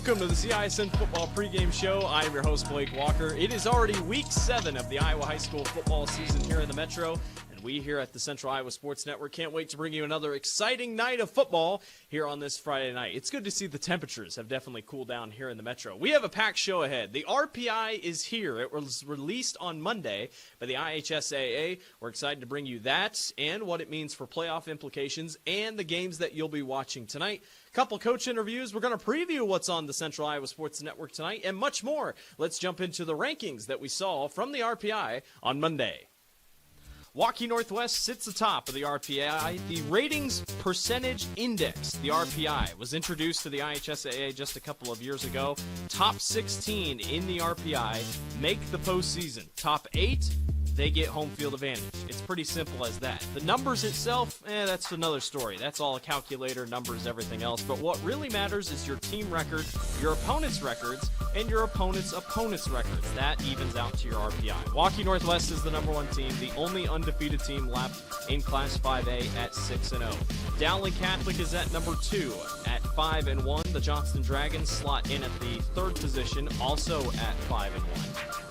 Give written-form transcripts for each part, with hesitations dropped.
Welcome to the CIML Football Pregame Show. I am your host, Blake Walker. It is already week 7 of the Iowa High School football season here in the Metro. We here at the Central Iowa Sports Network can't wait to bring you another exciting night of football here on this Friday night. It's good to see the temperatures have definitely cooled down here in the Metro. We have a packed show ahead. The RPI is here. It was released on Monday by the IHSAA. We're excited to bring you that and what it means for playoff implications and the games that you'll be watching tonight. Couple coach interviews. We're going to preview what's on the Central Iowa Sports Network tonight and much more. Let's jump into the rankings that we saw from the RPI on Monday. Waukee Northwest sits atop of the RPI. The Ratings Percentage Index, the RPI, was introduced to the IHSAA just a couple of years ago. Top 16 in the RPI make the postseason. Top 8, they get home field advantage. It's pretty simple as that. The numbers itself, that's another story. That's all a calculator, numbers, everything else. But what really matters is your team record, your opponent's records, and your opponent's records. That evens out to your RPI. Waukee Northwest is the number 1 team, the only undefeated team left in Class 5A at 6-0. Dowling Catholic is at number 2 at 5-1. The Johnston Dragons slot in at the 3rd position, also at 5-1.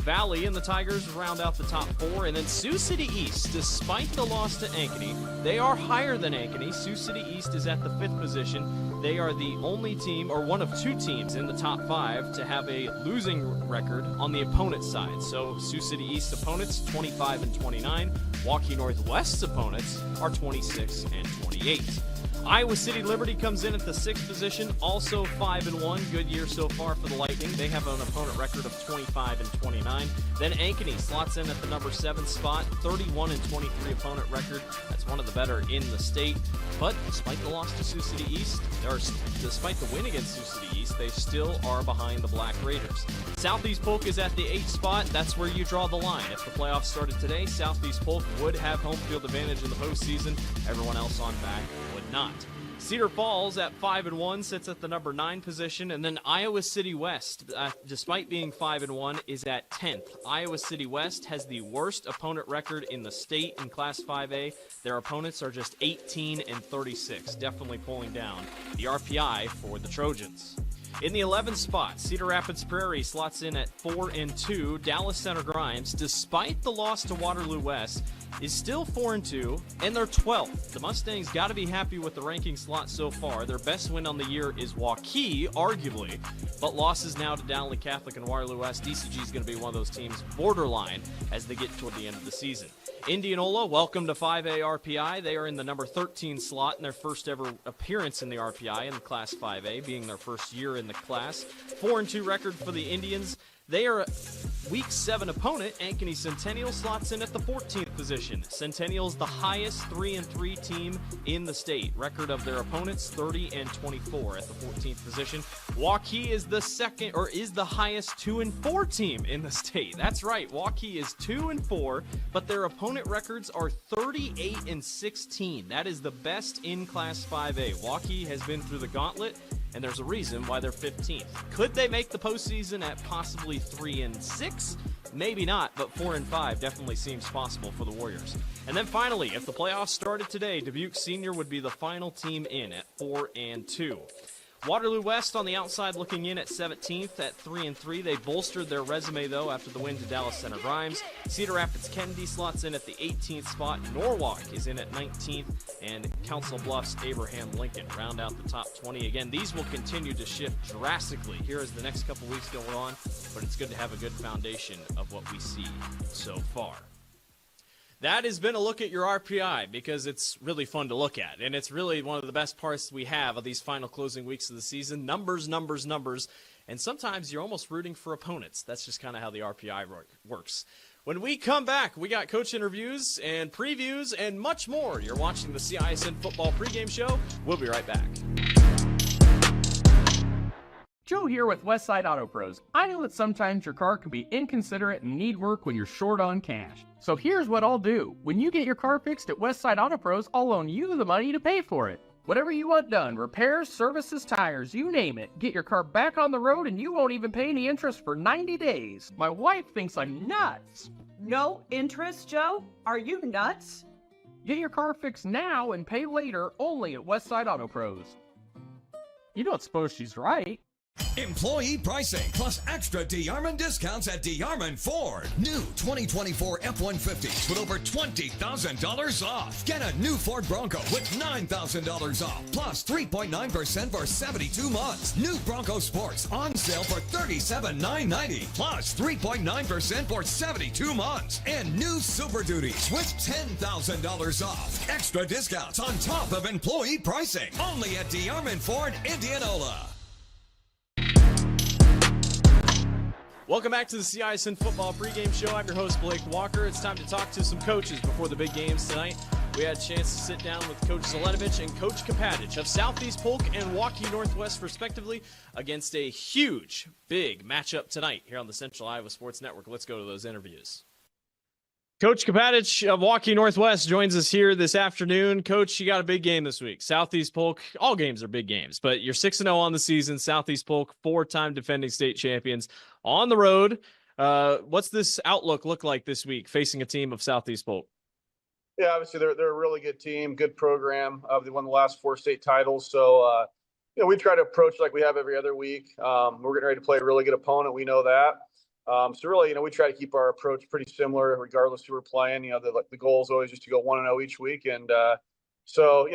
Valley and the Tigers round out the top 4, and then Sioux City East, despite the loss to Ankeny, they are higher than Ankeny. Sioux City East is at the 5th position. They are the only team, or one of 2 teams in the top 5 to have a losing record on the opponent's side. So Sioux City East opponents 25-29. Waukee Northwest's opponents are 26-28. Iowa City Liberty comes in at the 6th position, also 5-1. Good year so far for the Lightning. They have an opponent record of 25-29. Then Ankeny slots in at the number 7 spot, 31-23 opponent record. That's one of the better in the state. But despite the loss to Sioux City East, despite the win against Sioux City East, they still are behind the Black Raiders. Southeast Polk is at the 8th spot. That's where you draw the line. If the playoffs started today, Southeast Polk would have home field advantage in the postseason. Everyone else on back would not. Cedar Falls at 5-1 sits at the number 9 position, and then Iowa City West, despite being 5-1, is at 10th. Iowa City West has the worst opponent record in the state in Class 5A. Their opponents are just 18-36, definitely pulling down the RPI for the Trojans. In the 11th spot, Cedar Rapids Prairie slots in at 4-2. Dallas Center Grimes, despite the loss to Waterloo West, is still 4-2, and they're 12th. The Mustangs got to be happy with the ranking slot so far. Their best win on the year is Waukee, arguably, but losses now to Dowling Catholic and Waterloo West. DCG is going to be one of those teams borderline as they get toward the end of the season. Indianola, welcome to 5A RPI. They are in the number 13 slot in their first ever appearance in the RPI in the Class 5A, being their first year in the class. 4-2 record for the Indians. They are a Week 7 opponent. Ankeny Centennial slots in at the 14th position. Centennial's the highest 3-3 team in the state. Record of their opponents 30-24 at the 14th position. Waukee is the highest 2-4 team in the state. That's right. Waukee is 2-4, but their opponent records are 38-16. That is the best in Class 5A. Waukee has been through the gauntlet, and there's a reason why they're 15th. Could they make the postseason at possibly 3-6? Maybe not, but 4-5 definitely seems possible for the Warriors. And then finally, if the playoffs started today, Dubuque Senior would be the final team in at 4-2. Waterloo West on the outside looking in at 17th at 3-3. They bolstered their resume, though, after the win to Dallas Center Grimes. Cedar Rapids Kennedy slots in at the 18th spot. Norwalk is in at 19th. And Council Bluffs Abraham Lincoln round out the top 20. Again, these will continue to shift drastically here as the next couple weeks go on. But it's good to have a good foundation of what we see so far. That has been a look at your RPI because it's really fun to look at, and it's really one of the best parts we have of these final closing weeks of the season. Numbers, numbers, numbers, and sometimes you're almost rooting for opponents. That's just kind of how the RPI works. When we come back, we got coach interviews and previews and much more. You're watching the CISN Football Pregame Show. We'll be right back. Joe here with Westside Auto Pros. I know that sometimes your car can be inconsiderate and need work when you're short on cash. So here's what I'll do. When you get your car fixed at Westside Auto Pros, I'll loan you the money to pay for it. Whatever you want done, repairs, services, tires, you name it. Get your car back on the road and you won't even pay any interest for 90 days. My wife thinks I'm nuts. No interest, Joe? Are you nuts? Get your car fixed now and pay later only at Westside Auto Pros. You don't suppose she's right? Employee pricing plus extra DeArmond discounts at DeArmond Ford. New 2024 F-150s with over $20,000 off. Get a new Ford Bronco with $9,000 off plus 3.9% for 72 months. New Bronco Sports on sale for $37,990 plus 3.9% for 72 months. And new Super Duties with $10,000 off. Extra discounts on top of employee pricing. Only at DeArmond Ford, Indianola. Welcome back to the CIML Football Pregame Show. I'm your host, Blake Walker. It's time to talk to some coaches before the big games tonight. We had a chance to sit down with Coach Zelenovich and Coach Kapatic of Southeast Polk and Waukee Northwest, respectively, against a huge, big matchup tonight here on the Central Iowa Sports Network. Let's go to those interviews. Coach Kapatic of Waukee Northwest joins us here this afternoon. Coach, you got a big game this week. Southeast Polk, all games are big games, but you're 6-0 on the season. Southeast Polk, 4-time defending state champions on the road. What's this outlook look like this week facing a team of Southeast Polk? Yeah, obviously they're a really good team, good program. They won the last 4 state titles. So, we try to approach like we have every other week. We're getting ready to play a really good opponent. We know that. So really, we try to keep our approach pretty similar regardless who we're playing. The goal is always just to go 1-0 each week. And so,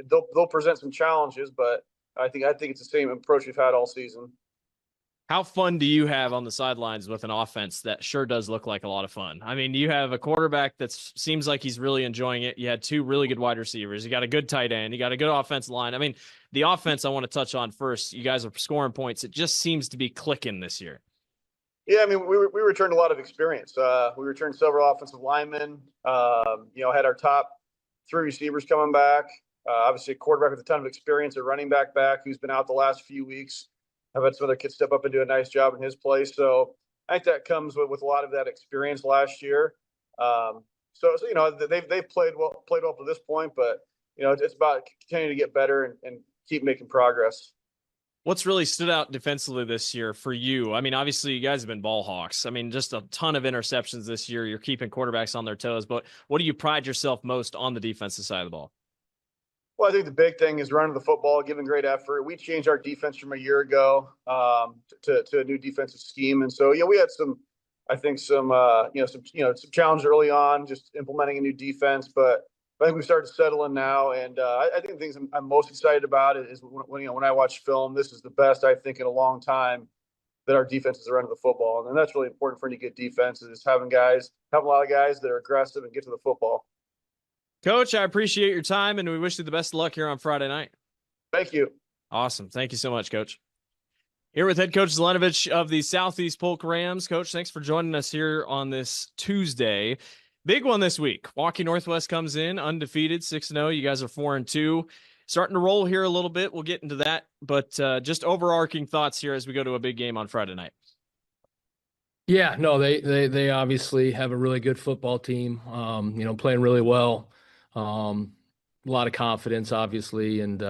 they'll present some challenges, but I think it's the same approach we've had all season. How fun do you have on the sidelines with an offense that sure does look like a lot of fun? I mean, you have a quarterback that seems like he's really enjoying it. You had 2 really good wide receivers. You got a good tight end. You got a good offensive line. I mean, the offense I want to touch on first. You guys are scoring points. It just seems to be clicking this year. Yeah, I mean, we returned a lot of experience. We returned several offensive linemen. Had our top 3 receivers coming back. Obviously, a quarterback with a ton of experience, a running back who's been out the last few weeks. I've had some other kids step up and do a nice job in his place. So I think that comes with a lot of that experience last year. They've played well to this point, but it's about continuing to get better and keep making progress. What's really stood out defensively this year for you? I mean, obviously you guys have been ball hawks. I mean, just a ton of interceptions this year. You're keeping quarterbacks on their toes, but what do you pride yourself most on the defensive side of the ball? Well, I think the big thing is running the football, giving great effort. We changed our defense from a year ago to a new defensive scheme, and so we had some challenges early on, just implementing a new defense. But I think we've started to settle in now, and I think the things I'm most excited about is when I watch film. This is the best I think in a long time that our defenses are running the football, and that's really important for any good defense is having a lot of guys that are aggressive and get to the football. Coach, I appreciate your time, and we wish you the best of luck here on Friday night. Thank you. Awesome. Thank you so much, Coach. Here with head coach Zelenovich of the Southeast Polk Rams. Coach, thanks for joining us here on this Tuesday. Big one this week. Waukee Northwest comes in undefeated, 6-0. You guys are 4-2. Starting to roll here a little bit. We'll get into that, but just overarching thoughts here as we go to a big game on Friday night. Yeah, no, they obviously have a really good football team, playing really well. A lot of confidence, obviously. And,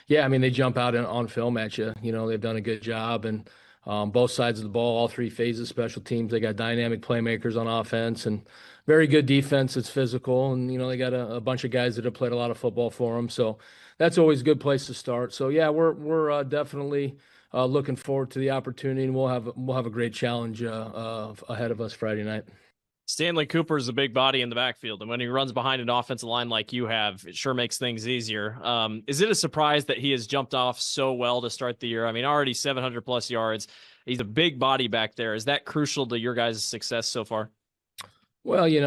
they jump out on film at you. They've done a good job. And both sides of the ball, all 3 phases, special teams, they got dynamic playmakers on offense and very good defense. It's physical. And, they got a bunch of guys that have played a lot of football for them. So that's always a good place to start. So, yeah, we're definitely looking forward to the opportunity, and we'll have a great challenge ahead of us Friday night. Stanley Cooper is a big body in the backfield, and when he runs behind an offensive line like you have, it sure makes things easier. Is it a surprise that he has jumped off so well to start the year? I mean, already 700-plus yards. He's a big body back there. Is that crucial to your guys' success so far? Well, he's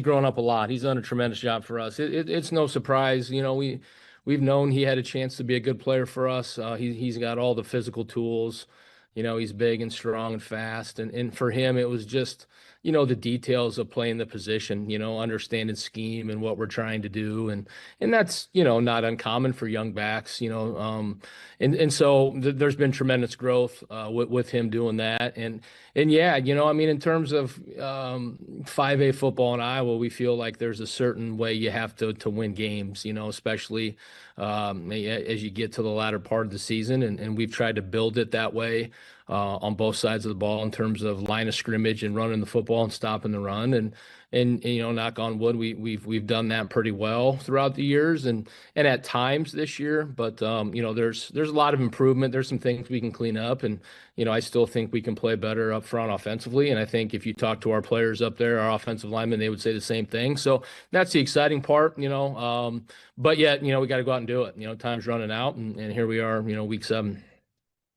grown up a lot. He's done a tremendous job for us. It's no surprise. We've known he had a chance to be a good player for us. He's got all the physical tools. He's big and strong and fast. And for him, it was just, the details of playing the position, understanding scheme and what we're trying to do. And that's, not uncommon for young backs, and so there's been tremendous growth with him doing that. And yeah, in terms of 5A football in Iowa, we feel like there's a certain way you have to win games, especially as you get to the latter part of the season. And we've tried to build it that way. on both sides of the ball in terms of line of scrimmage and running the football and stopping the run. And you know, knock on wood, we've done that pretty well throughout the years and at times this year. But you know, there's a lot of improvement. There's some things we can clean up, and you know, I still think we can play better up front offensively. And I think if you talk to our players up there, our offensive linemen, they would say the same thing. So that's the exciting part, you know. But yet, you know, we got to go out and do it. You know, time's running out, and here we are, you know, week 7.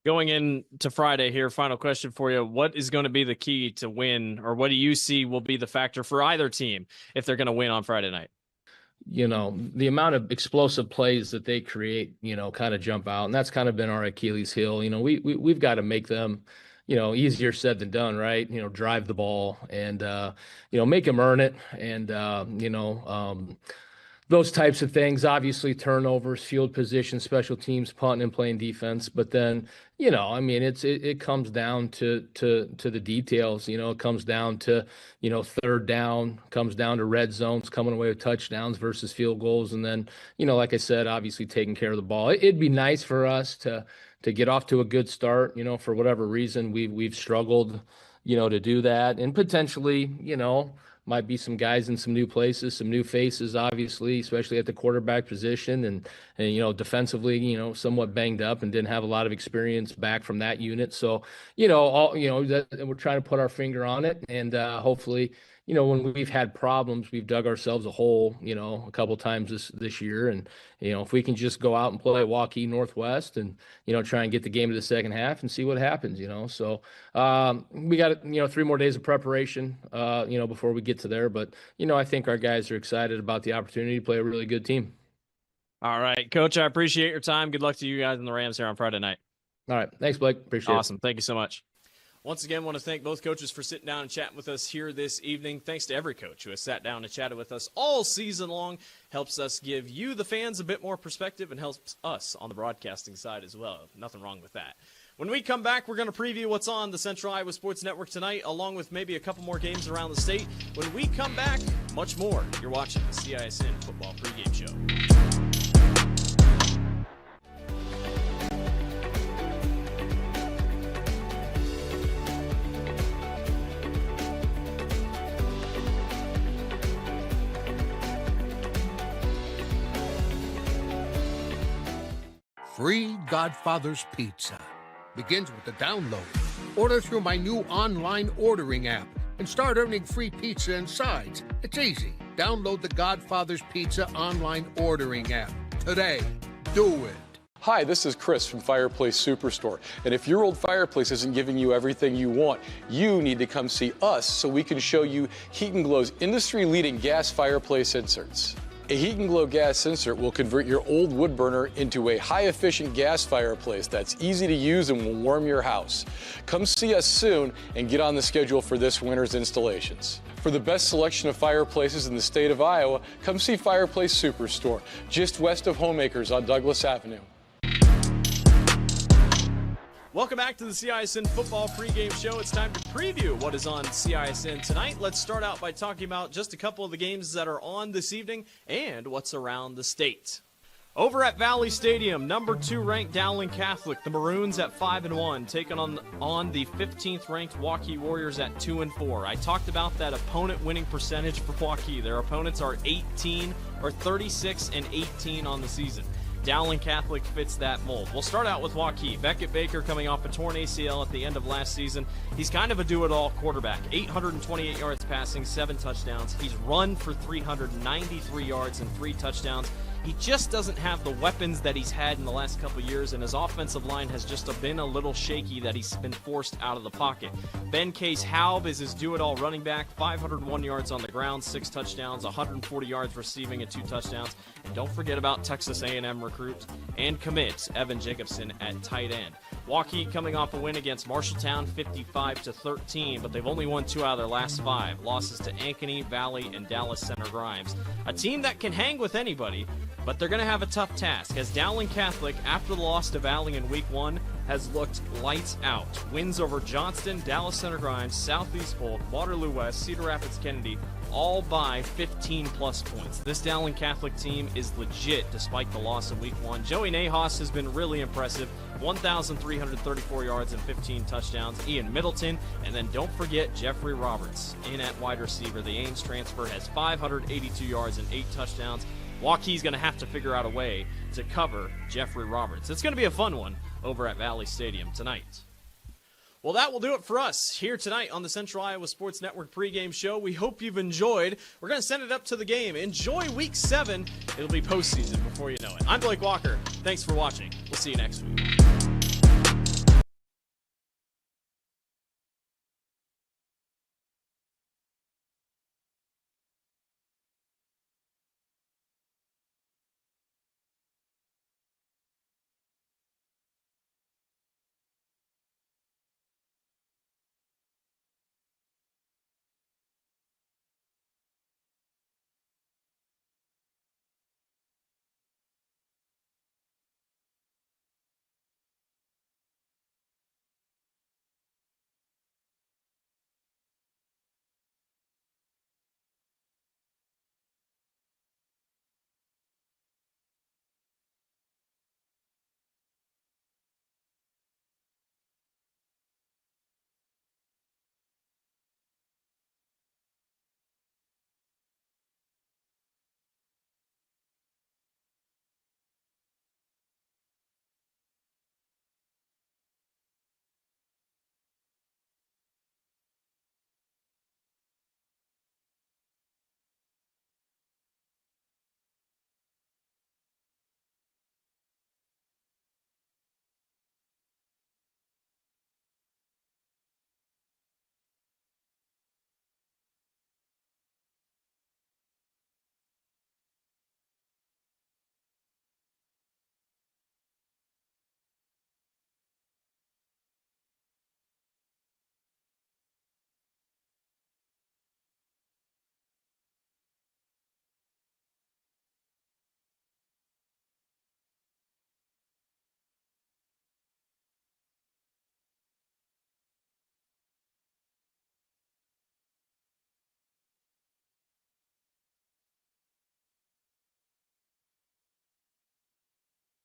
Going into Friday here, final question for you. What is going to be the key to win, or what do you see will be the factor for either team if they're going to win on Friday night? You know, the amount of explosive plays that they create, you know, kind of jump out. And that's kind of been our Achilles heel. You know, we've got to make them, you know, easier said than done, right? You know, drive the ball and, you know, make them earn it. And, you know, those types of things, obviously turnovers, field position, special teams, punting and playing defense. But then, you know, I mean, it comes down to the details. You know, it comes down to, you know, third down, comes down to red zones, coming away with touchdowns versus field goals. And then, you know, like I said, obviously taking care of the ball. It'd be nice for us to get off to a good start. You know, for whatever reason, we've struggled, you know, to do that, and potentially, you know, might be some guys in some new places, some new faces, obviously, especially at the quarterback position, and you know, defensively, you know, somewhat banged up and didn't have a lot of experience back from that unit. So, you know, we're trying to put our finger on it, and hopefully, you know, when we've had problems, we've dug ourselves a hole, you know, a couple times this year. And, you know, if we can just go out and play at Waukee Northwest and, you know, try and get the game to the second half and see what happens, you know. So we got, you know, 3 more days of preparation, you know, before we get to there. But, you know, I think our guys are excited about the opportunity to play a really good team. All right, Coach, I appreciate your time. Good luck to you guys and the Rams here on Friday night. All right. Thanks, Blake. Appreciate it. Awesome. Thank you so much. Once again, I want to thank both coaches for sitting down and chatting with us here this evening. Thanks to every coach who has sat down and chatted with us all season long. Helps us give you, the fans, a bit more perspective and helps us on the broadcasting side as well. Nothing wrong with that. When we come back, we're going to preview what's on the Central Iowa Sports Network tonight, along with maybe a couple more games around the state. When we come back, much more. You're watching the CISN Football Pregame Show. Free Godfather's Pizza begins with the download. Order through my new online ordering app and start earning free pizza and sides. It's easy. Download the Godfather's Pizza online ordering app today. Do it. Hi, this is Chris from Fireplace Superstore. And if your old fireplace isn't giving you everything you want, you need to come see us so we can show you Heat & Glow's industry-leading gas fireplace inserts. A Heat & Glow gas insert will convert your old wood burner into a high-efficient gas fireplace that's easy to use and will warm your house. Come see us soon and get on the schedule for this winter's installations. For the best selection of fireplaces in the state of Iowa, come see Fireplace Superstore, just west of Homeacres on Douglas Avenue. Welcome back to the CISN Football Pregame Show. It's time to preview what is on CISN tonight. Let's start out by talking about just a couple of the games that are on this evening and what's around the state. Over at Valley Stadium, number 2 ranked Dowling Catholic, the Maroons at 5-1, taking on the 15th ranked Waukee Warriors at 2-4. I talked about that opponent winning percentage for Waukee. Their opponents are 36-18 on the season. Dowling Catholic fits that mold. We'll start out with Waukee. Beckett Baker coming off a torn ACL at the end of last season. He's kind of a do-it-all quarterback. 828 yards passing, 7 touchdowns. He's run for 393 yards and 3 touchdowns. He just doesn't have the weapons that he's had in the last couple years, and his offensive line has just been a little shaky that he's been forced out of the pocket. Ben Case-Haub is his do-it-all running back, 501 yards on the ground, 6 touchdowns, 140 yards receiving and 2 touchdowns. And don't forget about Texas A&M recruit and commit Evan Jacobson at tight end. Waukee coming off a win against Marshalltown, 55-13, but they've only won 2 out of their last 5. Losses to Ankeny, Valley, and Dallas Center Grimes. A team that can hang with anybody, but they're going to have a tough task, as Dowling Catholic, after the loss to Valley in Week 1, has looked lights out. Wins over Johnston, Dallas Center Grimes, Southeast Polk, Waterloo West, Cedar Rapids Kennedy, all by 15-plus points. This Dowling Catholic team is legit despite the loss in Week 1. Joey Nahas has been really impressive. 1,334 yards and 15 touchdowns. Ian Middleton, and then don't forget Jeffrey Roberts in at wide receiver. The Ames transfer has 582 yards and 8 touchdowns. Waukee's going to have to figure out a way to cover Jeffrey Roberts. It's going to be a fun one over at Valley Stadium tonight. Well, that will do it for us here tonight on the Central Iowa Sports Network pregame show. We hope you've enjoyed. We're going to send it up to the game. Enjoy Week 7. It'll be postseason before you know it. I'm Blake Walker. Thanks for watching. We'll see you next week.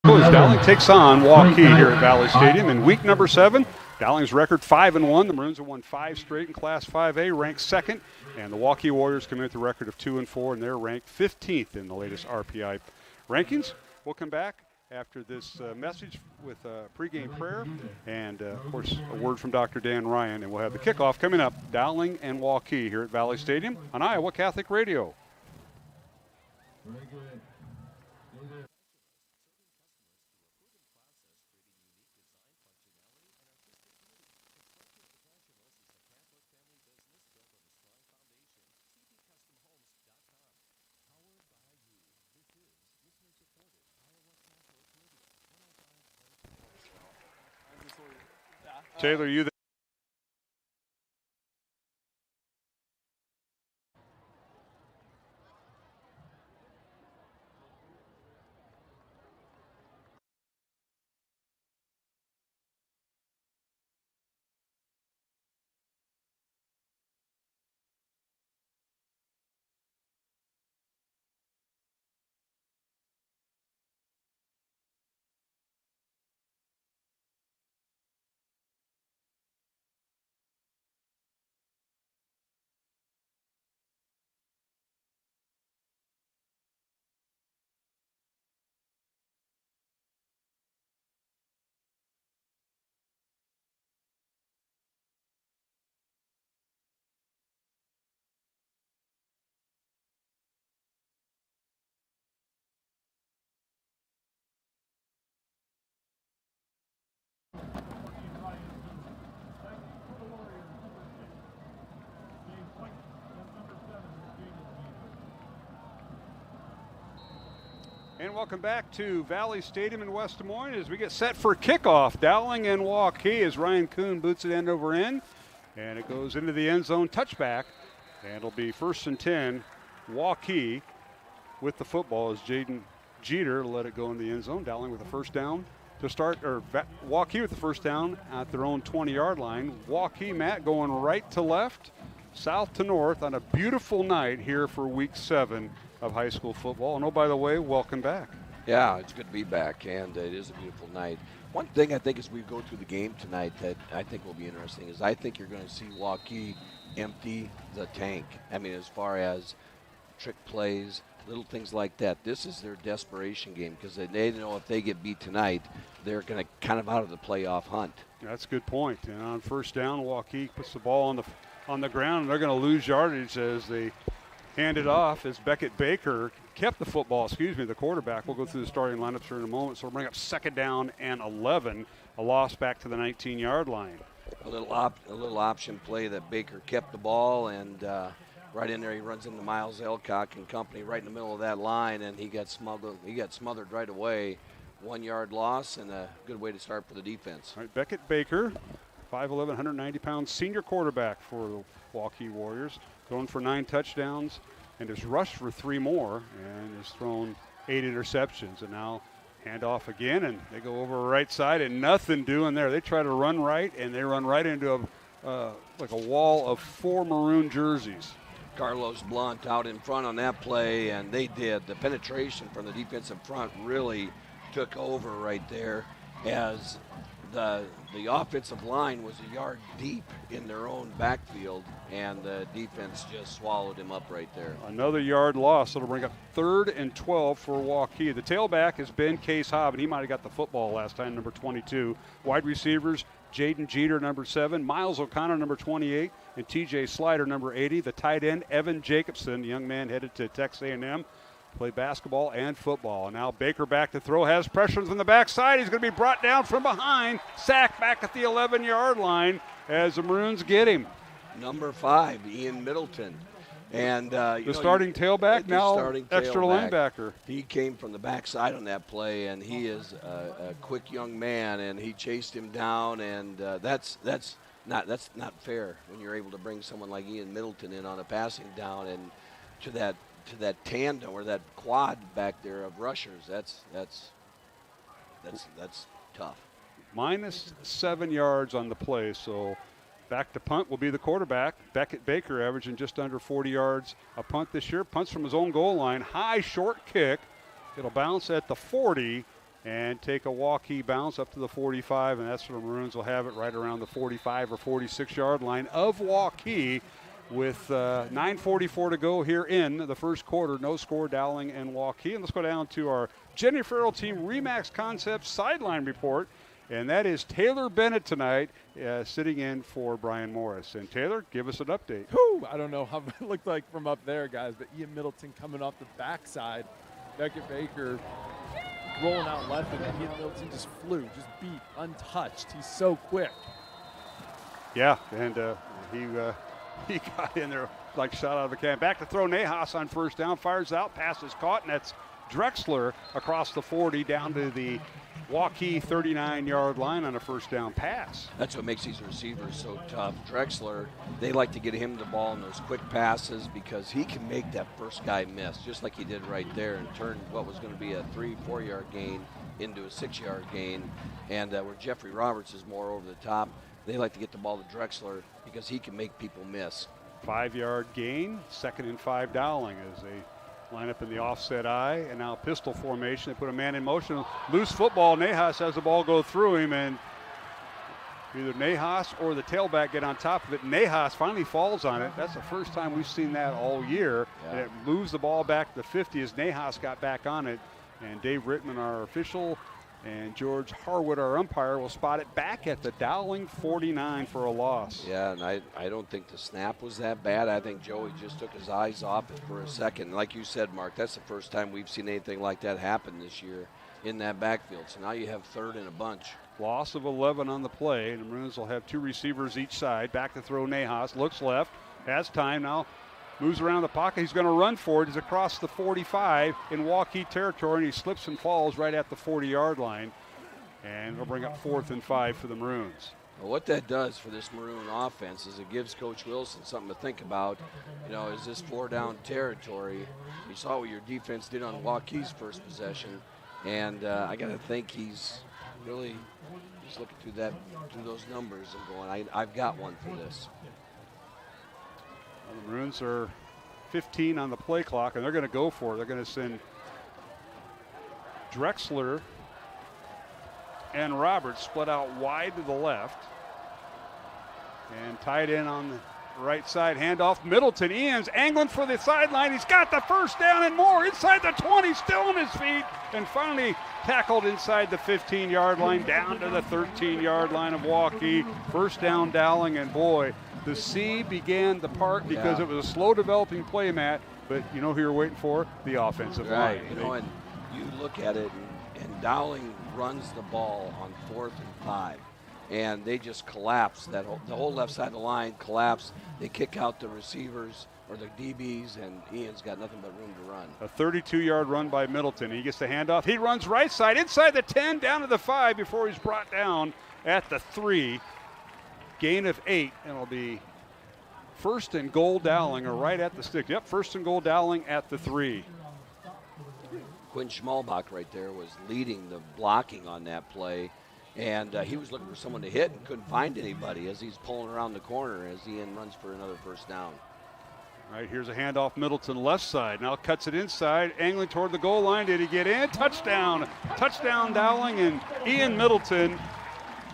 As Dowling takes on Waukee here at Valley Stadium in week number 7. Dowling's record 5-1. The Maroons have won 5 straight in Class 5A, ranked 2nd. And the Waukee Warriors come in with a record of 2-4, and they're ranked 15th in the latest RPI rankings. We'll come back after this message with Pregame Prayer and, of course, a word from Dr. Dan Ryan. And we'll have the kickoff coming up, Dowling and Waukee here at Valley Stadium on Iowa Catholic Radio. Very good. Taylor, you there? And welcome back to Valley Stadium in West Des Moines as we get set for kickoff. Dowling and Waukee as Ryan Kuhn boots it end over end. And it goes into the end zone touchback. And it'll be 1st and 10. Waukee with the football as Jaden Jeter let it go in the end zone. Dowling with a first down to start, or Waukee with the first down at their own 20-yard line. Waukee, Matt, going right to left, south to north on a beautiful night here for week 7 of high school football. And oh, by the way, welcome back. Yeah, it's good to be back, and it is a beautiful night. One thing I think as we go through the game tonight that I think will be interesting is I think you're going to see Waukee empty the tank. I mean, as far as trick plays, little things like that. This is their desperation game because they know if they get beat tonight, they're going to kind of out of the playoff hunt. That's a good point. And on first down, Waukee puts the ball on the ground, and they're going to lose yardage as they hand it off as Beckett Baker kept the football, the quarterback. We'll go through the starting lineups here in a moment. So we'll bring up second down and 11, a loss back to the 19-yard line. A little option play that Baker kept the ball, and right in there he runs into Miles Elcock and company right in the middle of that line, and he got smothered right away. 1-yard loss and a good way to start for the defense. All right, Beckett Baker, 5'11", 190-pound senior quarterback for the Waukee Warriors, thrown for 9 touchdowns and has rushed for 3 more and has thrown 8 interceptions. And now handoff again, and they go over right side and nothing doing there. They try to run right, and they run right into like a wall of 4 maroon jerseys. Carlos Blunt out in front on that play, and they did. The penetration from the defensive front really took over right there as the offensive line was a yard deep in their own backfield, and the defense just swallowed him up right there. Another yard loss. It'll bring up 3rd and 12 for Waukee. The tailback has been Case Hobb, and he might have got the football last time, number 22. Wide receivers, Jaden Jeter, number 7, Miles O'Connor, number 28, and TJ Slider, number 80. The tight end, Evan Jacobson, the young man headed to Texas A&M. Play basketball and football. And now Baker back to throw, has pressure from the backside. He's going to be brought down from behind. Sacked back at the 11-yard line as the Maroons get him. Number 5, Ian Middleton. And starting tailback, extra linebacker. He came from the backside on that play, and he is a quick young man, and he chased him down, and that's not fair when you're able to bring someone like Ian Middleton in on a passing down and to that tandem or that quad back there of rushers. That's tough. Minus 7 yards on the play, so back to punt will be the quarterback. Beckett Baker averaging just under 40 yards a punt this year. Punts from his own goal line. High short kick. It'll bounce at the 40 and take a Waukee bounce up to the 45, and that's where the Maroons will have it right around the 45 or 46-yard line of Waukee. With 9:44 to go here in the first quarter, no score, Dowling and Waukee. And let's go down to our Jenny Farrell Team Remax Concepts sideline report, and that is Taylor Bennett tonight sitting in for Brian Morris. And Taylor, give us an update. I don't know how it looked like from up there, guys, but Ian Middleton coming off the backside. Beckett Baker rolling out left, and Ian Middleton just flew, just beat, untouched. He's so quick. Yeah, and he got in there like shot out of a can. Back to throw. Nahas on first down. Fires out. Pass is caught, and that's Drexler across the 40 down to the Waukee 39-yard line on a first down pass. That's what makes these receivers so tough. Drexler, they like to get him the ball in those quick passes because he can make that first guy miss, just like he did right there, and turn what was going to be a 3-4 yard gain into a 6-yard gain. And where Jeffrey Roberts is more over the top, they like to get the ball to Drexler because he can make people miss. 5-yard gain, 2nd and 5 Dowling as they line up in the offset eye, and now pistol formation. They put a man in motion. Loose football. Nahas has the ball go through him, and either Nahas or the tailback get on top of it. Nahas finally falls on it. That's the first time we've seen that all year. Yeah. And it moves the ball back to the 50 as Nahas got back on it. And Dave Rittman, our official, and George Harwood, our umpire, will spot it back at the Dowling 49 for a loss. Yeah, and I don't think the snap was that bad. I think Joey just took his eyes off it for a second. Like you said, Mark, that's the first time we've seen anything like that happen this year in that backfield. So now you have 3rd and a bunch. Loss of 11 on the play, and the Maroons will have 2 receivers each side. Back to throw. Nahas looks left, has time now. Moves around the pocket. He's going to run for it. He's across the 45 in Waukee territory, and he slips and falls right at the 40-yard line. And we'll bring up 4th and 5 for the Maroons. Well, what that does for this Maroon offense is it gives Coach Wilson something to think about. You know, is this 4-down territory? You saw what your defense did on Waukee's first possession, and I got to think he's really just looking through those numbers and going, I've got one for this. Well, the Maroons are 15 on the play clock, and they're going to go for it. They're going to send Drexler and Roberts split out wide to the left. And tied in on the right side, handoff. Middleton, Ian's angling for the sideline. He's got the first down and more inside the 20, still on his feet, and finally tackled inside the 15-yard line, down to the 13-yard line of Waukee. First down, Dowling, and boy, the sea began the part because it was a slow developing play, Matt, but you know who you're waiting for? The offensive line. You know, and you look at it, and Dowling runs the ball on 4th and 5. And they just collapse. The whole left side of the line collapsed. They kick out the receivers or the DBs, and Ian's got nothing but room to run. A 32-yard run by Middleton. He gets the handoff. He runs right side, inside the 10, down to the 5 before he's brought down at the 3. Gain of 8, and it'll be first and goal Dowling, or right at the stick. Yep, first and goal Dowling at the 3. Quinn Schmalbach right there was leading the blocking on that play. And he was looking for someone to hit and couldn't find anybody as he's pulling around the corner as Ian runs for another first down. All right, here's a handoff, Middleton left side. Now cuts it inside, angling toward the goal line. Did he get in? Touchdown. Touchdown Dowling and Ian Middleton.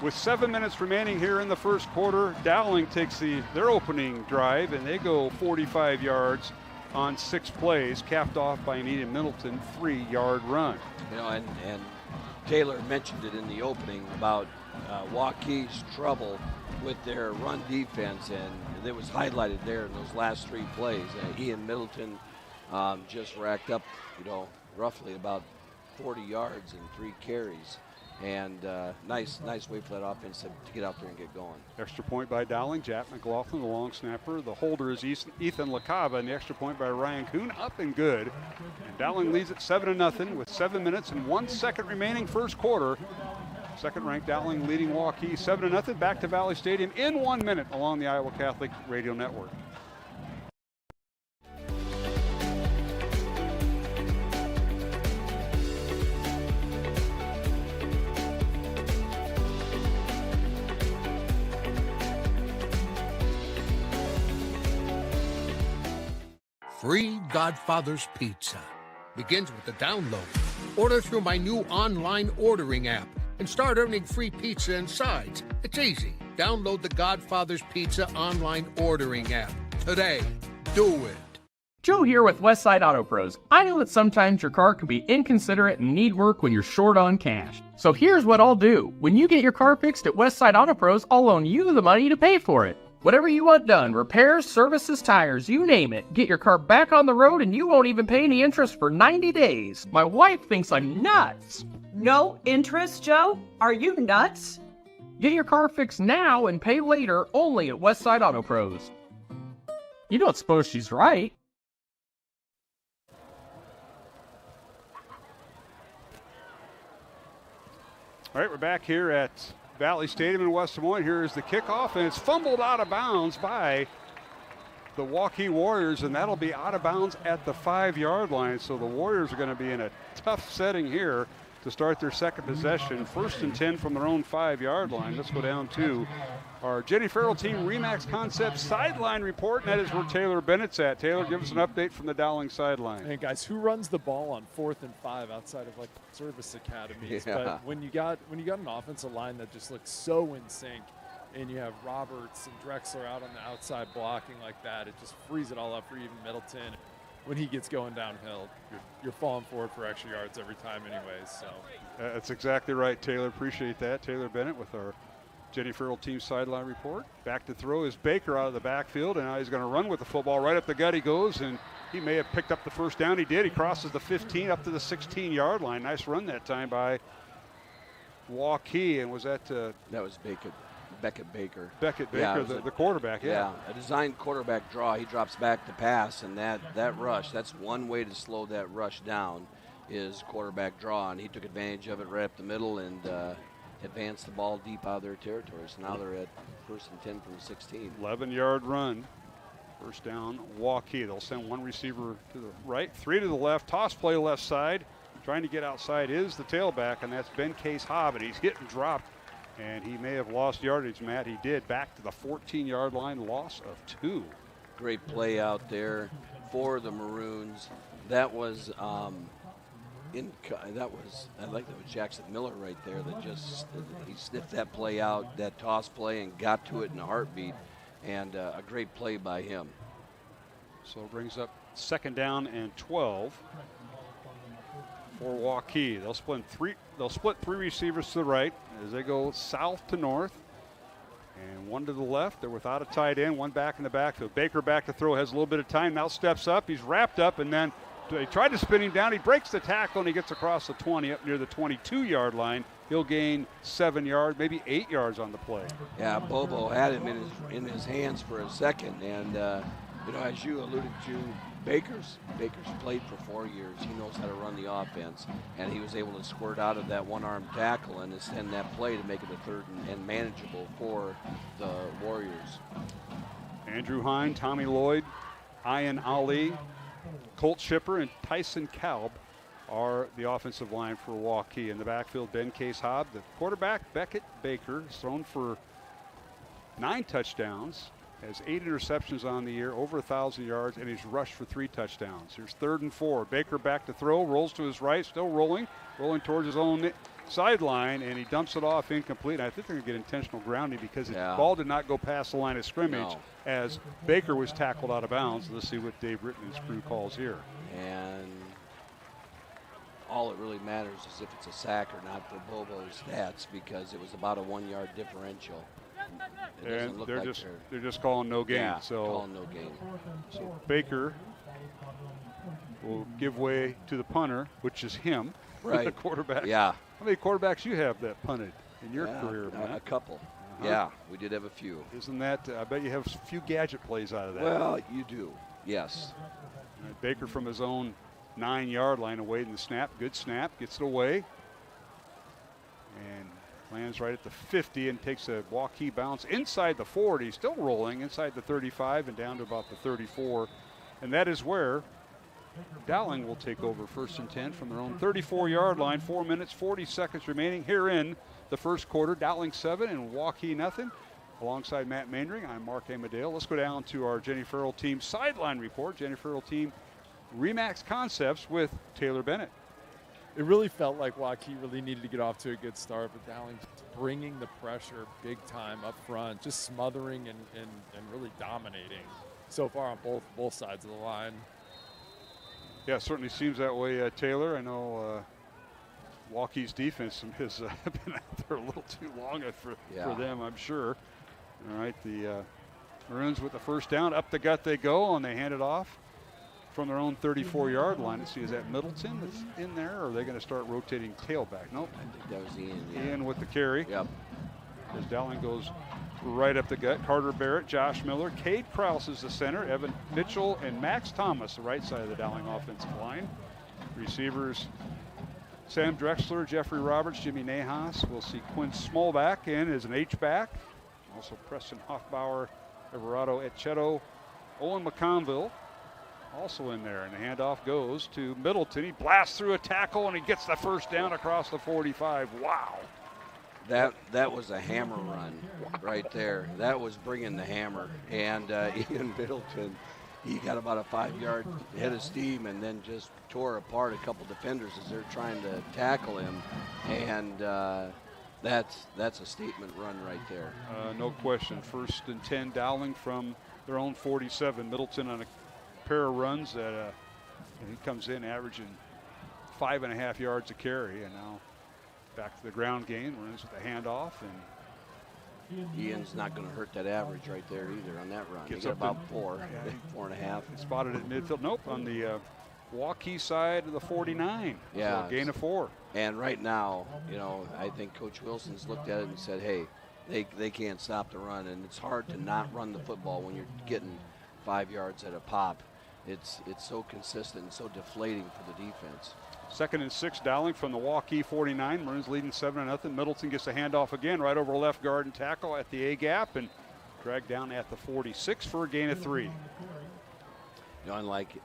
With 7 minutes remaining here in the first quarter, Dowling takes their opening drive, and they go 45 yards on 6 plays, capped off by an Ian Middleton 3-yard run. You know, and Taylor mentioned it in the opening about Waukee's trouble with their run defense, and it was highlighted there in those last 3 plays. Ian Middleton just racked up, you know, roughly about 40 yards in 3 carries. And nice way for that offense to get out there and get going. Extra point by Dowling, Jack McLaughlin, the long snapper. The holder is Ethan LaCava, and the extra point by Ryan Kuhn, up and good. And Dowling leads at 7-0 with 7 minutes and 1 second remaining first quarter. Second-ranked Dowling leading Waukee 7-0 back to Valley Stadium in 1 minute along the Iowa Catholic Radio Network. Free Godfather's Pizza begins with the download. Order through my new online ordering app and start earning free pizza and sides. It's easy. Download the Godfather's Pizza online ordering app today. Do it. Joe here with Westside Auto Pros. I know that sometimes your car can be inconsiderate and need work when you're short on cash. So here's what I'll do. When you get your car fixed at Westside Auto Pros, I'll loan you the money to pay for it. Whatever you want done, repairs, services, tires, you name it. Get your car back on the road and you won't even pay any interest for 90 days. My wife thinks I'm nuts. No interest, Joe? Are you nuts? Get your car fixed now and pay later only at Westside Auto Pros. You don't suppose she's right? All right, we're back here at Valley Stadium in West Des Moines. Here is the kickoff, and it's fumbled out of bounds by the Waukee Warriors, and that'll be out of bounds at the 5-yard line. So the Warriors are going to be in a tough setting here to start their second possession. 1st and 10 from their own 5-yard line. Let's go down to our Jenny Farrell Team Remax Concepts sideline report, and that is where Taylor Bennett's at. Taylor, give us an update from the Dowling sideline. Hey guys, who runs the ball on 4th and 5 outside of like service academies? Yeah. But when you got an offensive line that just looks so in sync, and you have Roberts and Drexler out on the outside blocking like that, it just frees it all up for even Middleton. When he gets going downhill, you're falling forward for extra yards every time anyways. So That's exactly right, Taylor. Appreciate that. Taylor Bennett with our Jenny Farrell Team sideline report. Back to throw is Baker out of the backfield, and now he's going to run with the football. Right up the gut he goes, and he may have picked up the first down. He did. He crosses the 15 up to the 16-yard line. Nice run that time by Waukee, and was that that was Beckett Baker. Beckett Baker, the quarterback, yeah. A designed quarterback draw. He drops back to pass, and that rush, that's one way to slow that rush down is quarterback draw, and he took advantage of it right up the middle and advanced the ball deep out of their territory. So now they're at 1st and 10 from the 16. 11-yard run. First down, Waukee. They'll send one receiver to the right, 3 to the left, toss play left side. Trying to get outside is the tailback, and that's Ben Case-Hobb, and he's hit and dropped, and he may have lost yardage, Matt. He did, back to the 14-yard line, loss of 2. Great play out there for the Maroons. That was I like that was Jackson Miller right there that just he sniffed that play out, that toss play, and got to it in a heartbeat, and a great play by him. So it brings up 2nd down and 12 for Waukee. They'll split three receivers to the right as they go south to north, and one to the left. They're without a tight end, one back in the backfield. Baker back to throw, has a little bit of time, now steps up. He's wrapped up, and then they tried to spin him down. He breaks the tackle, and he gets across the 20 up near the 22-yard line. He'll gain 7 yards, maybe 8 yards on the play. Yeah, Bobo had him in his hands for a second, and as you alluded to, Baker's played for 4 years. He knows how to run the offense, and he was able to squirt out of that one-arm tackle and extend that play to make it a 3rd and manageable for the Warriors. Andrew Hine, Tommy Lloyd, Ian Ali, Colt Shipper, and Tyson Kalb are the offensive line for Waukee. In the backfield, Ben Case-Hobb. The quarterback, Beckett Baker, has thrown for 9 touchdowns, has 8 interceptions on the year, over 1,000 yards, and he's rushed for 3 touchdowns. Here's 3rd and 4. Baker back to throw, rolls to his right, still rolling towards his own sideline, and he dumps it off incomplete. And I think they're going to get intentional grounding because the ball did not go past the line of scrimmage as Baker was tackled out of bounds. Let's see what Dave Britton and his crew calls here. And all it really matters is if it's a sack or not for Bobo's stats, because it was about a 1-yard differential. And they're just calling no gain. Yeah, so calling no gain. So Baker will give way to the punter, which is him, right? The quarterback. Yeah. How many quarterbacks you have that punted in your career, man? A couple. Yeah, we did have a few. Isn't that? I bet you have a few gadget plays out of that. Well, you do. Yes. Baker from his own 9-yard line awaiting the snap. Good snap, gets it away, and lands right at the 50 and takes a Waukee bounce inside the 40. Still rolling inside the 35 and down to about the 34. And that is where Dowling will take over 1st and 10 from their own 34-yard line. 4 minutes, 40 seconds remaining here in the first quarter. Dowling 7 and Waukee nothing. Alongside Matt Maindring, I'm Mark Amadale. Let's go down to our Jenny Farrell team sideline report. Jenny Farrell team Remax Concepts with Taylor Bennett. It really felt like Waukee really needed to get off to a good start, but Dowling bringing the pressure big time up front, just smothering and really dominating so far on both sides of the line. Yeah, it certainly seems that way, Taylor. I know Waukee's defense has been out there a little too long for them, I'm sure. All right, the Maroons with the 1st down. Up the gut they go, and they hand it off from their own 34-yard line. Let's see, is that Middleton that's in there, or are they going to start rotating tailback? Nope. I think that was Ian. Yeah. Ian with the carry. Yep. As Dowling goes right up the gut. Carter Barrett, Josh Miller, Cade Krause is the center, Evan Mitchell, and Max Thomas, the right side of the Dowling offensive line. Receivers, Sam Drexler, Jeffrey Roberts, Jimmy Nahas. We'll see Quinn Smallback in as an H-back. Also Preston Hoffbauer, Everardo Etcheto, Owen McConville also in there. And the handoff goes to Middleton. He blasts through a tackle, and he gets the 1st down across the 45. Wow. That was a hammer run right there. That was bringing the hammer. And Ian Middleton, he got about a 5-yard head of steam and then just tore apart a couple defenders as they're trying to tackle him. And that's a statement run right there. No question. 1st and 10, Dowling from their own 47. Middleton on a pair of runs that he comes in averaging 5.5 yards a carry, and now back to the ground game, runs with the handoff, and Ian's not going to hurt that average right there either on that run. Gets he got up about 4.5. Spotted at midfield. Nope, on the Waukee side of the 49. Yeah, so a gain of 4. And right now, I think Coach Wilson's looked at it and said, hey, they can't stop the run, and it's hard to not run the football when you're getting 5 yards at a pop. It's so consistent and so deflating for the defense. 2nd and 6, Dowling from the Waukee 49. Maroons leading 7-0. Middleton gets a handoff again right over left guard and tackle at the A-gap and dragged down at the 46 for a gain of 3. Unlike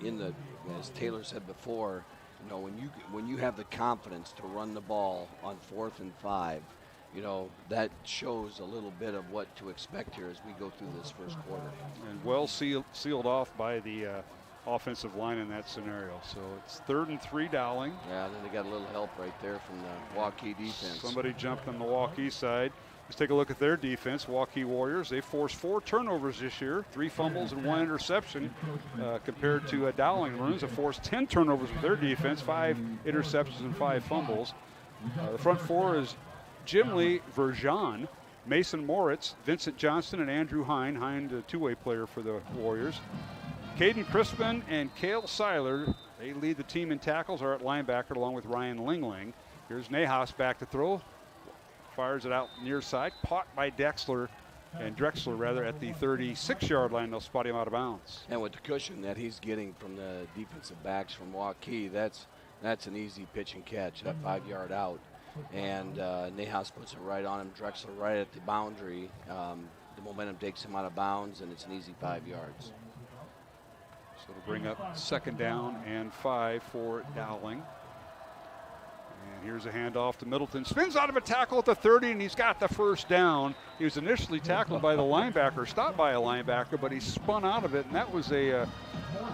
in the, as Taylor said before, You know, when you have the confidence to run the ball on 4th and 5, you know, that shows a little bit of what to expect here as we go through this first quarter. And well sealed off by the offensive line in that scenario. So it's 3rd and 3 Dowling. Yeah, then they got a little help right there from the Waukee defense. Somebody jumped on the Waukee side. Let's take a look at their defense. Waukee Warriors, they forced 4 turnovers this year, 3 fumbles and 1 interception, compared to Dowling Maroons that forced 10 turnovers with their defense, 5 interceptions and 5 fumbles. The front 4 is Jim Lee Verjan, Mason Moritz, Vincent Johnston, and Andrew Hine. Hine, a two-way player for the Warriors. Caden Crispin and Cale Seiler, they lead the team in tackles, are at linebacker along with Ryan Lingling. Here's Nahas back to throw. Fires it out near side, caught by Drexler at the 36-yard line. They'll spot him out of bounds. And with the cushion that he's getting from the defensive backs from Waukee, that's an easy pitch and catch, that 5-yard out. And Nahas puts it right on him, Drexler right at the boundary. The momentum takes him out of bounds, and it's an easy 5 yards. So to bring up 2nd down and 5 for Dowling. And here's a handoff to Middleton. Spins out of a tackle at the 30, and he's got the first down. He was initially tackled by the linebacker, stopped by a linebacker, but he spun out of it, and that was a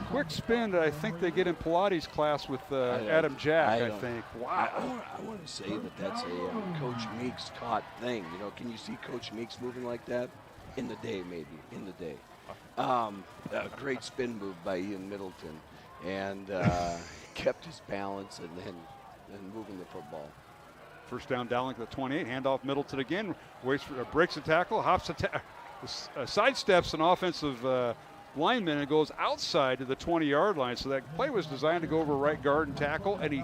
quick spin that I think they get in Pilates class with Adam Jack, I think. Wow. I want to say that's a Coach Meeks taught thing. You know, can you see Coach Meeks moving like that? In the day, maybe, in the day. A great spin move by Ian Middleton, and kept his balance and then moving the football. First down, Dowling to the 28. Handoff Middleton again. Breaks a tackle, hops sidesteps an offensive lineman and goes outside to the 20-yard line. So that play was designed to go over right guard and tackle, and he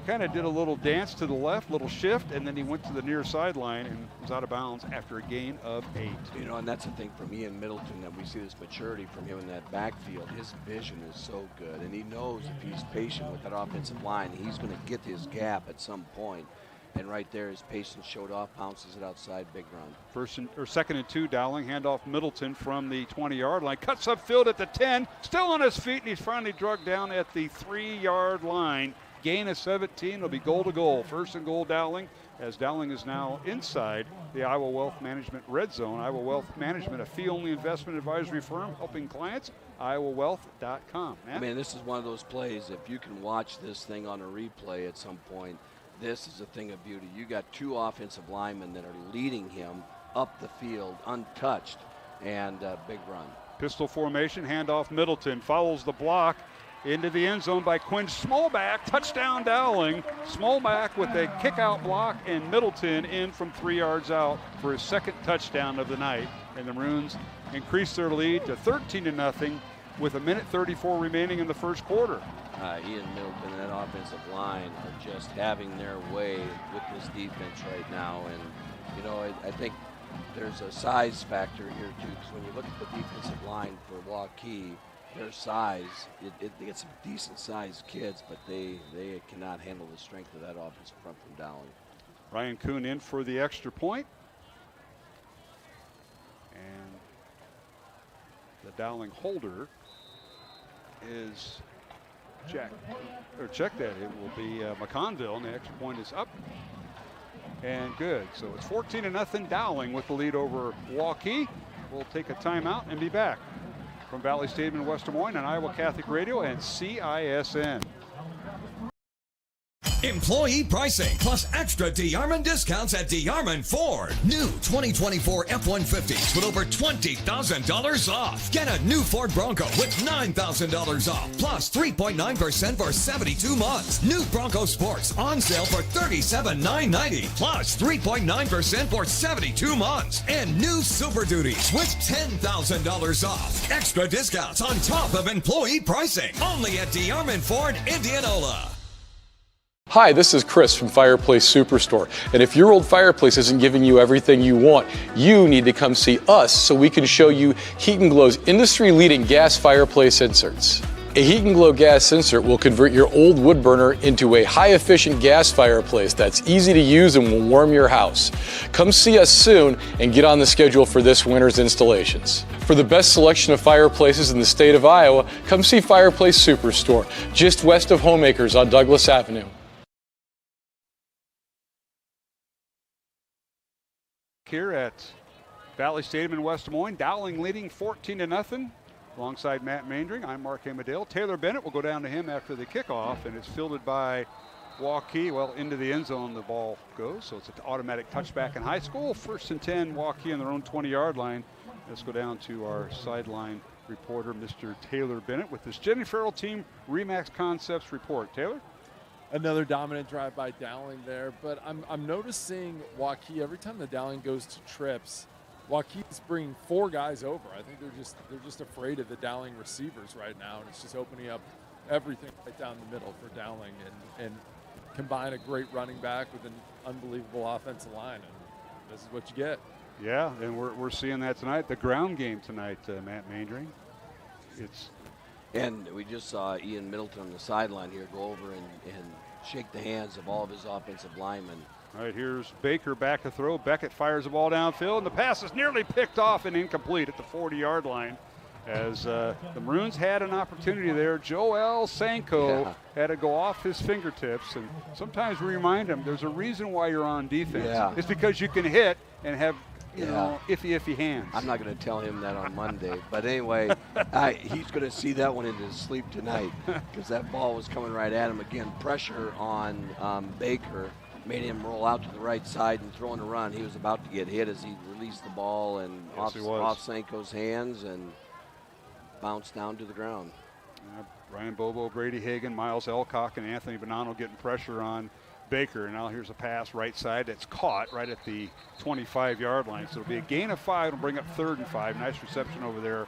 kind of did a little dance to the left, little shift, and then he went to the near sideline and was out of bounds after a gain of 8. You know, and that's the thing from Ian Middleton, that we see this maturity from him in that backfield. His vision is so good, and he knows if he's patient with that offensive line, he's going to get his gap at some point. And right there, his patience showed off, bounces it outside, big run. 2nd and 2, Dowling, handoff Middleton from the 20-yard line. Cuts upfield at the 10, still on his feet, and he's finally drugged down at the 3-yard line. Gain of 17, it'll be goal to goal. 1st and goal Dowling, as Dowling is now inside the Iowa Wealth Management red zone. Iowa Wealth Management, a fee-only investment advisory firm helping clients. IowaWealth.com. I mean, this is one of those plays, if you can watch this thing on a replay at some point, this is a thing of beauty. You got 2 offensive linemen that are leading him up the field untouched, and big run. Pistol formation, handoff Middleton, follows the block into the end zone by Quinn Smallback. Touchdown Dowling. Smallback with a kick-out block, and Middleton in from 3 yards out for his 2nd touchdown of the night. And the Maroons increase their lead to 13-0 with 1:34 remaining in the first quarter. Ian Middleton and that offensive line are just having their way with this defense right now. And, you know, I think there's a size factor here, too, because when you look at the defensive line for Waukee, their size, they get some decent-sized kids, but they cannot handle the strength of that offensive front from Dowling. Ryan Kuhn in for the extra point. And the Dowling holder is checked at. It will be McConville, and the extra point is up and good. So it's 14-0 Dowling with the lead over Waukee. We'll take a timeout and be back from Valley Stadium in West Des Moines on Iowa Catholic Radio and CISN. Employee pricing plus extra DeArmond discounts at DeArmond Ford. New 2024 F-150s with over $20,000 off. Get a new Ford Bronco with $9,000 off plus 3.9% for 72 months. New Bronco Sports on sale for $37,990 plus 3.9% for 72 months. And new Super Duties with $10,000 off. Extra discounts on top of employee pricing. Only at DeArmond Ford, Indianola. Hi, this is Chris from Fireplace Superstore, and if your old fireplace isn't giving you everything you want, you need to come see us so we can show you Heat & Glow's industry-leading gas fireplace inserts. A Heat & Glow gas insert will convert your old wood burner into a high-efficient gas fireplace that's easy to use and will warm your house. Come see us soon and get on the schedule for this winter's installations. For the best selection of fireplaces in the state of Iowa, come see Fireplace Superstore, just west of Homeacres on Douglas Avenue. Here at Valley Stadium in West Des Moines, Dowling leading 14-0. Alongside Matt Maindring, I'm Mark Amadale. Taylor Bennett will go down to him after the kickoff, and it's fielded by Waukee. Well, into the end zone the ball goes, so it's an automatic touchback in high school. 1st and 10, Waukee on their own 20-yard line. Let's go down to our sideline reporter, Mr. Taylor Bennett, with this Jenny Farrell Team Remax Concepts report. Taylor? Another dominant drive by Dowling there, but I'm noticing Waukee, every time the Dowling goes to trips, Waukee's bringing 4 guys over. I think they're just afraid of the Dowling receivers right now, and it's just opening up everything right down the middle for Dowling, and combine a great running back with an unbelievable offensive line, and this is what you get. Yeah, and we're seeing that tonight. The ground game tonight, Matt Maindring. And we just saw Ian Middleton on the sideline here go over and shake the hands of all of his offensive linemen. All right, here's Baker back to throw. Beckett fires the ball downfield, and the pass is nearly picked off and incomplete at the 40-yard line. As the Maroons had an opportunity there, Joel Sanko had to go off his fingertips. And sometimes we remind him there's a reason why you're on defense. Yeah. It's because you can hit and have you know, iffy hands. I'm not going to tell him that on Monday. But anyway, he's going to see that one in his sleep tonight because that ball was coming right at him. Again, pressure on Baker made him roll out to the right side and throw in a run. He was about to get hit as he released the ball and off Sanko's hands and bounced down to the ground. Brian Bobo, Brady Hagan, Miles Elcock, and Anthony Bonanno getting pressure on Baker. And now here's a pass right side that's caught right at the 25-yard line. So it'll be a gain of 5. It'll bring up 3rd and 5. Nice reception over there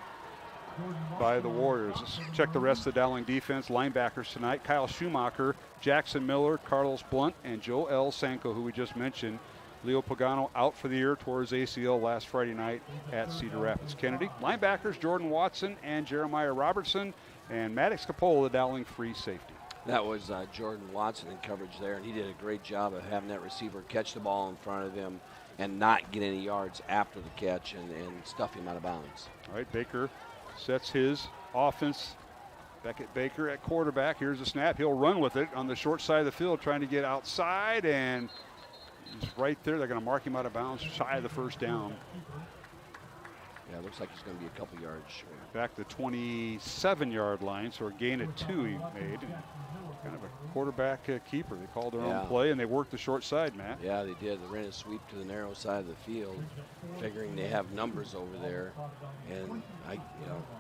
by the Warriors. Let's check the rest of the Dowling defense. Linebackers tonight: Kyle Schumacher, Jackson Miller, Carlos Blunt, and Joel Sanko, who we just mentioned. Leo Pagano out for the year towards ACL last Friday night at Cedar Rapids Kennedy. Linebackers: Jordan Watson and Jeremiah Robertson, and Maddox Capola, the Dowling free safety. That was Jordan Watson in coverage there, and he did a great job of having that receiver catch the ball in front of him and not get any yards after the catch and stuff him out of bounds. All right, Baker sets his offense. Beckett Baker at quarterback. Here's the snap. He'll run with it on the short side of the field, trying to get outside, and he's right there. They're going to mark him out of bounds, shy of the 1st down. Yeah, it looks like he's going to be a couple yards short. Back to the 27-yard line, so a gain of 2 he made. Kind of a quarterback keeper. They called their own play, and they worked the short side, Matt. Yeah, they did. They ran a sweep to the narrow side of the field, figuring they have numbers over there. And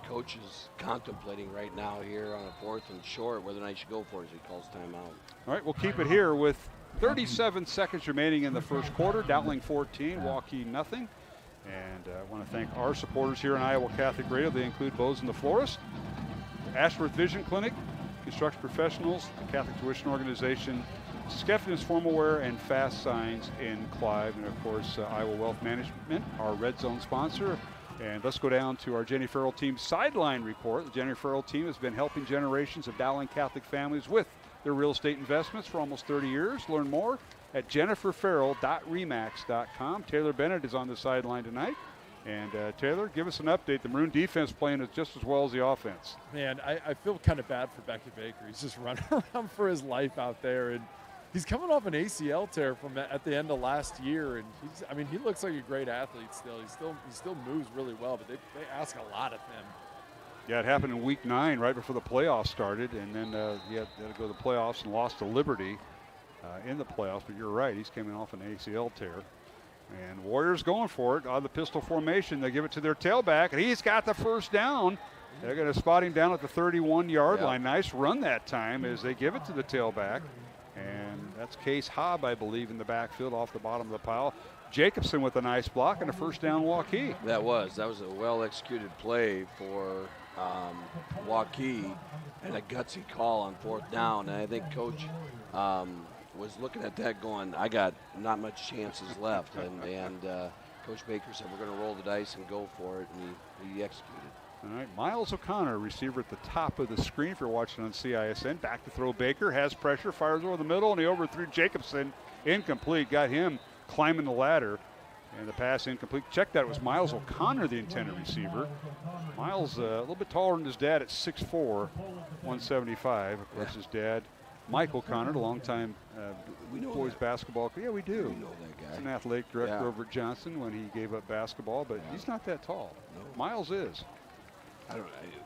coach is contemplating right now here on a 4th and short whether or not he should go for it as he calls timeout. All right, we'll keep it here with 37 seconds remaining in the 1st quarter. Dowling 14, Waukee nothing. And I want to thank our supporters here on Iowa Catholic Radio. They include Bows and the Florist, Ashworth Vision Clinic, Construction Professionals, the Catholic Tuition Organization, Skeffen's Formal Wear, and Fast Signs in Clive. And of course, Iowa Wealth Management, our Red Zone sponsor. And let's go down to our Jenny Farrell Team sideline report. The Jenny Farrell Team has been helping generations of Dowling Catholic families with their real estate investments for almost 30 years. Learn more at jenniferfarrell.remax.com. Taylor Bennett is on the sideline tonight. And Taylor, give us an update. The Maroon defense playing just as well as the offense. Man, I feel kind of bad for Beckett Baker. He's just running around for his life out there, and he's coming off an ACL tear from at the end of last year. And he looks like a great athlete still. He still moves really well, but they ask a lot of him. Yeah, it happened in week 9, right before the playoffs started, and then he had to go to the playoffs and lost to Liberty in the playoffs. But you're right, he's coming off an ACL tear. And Warriors going for it on the pistol formation. They give it to their tailback, and he's got the 1st down. They're going to spot him down at the 31-yard line. Nice run that time as they give it to the tailback. And that's Case Hobb, I believe, in the backfield off the bottom of the pile. Jacobson with a nice block and a 1st down Waukee. That was a well-executed play for Waukee and a gutsy call on 4th down. And I think Coach was looking at that going, I got not much chances left. And Coach Baker said, we're going to roll the dice and go for it. And he executed. All right, Miles O'Connor, receiver at the top of the screen if you're watching on CISN. Back to throw Baker, has pressure, fires over the middle, and he overthrew Jacobson. Incomplete, got him climbing the ladder. And the pass incomplete. Check that. It was Miles O'Connor, the intended receiver. Miles a little bit taller than his dad at 6'4", 175. Of course, his dad, Mike O'Connor, the longtime boys basketball. Yeah, we do. We know that guy. He's an athletic director over at Johnson when he gave up basketball, but he's not that tall. No. Miles is.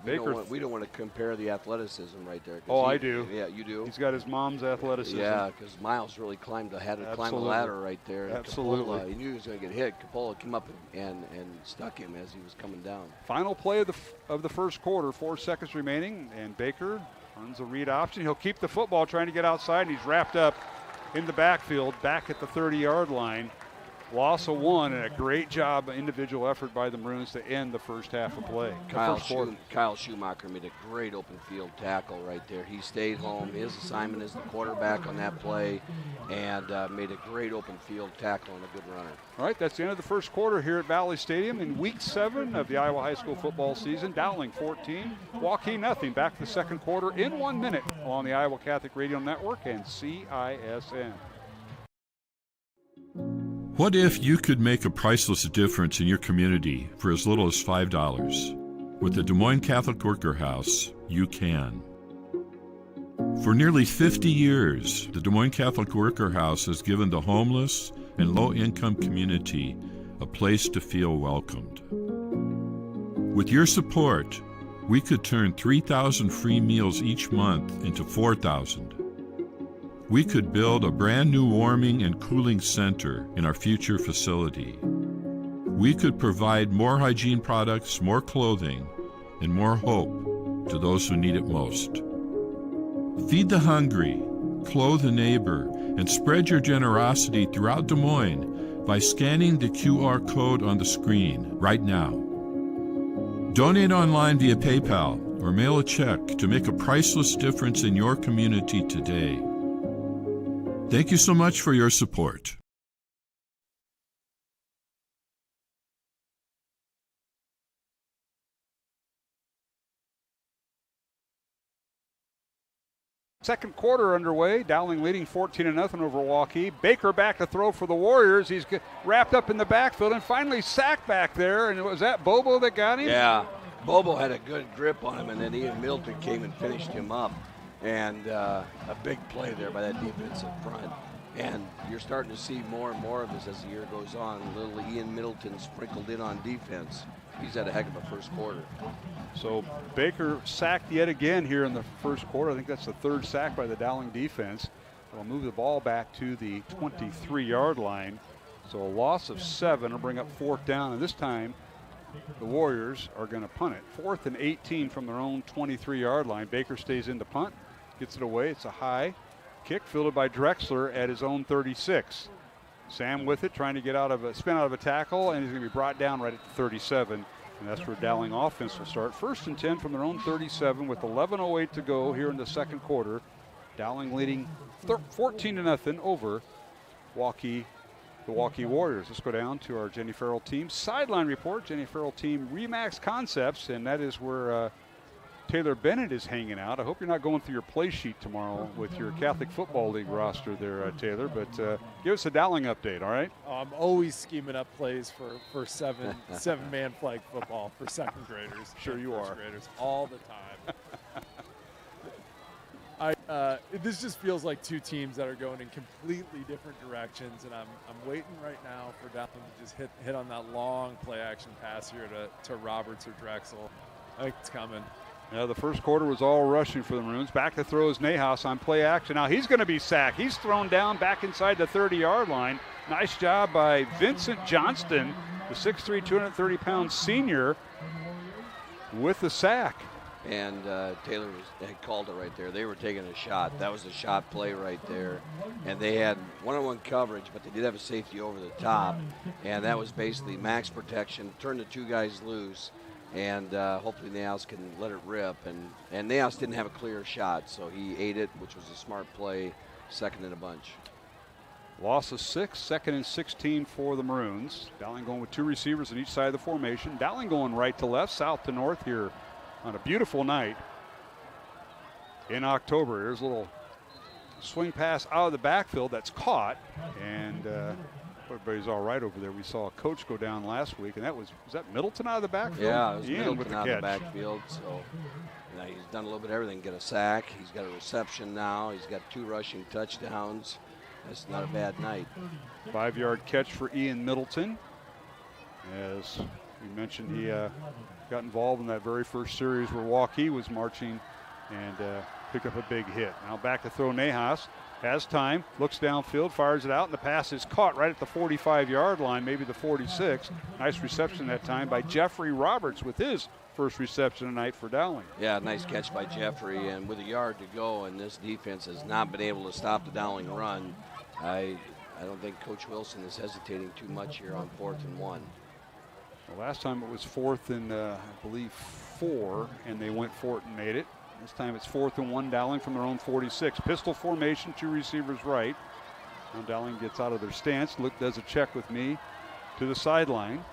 We don't want to compare the athleticism right there. I do. Yeah, you do. He's got his mom's athleticism. Yeah, because Miles really had to climb a ladder right there. Absolutely. Capola, he knew he was going to get hit. Capola came up and stuck him as he was coming down. Final play of the first quarter, 4 seconds remaining, and Baker runs a read option. He'll keep the football, trying to get outside, and he's wrapped up in the backfield, back at the 30-yard line. Loss of 1, and a great job, individual effort by the Maroons to end the first half of play. Kyle Schumacher made a great open field tackle right there. He stayed home. His assignment as the quarterback on that play, and made a great open field tackle and a good runner. All right, that's the end of the first quarter here at Valley Stadium in Week 7 of the Iowa High School football season. Dowling 14, Waukee nothing. Back to the second quarter in 1 minute on the Iowa Catholic Radio Network and CISN. What if you could make a priceless difference in your community for as little as $5? With the Des Moines Catholic Worker House, you can. For nearly 50 years, the Des Moines Catholic Worker House has given the homeless and low-income community a place to feel welcomed. With your support, we could turn 3,000 free meals each month into 4,000. We could build a brand new warming and cooling center in our future facility. We could provide more hygiene products, more clothing, and more hope to those who need it most. Feed the hungry, clothe a neighbor, and spread your generosity throughout Des Moines by scanning the QR code on the screen right now. Donate online via PayPal or mail a check to make a priceless difference in your community today. Thank you so much for your support. Second quarter underway. Dowling leading 14-0 over Waukee. Baker back to throw for the Warriors. He's wrapped up in the backfield and finally sacked back there. And was that Bobo that got him? Yeah, Bobo had a good grip on him, and then Ian Middleton came and finished him up. And a big play there by that defensive front. And you're starting to see more and more of this as the year goes on. Little Ian Middleton sprinkled in on defense. He's had a heck of a first quarter. So Baker sacked yet again here in the first quarter. I think that's the third sack by the Dowling defense. They'll move the ball back to the 23-yard line. So a loss of 7 will bring up fourth down. And this time the Warriors are going to punt it. 4th and 18 from their own 23-yard line. Baker stays in to punt. Gets it away. It's a high kick fielded by Drexler at his own 36. Sam with it, trying to get spin out of a tackle, and he's going to be brought down right at the 37. And that's where Dowling offense will start. 1st and 10 from their own 37 with 11:08 to go here in the second quarter. Dowling leading 14-0 over Waukee, the Waukee Warriors. Let's go down to our Jenny Farrell team sideline report. Jenny Farrell team Remax Concepts, and that is where Taylor Bennett is hanging out. I hope you're not going through your play sheet tomorrow with your Catholic Football League roster there, Taylor. But give us a Dowling update, all right? I'm always scheming up plays for seven-man flag football for second graders. Sure you are. Graders all the time. This just feels like two teams that are going in completely different directions, and I'm waiting right now for Dowling to just hit on that long play action pass here to Roberts or Drexel. I think it's coming. Yeah, the first quarter was all rushing for the Maroons. Back to throw is Nahas on play action. Now he's going to be sacked. He's thrown down back inside the 30-yard line. Nice job by Vincent Johnston, the 6'3", 230-pound senior, with the sack. And Taylor had called it right there. They were taking a shot. That was a shot play right there. And they had one-on-one coverage, but they did have a safety over the top. And that was basically max protection, turned the two guys loose. And hopefully Nahas can let it rip. And Nahas didn't have a clear shot, so he ate it, which was a smart play, second in a bunch. Loss of 6, 2nd and 16 for the Maroons. Dowling going with 2 receivers on each side of the formation. Dowling going right to left, south to north here on a beautiful night in October. Here's a little swing pass out of the backfield that's caught. And everybody's all right over there. We saw a coach go down last week, and was that Middleton out of the backfield? Yeah, it was Ian Middleton with the out catch. of the backfield. So he's done a little bit of everything. Get a sack. He's got a reception now. He's got 2 rushing touchdowns. That's not a bad night. 5-yard catch for Ian Middleton. As we mentioned, he got involved in that very first series where Waukee was marching and picked up a big hit. Now back to throw. Nahas has time, looks downfield, fires it out, and the pass is caught right at the 45-yard line, maybe the 46. Nice reception that time by Jeffrey Roberts with his first reception tonight for Dowling. Yeah, nice catch by Jeffrey, and with a yard to go, and this defense has not been able to stop the Dowling run. I don't think Coach Wilson is hesitating too much here on 4th and 1. The last time it was 4th and I believe 4, and they went for it and made it. This time it's 4th and 1, Dowling from their own 46. Pistol formation, 2 receivers right. Now Dowling gets out of their stance. Luke does a check with me to the sideline,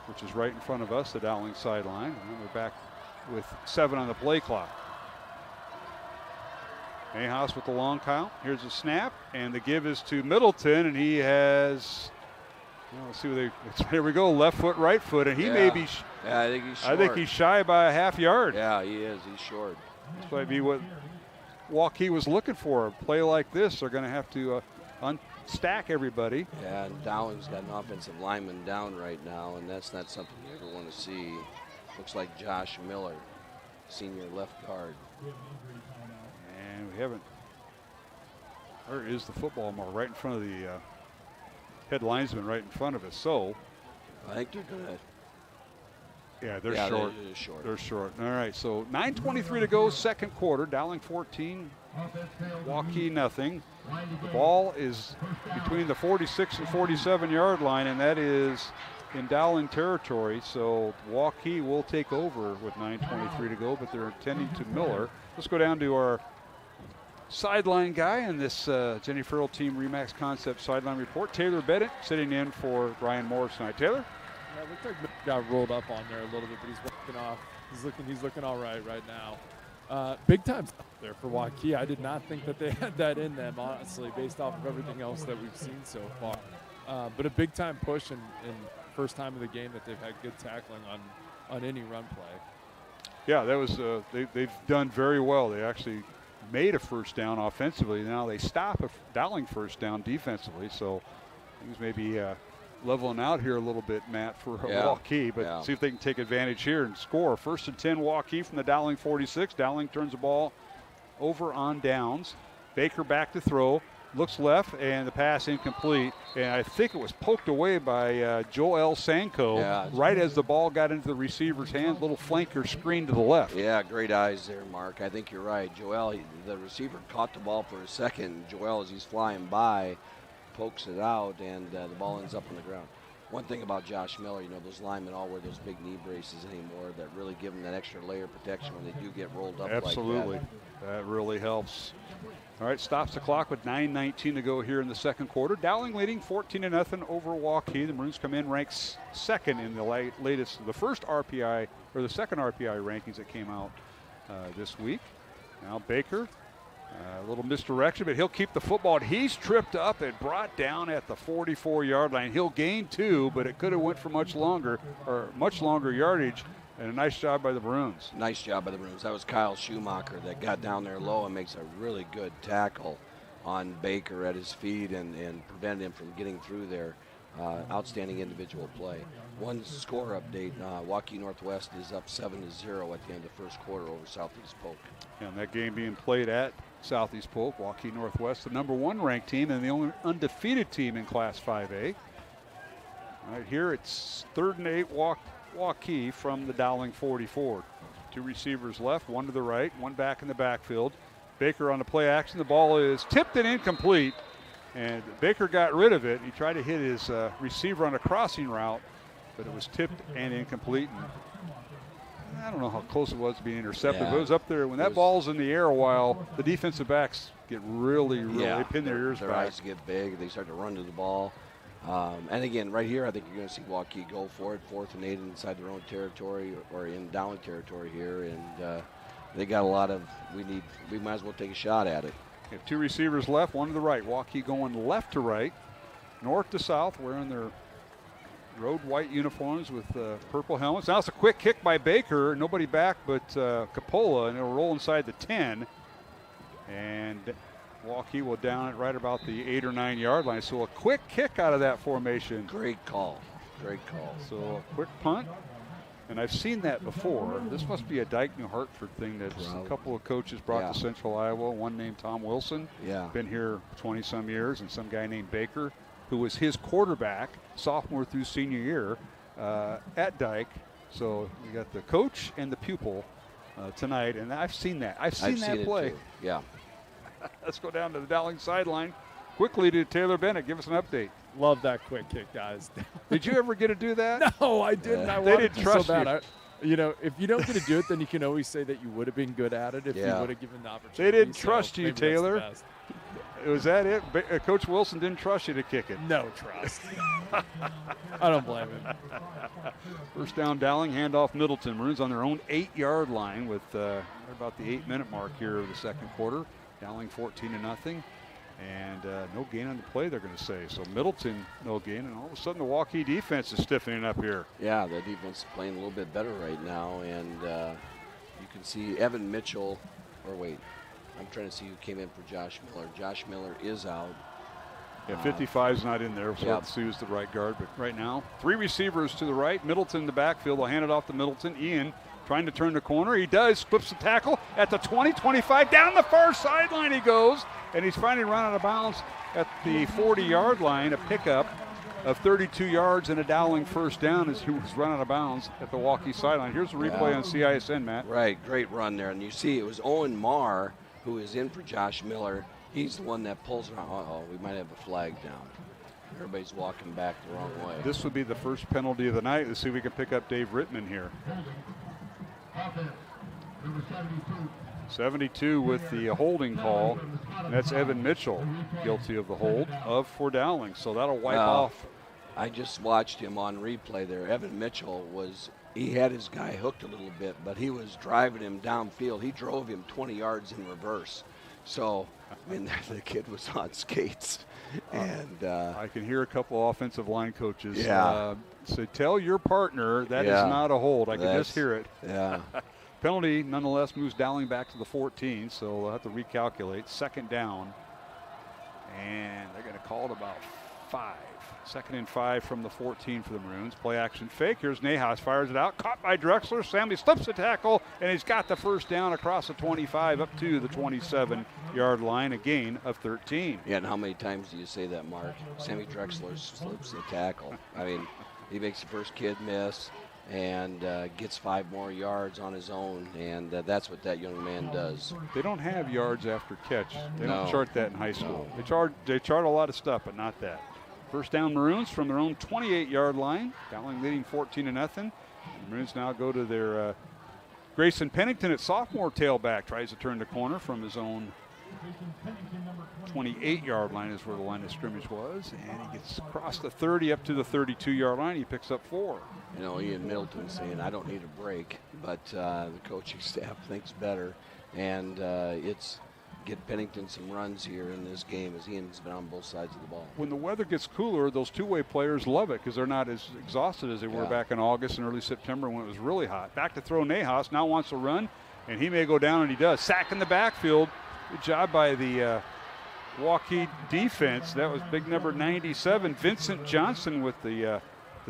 which is right in front of us, the Dowling sideline. And we're back with 7 on the play clock. Nahas with the long count. Here's a snap, and the give is to Middleton, and he has, let's see what here we go, left foot, right foot, and he may be, yeah, I think he's short. I think he's shy by a half yard. Yeah, he is. He's short. This might be what Waukee was looking for. A play like this, they're going to have to unstack everybody. Yeah, and Dowling's got an offensive lineman down right now, and that's not something you ever want to see. Looks like Josh Miller, senior left guard. And we haven't, where is the football mark? Right in front of the head linesman, right in front of us. So I think they're going to. Yeah, they're short. They're short. They're short. All right, so 9:23 to go, second quarter. Dowling 14, Waukee nothing. The ball is between the 46 and 47-yard line, and that is in Dowling territory. So Waukee will take over with 9:23 to go, but they're intending to Miller. Let's go down to our sideline guy in this Jenny Farrell Team Remax Concept sideline report. Taylor Bennett sitting in for Brian Morris tonight. Taylor? Yeah, it looked like Mick got rolled up on there a little bit, but he's walking off. He's looking all right now. Big time stuff there for Waukee. I did not think that they had that in them, honestly, based off of everything else that we've seen so far. But a big time push and first time of the game that they've had good tackling on any run play. Yeah, that was they've done very well. They actually made a first down offensively. Now they stop a Dowling first down defensively. So things maybe leveling out here a little bit, Matt, for Waukee, but see if they can take advantage here and score. 1st and 10 Waukee from the Dowling 46. Dowling turns the ball over on downs. Baker back to throw, looks left, and the pass incomplete. And I think it was poked away by Joel Sanko right as the ball got into the receiver's hands. Little flanker screen to the left. Yeah, great eyes there, Mark. I think you're right. Joel, the receiver caught the ball for a second. Joel, as he's flying by, pokes it out, and the ball ends up on the ground. One thing about Josh Miller, those linemen all wear those big knee braces anymore that really give them that extra layer of protection when they do get rolled up. Absolutely. Like that really helps. All right, stops the clock with 9:19 to go here in the second quarter. Dowling leading 14-0 over Waukee. The Maroons come in ranked second in the first RPI, or the second RPI rankings that came out this week. Now Baker. A little misdirection, but he'll keep the football. He's tripped up and brought down at the 44-yard line. He'll gain 2, but it could have went for much longer yardage. And a nice job by the Maroons. Nice job by the Maroons. That was Kyle Schumacher that got down there low and makes a really good tackle on Baker at his feet and prevented him from getting through there. Outstanding individual play. One score update, Waukee Northwest is up 7-0 at the end of the first quarter over Southeast Polk. And that game being played at Southeast Polk. Waukee Northwest, the #1 ranked team and the only undefeated team in Class 5A. Right here, it's 3rd and 8 Waukee from the Dowling 44. 2 receivers left, 1 to the right, 1 back in the backfield. Baker on the play action. The ball is tipped and incomplete. And Baker got rid of it. He tried to hit his receiver on a crossing route, but it was tipped and incomplete. And I don't know how close it was to being intercepted, but it was up there. When that ball's in the air a while, the defensive backs get really they pin their ears back. Their eyes get big. They start to run to the ball. And again, right here, I think you're going to see Waukee go for it. 4th and 8 inside their own territory or in Dowling territory here. And they got a lot of, we might as well take a shot at it. We have 2 receivers left, 1 to the right. Waukee going left to right. north to south, wearing their road white uniforms with purple helmets. Now it's a quick kick by Baker. Nobody back but Capola, and it'll roll inside the 10. And Waukee will down it right about the 8 or 9 yard line. So a quick kick out of that formation. Great call. Great call. So a quick punt. And I've seen that before. This must be a Dyke New Hartford thing that a couple of coaches brought to Central Iowa. One named Tom Wilson. Yeah. Been here 20-some years. And some guy named Baker, who was his quarterback sophomore through senior year at Dyke. So you got the coach and the pupil tonight. And I've seen that. I've seen that play. Yeah. Let's go down to the Dowling sideline. Quickly to Taylor Bennett. Give us an update. Love that quick kick, guys. Did you ever get to do that? No, I didn't. I they wanted didn't to trust so bad. you. If you don't get to do it, then you can always say that you would have been good at it if you would have given the opportunity. They didn't trust you, maybe that's the Taylor. best. Was that it? Coach Wilson didn't trust you to kick it. No trust. I don't blame him. First down, Dowling, handoff Middleton. Maroons on their own 8-yard line with about the 8-minute mark here of the second quarter. Dowling 14-0. And no gain on the play, they're going to say. So Middleton, no gain. And all of a sudden, the Waukee defense is stiffening up here. Yeah, the defense is playing a little bit better right now. And you can see Evan Mitchell, I'm trying to see who came in for Josh Miller. Josh Miller is out. Yeah, 55's not in there, so Sue's the right guard. But right now, 3 receivers to the right. Middleton in the backfield. They'll hand it off to Middleton. Ian trying to turn the corner. He does. Flips the tackle at the 20, 25. Down the far sideline he goes. And he's finally run out of bounds at the 40-yard line. A pickup of 32 yards and a Dowling first down as he was run out of bounds at the Waukee sideline. Here's the replay on CISN, Matt. Right, great run there. And you see it was Owen Marr who is in for Josh Miller. He's the one that pulls around. Uh-oh, we might have a flag down. Everybody's walking back the wrong way. This would be the first penalty of the night. Let's see if we can pick up Dave Rittman here. 72 with the holding call. And that's Evan Mitchell guilty of the hold for Dowling. So that'll wipe off. I just watched him on replay there. Evan Mitchell he had his guy hooked a little bit, but he was driving him downfield. He drove him 20 yards in reverse. So, I mean, the kid was on skates. And I can hear a couple offensive line coaches say, tell your partner that is not a hold. I can just hear it. Yeah. Penalty, nonetheless, moves Dowling back to the 14, so they'll have to recalculate. Second down, and they're going to call it about 5. 2nd and 5 from the 14 for the Maroons. Play action fake. Here's Nahas, fires it out. Caught by Drexler. Sammy slips the tackle, and he's got the first down across the 25 up to the 27-yard line, a gain of 13. Yeah, and how many times do you say that, Mark? Sammy Drexler slips the tackle. I mean, he makes the first kid miss and gets 5 more yards on his own, and that's what that young man does. They don't have yards after catch. They don't chart that in high school. No. They chart a lot of stuff, but not that. First down Maroons from their own 28-yard line. Dowling leading 14-0. The Maroons now go to their Grayson Pennington at sophomore tailback. Tries to turn the corner from his own 28-yard line is where the line of scrimmage was. And he gets across the 30 up to the 32-yard line. He picks up 4. You know, Ian Middleton saying, I don't need a break. But the coaching staff thinks better. And it's get Pennington some runs here in this game as Ian's been on both sides of the ball. When the weather gets cooler, those two-way players love it because they're not as exhausted as they were back in August and early September when it was really hot. Back to throw Nahas, now wants to run, and he may go down, and he does. Sack in the backfield. Good job by the Waukee defense. That was big number 97, Vincent Johnson with the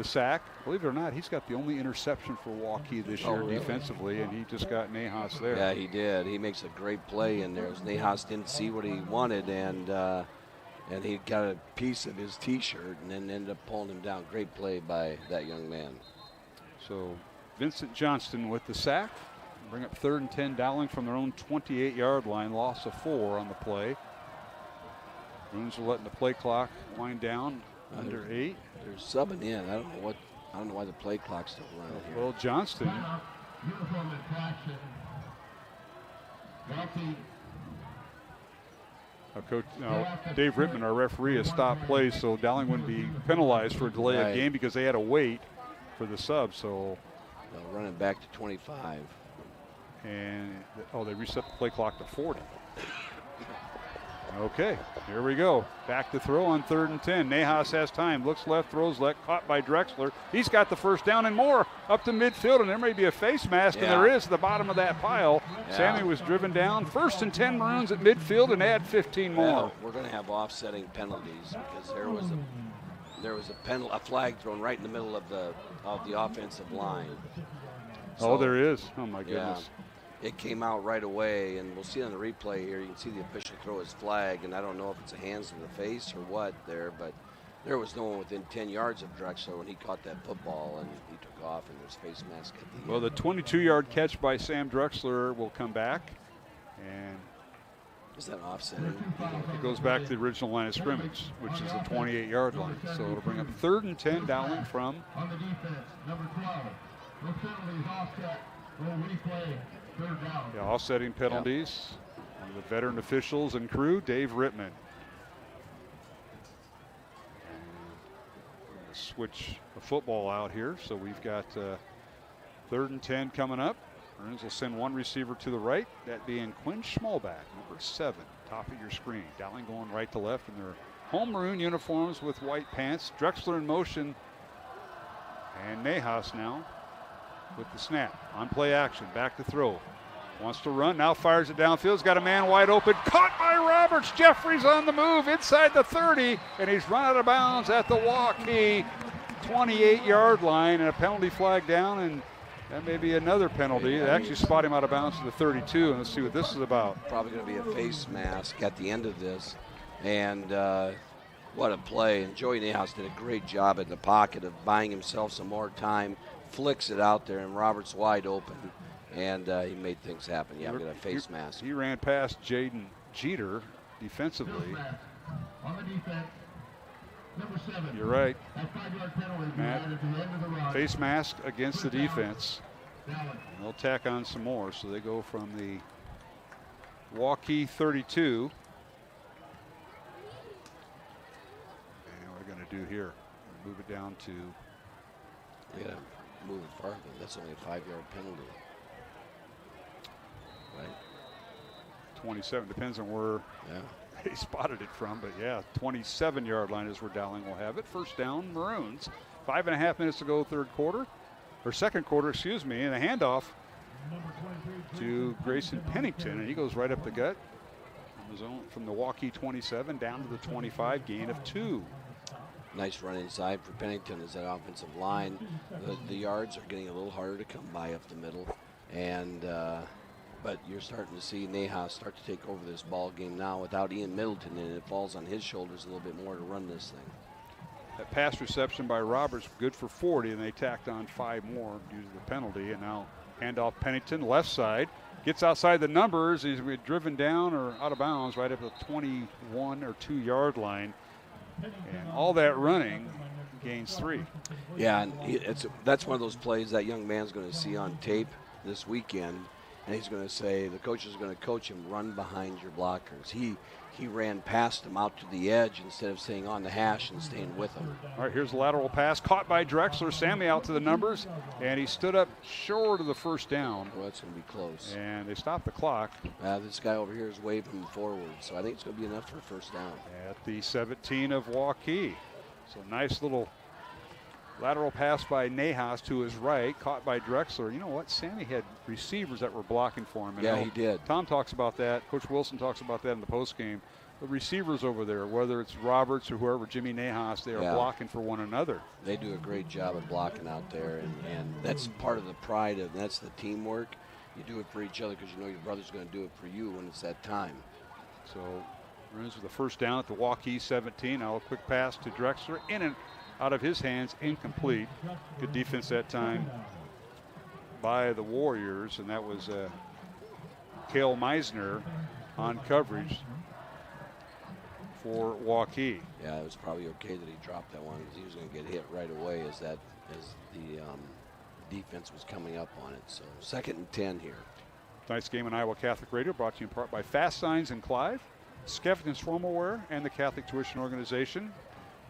sack. Believe it or not, he's got the only interception for Waukee this year defensively, and he just got Nahas there. Yeah, he did. He makes a great play in there. Nahas didn't see what he wanted, and he got a piece of his T-shirt and then ended up pulling him down. Great play by that young man. So Vincent Johnston with the sack. Bring up 3rd and 10, Dowling from their own 28-yard line. Loss of 4 on the play. Maroons are letting the play clock wind down. Under 8. They're subbing in. I don't know why the play clock's still running here. Well, Johnston. Dave Rittman, our referee, has stopped play, so Dowling wouldn't be penalized for a delay of game because they had to wait for the sub. So they'll run it back to 25. And they reset the play clock to 40. Okay, here we go. Back to throw on 3rd and 10. Nahas has time. Looks left, throws left, caught by Drexler. He's got the first down and more up to midfield, and there may be a face mask, and there is at the bottom of that pile. Sammy was driven down. 1st and 10 Maroons at midfield, and add 15 more. Well, we're going to have offsetting penalties because there was a flag thrown right in the middle of the offensive line. So, there is. Oh my goodness. It came out right away, and we'll see on the replay here. You can see the official throw his flag, and I don't know if it's a hands to the face or what there, but there was no one within 10 yards of Drexler when he caught that football, and he took off, and there's face mask at the end. Well, the 22-yard catch by Sam Drexler will come back, and is that offsetting? It goes back to the original line of scrimmage, which is the 28-yard line. So it'll bring up 3rd and 10 Dowling from. On the defense, number 12. No penalties offset. No replay. 3rd down. Yeah, offsetting penalties. One of the veteran officials and crew, Dave Rittman. Switch the football out here. So we've got 3rd and 10 coming up. Maroons will send one receiver to the right, that being Quinn Schmalbach, number 7, top of your screen. Dowling going right to left in their home maroon uniforms with white pants. Drexler in motion, and Nahas now with the snap. On play action, back to throw. Wants to run, now fires it downfield. He's got a man wide open, caught by Roberts. Jeffries on the move inside the 30, and he's run out of bounds at the Waukee 28-yard line, and a penalty flag down, and that may be another penalty. They actually spot him out of bounds to the 32, and let's see what this is about. Probably going to be a face mask at the end of this, and what a play. And Joey Nahas did a great job in the pocket of buying himself some more time, flicks it out there, and Roberts wide open, and he made things happen. Yeah, we got a face mask. He ran past Jaden Jeter defensively. On the defense, number 7. You're right, That 5-yard penalty Matt. at the end of the run. Face mask against the defense. And they'll tack on some more, so they go from the Waukee 32. And what we're going to do here, move it down to. We got to move it farther. That's only a 5-yard penalty. Right. 27, depends on where he spotted it from, but yeah, 27-yard line is where Dowling will have it. First down, Maroons. 5.5 minutes to go, second quarter, excuse me, and a handoff to Grayson Pennington, and he goes right up the gut from the Waukee 27 down to the 25, gain of 2. Nice run inside for Pennington as that offensive line. The yards are getting a little harder to come by up the middle, and but you're starting to see Nahas start to take over this ball game now without Ian Middleton, and it falls on his shoulders a little bit more to run this thing. That pass reception by Roberts, good for 40, and they tacked on 5 more due to the penalty. And now handoff Pennington, left side, gets outside the numbers. He's driven down or out of bounds right up the 21 or 2-yard line. And all that running gains 3. Yeah, and that's one of those plays that young man's going to see on tape this weekend, and he's going to say, the coach is going to coach him, run behind your blockers. He ran past them out to the edge instead of staying on the hash and staying with them. All right, here's a lateral pass caught by Drexler. Sammy out to the numbers, and he stood up short of the first down. Well, that's going to be close. And they stopped the clock. This guy over here is waving forward, so I think it's going to be enough for a first down. At the 17 of Waukee. So nice little lateral pass by Nahas to his right, caught by Drexler. You know what? Sammy had receivers that were blocking for him. Yeah, he did. Tom talks about that. Coach Wilson talks about that in the postgame. The receivers over there, whether it's Roberts or whoever, Jimmy Nahas, they are blocking for one another. They do a great job of blocking out there, and that's part of the pride of that's the teamwork. You do it for each other because you know your brother's going to do it for you when it's that time. So runs with the first down at the Waukee 17. Now a quick pass to Drexler, in and out of his hands, incomplete. Good defense that time by the Warriors, and that was Cale Meisner on coverage for Waukee. Yeah, it was probably okay that he dropped that one. He was going to get hit right away as the defense was coming up on it. So 2nd and 10 here. Tonight's game on Iowa Catholic Radio brought to you in part by Fast Signs in Clive, Skeffington's Formal Wear, and the Catholic Tuition Organization.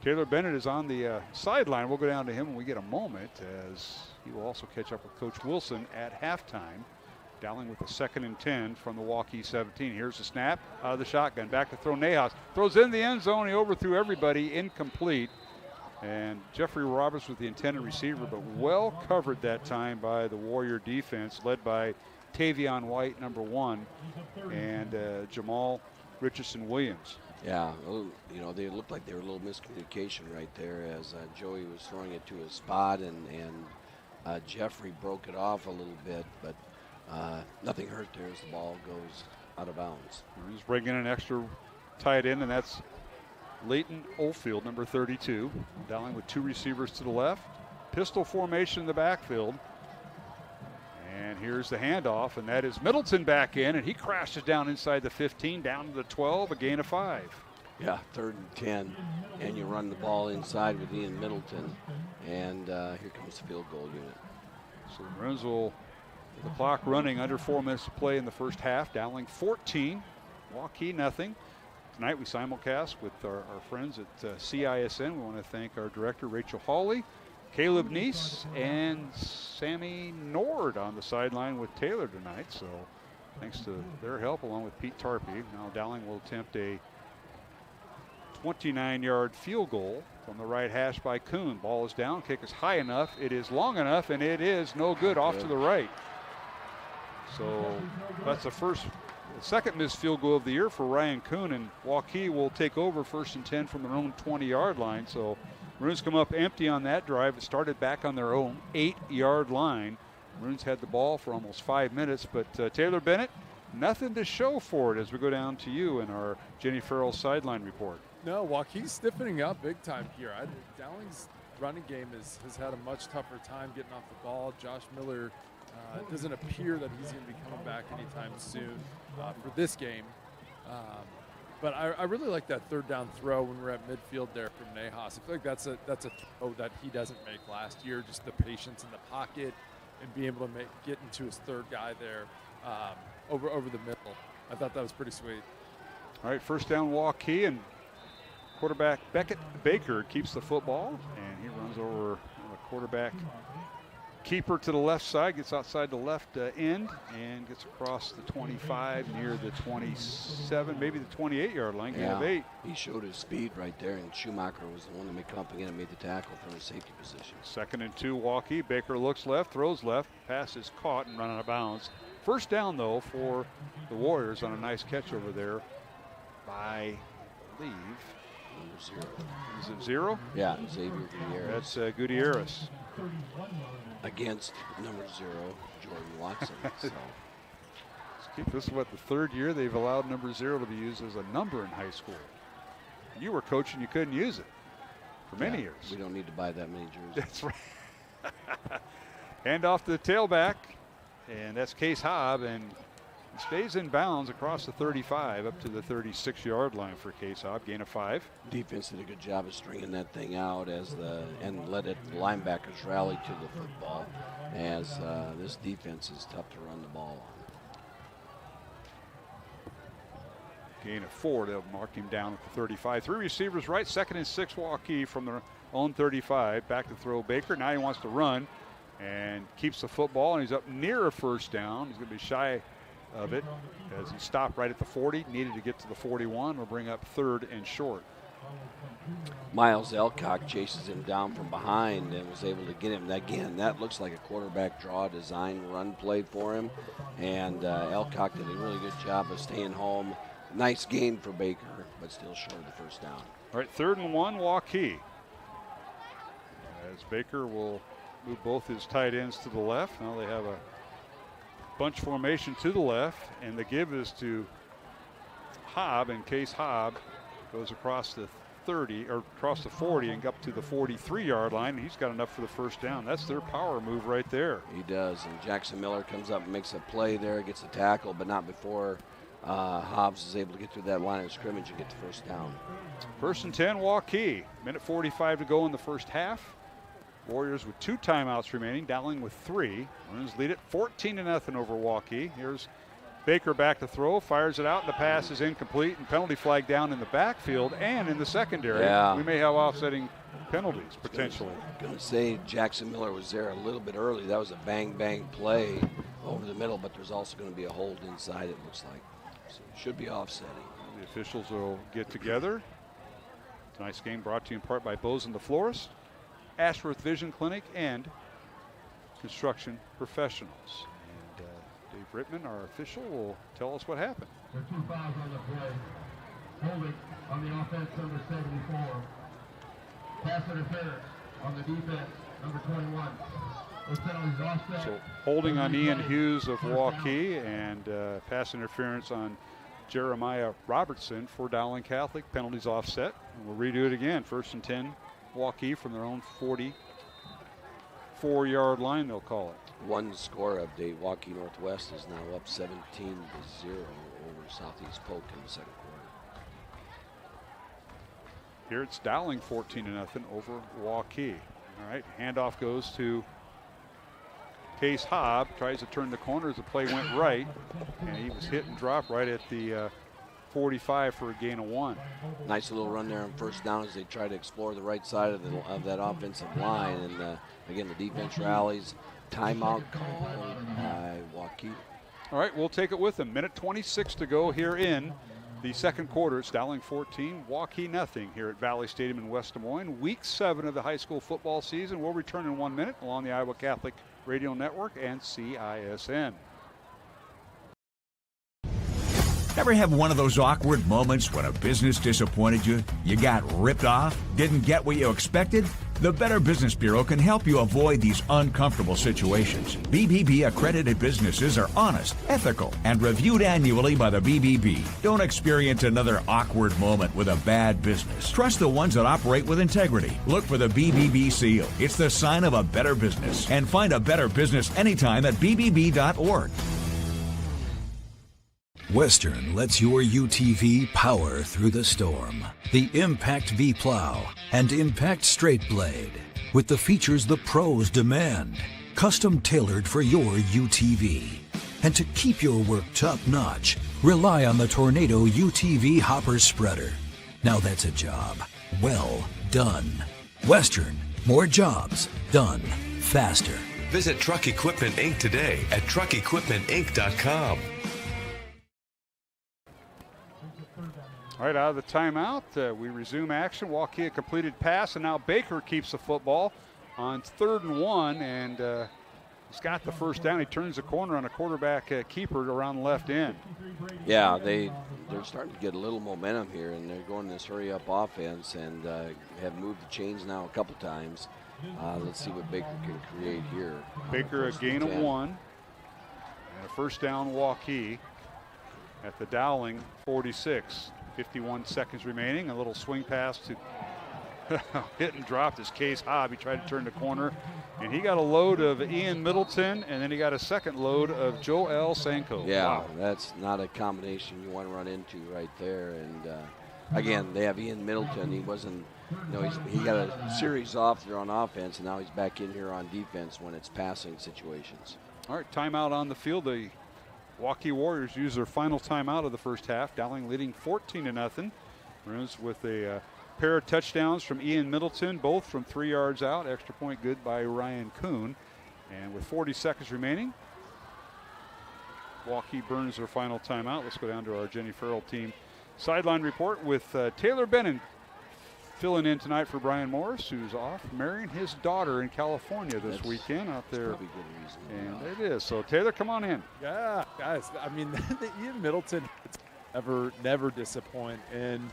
Taylor Bennett is on the sideline. We'll go down to him when we get a moment, as he will also catch up with Coach Wilson at halftime Dowling with a 2nd and 10 from the Waukee 17. Here's the snap out of the shotgun. Back to throw Nahas. Throws in the end zone. He overthrew everybody. Incomplete. And Jeffrey Roberts was the intended receiver, but well covered that time by the Warrior defense, led by Tavion White, number 1, and Jamal Richardson-Williams. Yeah, you know, they looked like they were a little miscommunication right there as Joey was throwing it to a spot, and Jeffrey broke it off a little bit, but nothing hurt there as the ball goes out of bounds. He's bringing an extra tight end, and that's Leighton Oldfield, number 32. Dowling with 2 receivers to the left. Pistol formation in the backfield. And here's the handoff, and that is Middleton back in, and he crashes down inside the 15, down to the 12, a gain of 5. Yeah, 3rd and 10, and you run the ball inside with Ian Middleton, and here comes the field goal unit. So the Maroons will, the clock running, under 4 minutes to play in the first half. Dowling 14, Waukee nothing. Tonight we simulcast with our friends at CISN. We want to thank our director, Rachel Hawley, Caleb Neese, and Sammy Nord on the sideline with Taylor tonight. So thanks to their help, along with Pete Tarpey. Now Dowling will attempt a 29-yard field goal from the right hash by Kuhn. Ball is down, kick is high enough, it is long enough, and it is no good, off to the right. So that's the second missed field goal of the year for Ryan Kuhn, and Waukee will take over 1st and 10 from their own 20-yard line. So Maroons come up empty on that drive. It started back on their own 8-yard line. Maroons had the ball for almost 5 minutes, but Taylor Bennett, nothing to show for it as we go down to you in our Jenny Farrell sideline report. No, Waukee's stiffening up big time here. Dowling's running game has had a much tougher time getting off the ball. Josh Miller it doesn't appear that he's going to be coming back anytime soon for this game. But I really like that 3rd down throw when we're at midfield there from Nahas. I feel like that's a throw that he doesn't make last year, just the patience in the pocket and being able to get into his 3rd guy there over the middle. I thought that was pretty sweet. All right, 1st down Waukee, and quarterback Beckett Baker keeps the football, and he runs over the quarterback keeper to the left side, gets outside the left end, and gets across the 25 near the 27, maybe the 28-yard line. Gain of 8. He showed his speed right there, and Schumacher was the one that came up again and made the tackle from his safety position. 2nd and 2 Waukee. Baker looks left, throws left, pass is caught and run out of bounds. 1st down, though, for the Warriors on a nice catch over there by, I believe, number 0. Is it 0? Yeah, Xavier Gutierrez. That's Gutierrez. Against number 0, Jordan Watson. So. This is what, the 3rd year they've allowed number 0 to be used as a number in high school. You were coaching, you couldn't use it for many years. We don't need to buy that many jerseys. That's right. Hand off to the tailback, and that's Case Hobb, and he stays in bounds across the 35 up to the 36-yard line for Case Hobb, gain of 5. Defense did a good job of stringing that thing out and let the linebackers rally to the football, as this defense is tough to run the ball on. Gain of 4. They'll mark him down at the 35. 3 receivers right, 2nd and 6 Waukee from their own 35. Back to throw Baker. Now he wants to run and keeps the football, and he's up near a 1st down. He's going to be shy of it as he stopped right at the 40, needed to get to the 41. Will bring up 3rd and short. Miles Elcock chases him down from behind and was able to get him. Again, that looks like a quarterback draw design run play for him, and Elcock did a really good job of staying home. Nice gain for Baker, but still short of the 1st down. All right, 3rd and 1 Waukee, as Baker will move both his tight ends to the left. Now they have a bunch formation to the left, and the give is to Hobb, and Case Hobb goes across the 30 or across the 40 and up to the 43-yard line. He's got enough for the 1st down. That's their power move right there. He does, and Jackson Miller comes up and makes a play there, gets a tackle, but not before Hobbs is able to get through that line of scrimmage and get the 1st down. 1st and 10 Waukee. Minute 45 to go in the first half. Warriors with 2 timeouts remaining, Dowling with 3. Maroons lead it 14-0 over Waukee. Here's Baker back to throw, fires it out, and the pass is incomplete, and penalty flag down in the backfield and in the secondary. Yeah. We may have offsetting penalties potentially. Going to say Jackson Miller was there a little bit early. That was a bang-bang play over the middle, but there's also going to be a hold inside, it looks like. So it should be offsetting. The officials will get together. Tonight's game brought to you in part by Bozen the Florist, Ashworth Vision Clinic, and Construction Professionals. And Dave Rittman, our official, will tell us what happened. There are 2 fouls on the play. Holding on the offense, number 74. Pass interference on the defense, number 21. Those penalties offset. So holding on Ian Hughes of Waukee, and pass interference on Jeremiah Robertson for Dowling Catholic. Penalties offset. And we'll redo it again. 1st and 10, Waukee from their own 44-yard line, they'll call it. One score update. Waukee Northwest is now up 17-0 over Southeast Polk in the second quarter. Here it's Dowling 14-0 over Waukee. All right, handoff goes to Case Hobb. Tries to turn the corner as the play went right, and he was hit and dropped right at the 45 for a gain of 1. Nice little run there on first down as they try to explore the right side of that offensive line. And again, the defense rallies. Timeout called by Waukee. All right, we'll take it with them. Minute 26 to go here in the second quarter. It's Dowling 14, Waukee nothing here at Valley Stadium in West Des Moines. Week 7 of the high school football season. We'll return in 1 minute along the Iowa Catholic Radio Network and CISN. Ever have one of those awkward moments when a business disappointed you? You got ripped off? Didn't get what you expected? The Better Business Bureau can help you avoid these uncomfortable situations. BBB accredited businesses are honest, ethical, and reviewed annually by the BBB. Don't experience another awkward moment with a bad business. Trust the ones that operate with integrity. Look for the BBB seal. It's the sign of a better business. And find a better business anytime at bbb.org. Western lets your UTV power through the storm. The Impact V Plow and Impact Straight Blade, with the features the pros demand. Custom tailored for your UTV. And to keep your work top-notch, rely on the Tornado UTV Hopper Spreader. Now that's a job well done. Western, more jobs done faster. Visit Truck Equipment Inc. today at truckequipmentinc.com. All right, out of the timeout, we resume action. Waukee a completed pass, and now Baker keeps the football on 3rd and 1, and he's got the first down. He turns the corner on a quarterback keeper around the left end. Yeah, they're starting to get a little momentum here, and they're going this hurry-up offense and have moved the chains now a couple times. Let's see what Baker can create here. Baker a gain of 1, and a first down Waukee at the Dowling 46. 51 seconds remaining. A little swing pass to hit and dropped his Case Hobb. He tried to turn the corner, and he got a load of Ian Middleton, and then he got a second load of Joel Sanko. Yeah, wow. That's not a combination you want to run into right there. And again, they have Ian Middleton. He wasn't, he got a series off there on offense, and now he's back in here on defense when it's passing situations. All right, timeout on the field. The Waukee Warriors use their final timeout of the first half. Dowling leading 14-0. Maroons with a pair of touchdowns from Ian Middleton, both from 3 yards out. Extra point good by Ryan Kuhn. And with 40 seconds remaining, Waukee burns their final timeout. Let's go down to our Jenny Farrell team sideline report with Taylor Bennon filling in tonight for Brian Morris, who's off marrying his daughter in California this weekend out there. Probably good reason. And it is. So, Taylor, come on in. Yeah, guys, I mean, the Ian Middleton never disappoint. And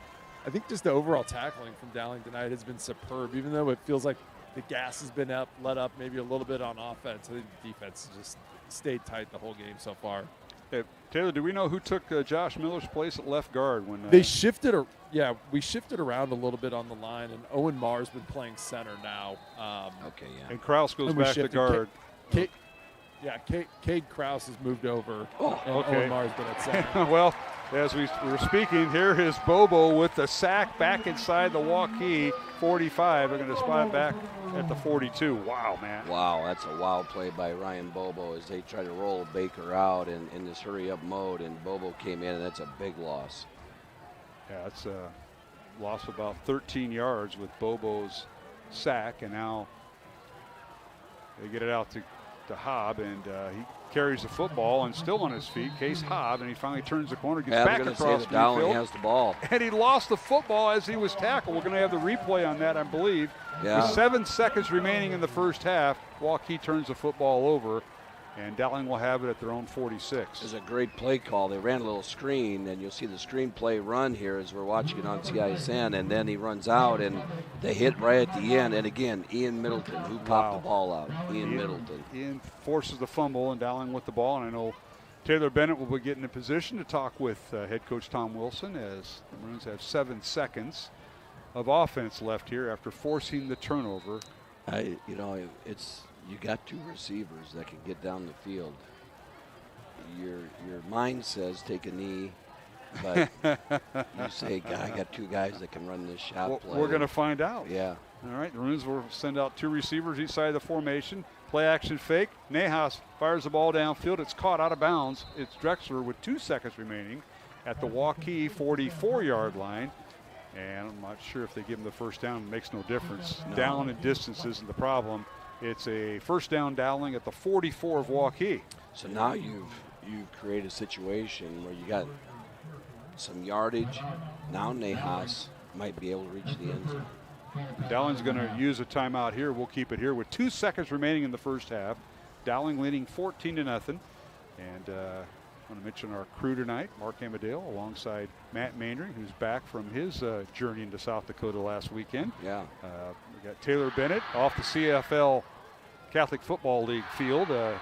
I think just the overall tackling from Dowling tonight has been superb, even though it feels like the gas has been let up maybe a little bit on offense. I think the defense just stayed tight the whole game so far. Hey, Taylor, do we know who took Josh Miller's place at left guard when they shifted? We shifted around a little bit on the line, and Owen Marr's been playing center now. Okay, yeah. And Kraus goes back to guard. Cade Kraus has moved over, and okay. Owen Marr's been at center. Well, as we were speaking, here is Bobo with the sack back inside the Waukee 45. They're going to spot it back at the 42. Wow, man. Wow, that's a wild play by Ryan Bobo as they try to roll Baker out in this hurry-up mode, and Bobo came in, and that's a big loss. Yeah, it's a loss of about 13 yards with Bobo's sack, and now they get it out to to Hobb, and he carries the football and still on his feet. Case Hobb, and he finally turns the corner, gets back across Dowling midfield. has the ball. And he lost the football as he was tackled. We're going to have the replay on that, I believe. Yeah. With 7 seconds remaining in the first half, Waukee turns the football over, and Dowling will have it at their own 46. It was a great play call. They ran a little screen, and you'll see the screen play run here as we're watching it on CISN, and then he runs out, and they hit right at the end. And again, Ian Middleton, who popped the ball out. Ian Middleton. Ian forces the fumble, and Dowling with the ball, and I know Taylor Bennett will be getting in position to talk with head coach Tom Wilson as the Maroons have 7 seconds of offense left here after forcing the turnover. You got 2 receivers that can get down the field. Your mind says take a knee, but you say, I got 2 guys that can run this shot play. We're going to find out. Yeah. All right, the Maroons will send out 2 receivers each side of the formation. Play action fake. Nahas fires the ball downfield. It's caught out of bounds. It's Drexler with 2 seconds remaining at the Waukee 44-yard line. And I'm not sure if they give him the first down. It makes no difference. No. Down and distance isn't the problem. It's a first down Dowling at the 44 of Waukee. So now you've created a situation where you got some yardage. Now Nahas might be able to reach the end zone. Dowling's going to use a timeout here. We'll keep it here with 2 seconds remaining in the first half. Dowling leading 14-0. And I want to mention our crew tonight, Mark Amadale, alongside Matt Maynard, who's back from his journey into South Dakota last weekend. Yeah. We got Taylor Bennett off the CFL Catholic Football League field a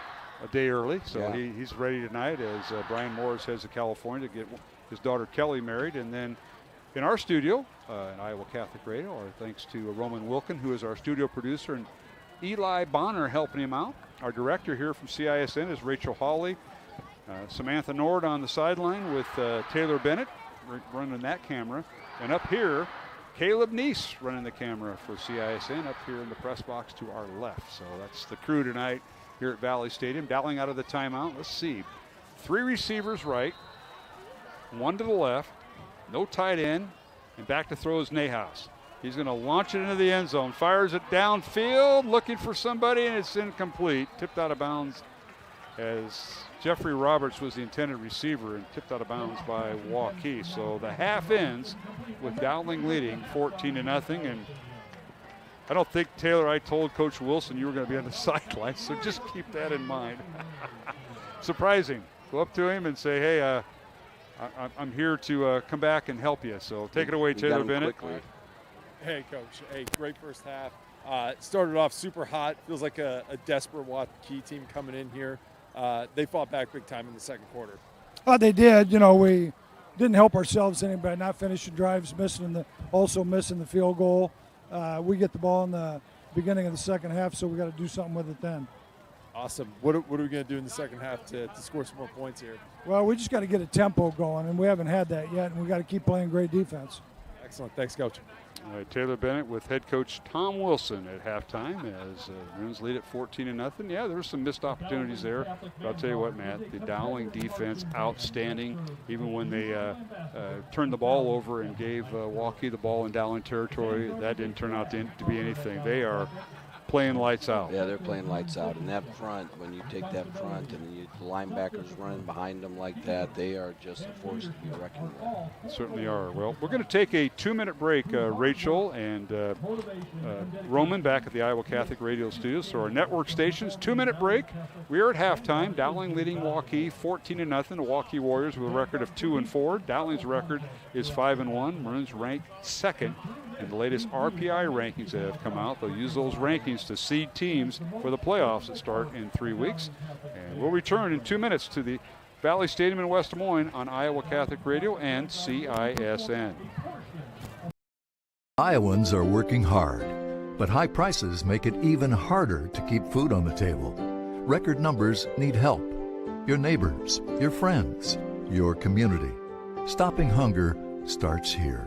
day early, so he's ready tonight as Brian Morris heads to California to get his daughter Kelly married. And then in our studio, in Iowa Catholic Radio, our thanks to Roman Wilkin, who is our studio producer, and Eli Bonner helping him out. Our director here from CISN is Rachel Hawley. Samantha Nord on the sideline with Taylor Bennett running that camera. And up here, Caleb Neese running the camera for CISN up here in the press box to our left. So that's the crew tonight here at Valley Stadium. Dowling out of the timeout. Let's see. 3 receivers right, 1 to the left, no tight end, and back to throw is Nahas. He's going to launch it into the end zone, fires it downfield, looking for somebody, and it's incomplete. Tipped out of bounds as Jeffrey Roberts was the intended receiver and tipped out of bounds by Waukee. So the half ends with Dowling leading 14-0. And I don't think, Taylor, I told Coach Wilson you were going to be on the sideline, so just keep that in mind. Surprising. Go up to him and say, hey, I'm here to come back and help you. So take it away, Taylor Bennett. Hey, Coach. Hey, great first half. Started off super hot. Feels like a desperate Waukee team coming in here. They fought back big time in the second quarter. They did. We didn't help ourselves any by not finishing drives, missing the field goal. We get the ball in the beginning of the second half, so we got to do something with it then. Awesome. What are we going to do in the second half to score some more points here? Well, we just got to get a tempo going, and we haven't had that yet, and we got to keep playing great defense. Excellent. Thanks, Coach. All right, Taylor Bennett with head coach Tom Wilson at halftime as Maroons lead at 14-0. Yeah, there were some missed opportunities there. But I'll tell you what, Matt, the Dowling defense outstanding. Even when they turned the ball over and gave Waukee the ball in Dowling territory, that didn't turn out to be anything. They are playing lights out. Yeah, they're playing lights out. And that front, when you take that front and the linebackers running behind them like that, they are just a force to be reckoned with. Certainly are. Well, we're going to take a 2-minute break, Rachel and Roman back at the Iowa Catholic Radio Studios. So our network stations, 2-minute break. We are at halftime. Dowling leading Waukee 14-0. The Waukee Warriors with a record of 2-4. Dowling's record is 5-1. Maroons ranked second in the latest RPI rankings that have come out. They'll use those rankings to seed teams for the playoffs that start in 3 weeks. And we'll return in 2 minutes to the Valley Stadium in West Des Moines on Iowa Catholic Radio and CISN. Iowans are working hard, but high prices make it even harder to keep food on the table. Record numbers need help. Your neighbors, your friends, your community. Stopping hunger starts here.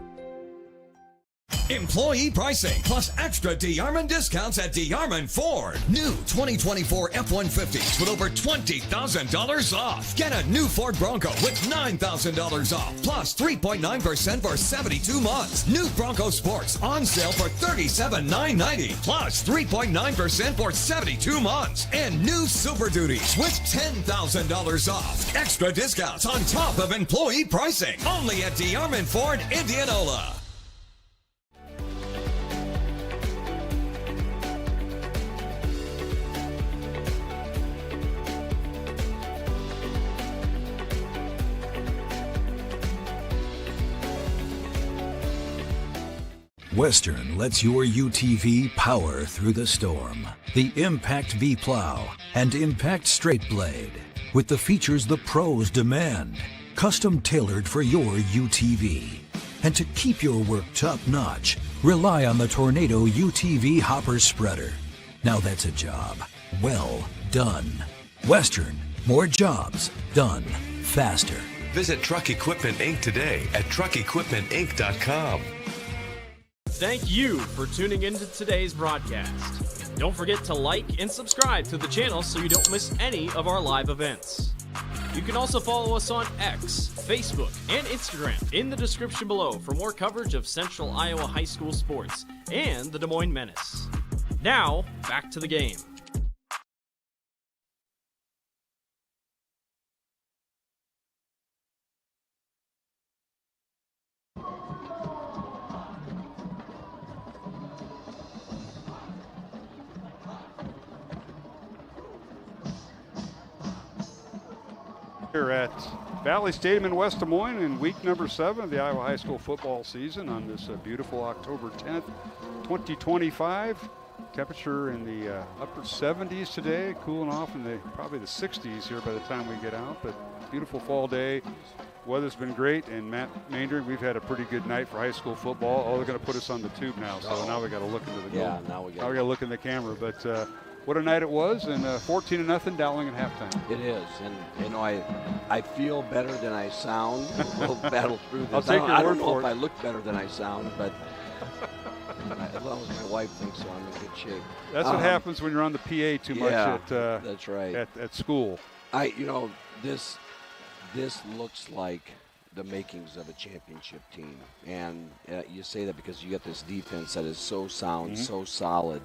Employee pricing plus extra DeArmond discounts at DeArmond Ford. New 2024 F-150s with over $20,000 off. Get a new Ford Bronco with $9,000 off plus 3.9% for 72 months. New Bronco Sports on sale for $37,990 plus 3.9% for 72 months. And new Super Duties with $10,000 off. Extra discounts on top of employee pricing. Only at DeArmond Ford, Indianola. Western lets your UTV power through the storm. The Impact V Plow and Impact Straight Blade, with the features the pros demand, custom tailored for your UTV. And to keep your work top-notch, rely on the Tornado UTV Hopper Spreader. Now that's a job well done. Western, more jobs done faster. Visit Truck Equipment Inc. today at truckequipmentinc.com. Thank you for tuning into today's broadcast. Don't forget to like and subscribe to the channel so you don't miss any of our live events. You can also follow us on X, Facebook, and Instagram in the description below for more coverage of Central Iowa high school sports and the Des Moines Menace. Now, back to the game. Here at Valley Stadium in West Des Moines in week number 7 of the Iowa high school football season on this beautiful October 10th, 2025. Temperature in the upper 70s today, cooling off in probably the 60s here by the time we get out, but beautiful fall day. Weather's been great, and Matt Maindring, we've had a pretty good night for high school football. Oh, they're going to put us on the tube now, so now we got to look into the Yeah, now we got to look in the camera, but what a night it was, and 14-0 Dowling at halftime. It is, and you know, I feel better than I sound. We'll battle through this. I'll take your word I don't know for if it. I look better than I sound, but as long as my wife thinks so, I'm in good shape. That's what happens when you're on the PA too much that's right. at school. This looks like the makings of a championship team, and you say that because you got this defense that is so sound, so solid,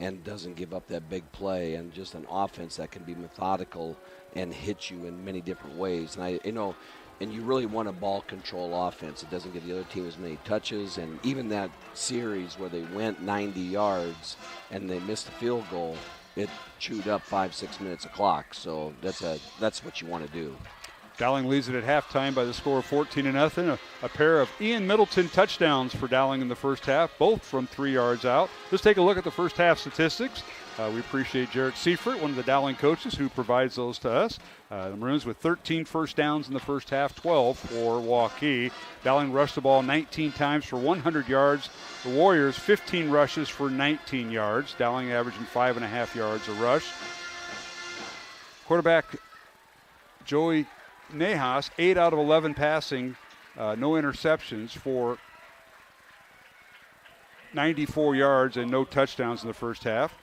and doesn't give up that big play, and just an offense that can be methodical and hit you in many different ways. And and you really want a ball control offense. It doesn't give the other team as many touches, and even that series where they went 90 yards and they missed a field goal, it chewed up 5-6 minutes of clock. So that's what you want to do. Dowling leads it at halftime by the score of 14-0. A pair of Ian Middleton touchdowns for Dowling in the first half, both from 3 yards out. Let's take a look at the first half statistics. We appreciate Jarrett Seifert, one of the Dowling coaches, who provides those to us. The Maroons with 13 first downs in the first half, 12 for Waukee. Dowling rushed the ball 19 times for 100 yards. The Warriors, 15 rushes for 19 yards. Dowling averaging 5.5 yards a rush. Quarterback Joey Nahas, 8 out of 11 passing, no interceptions for 94 yards and no touchdowns in the first half.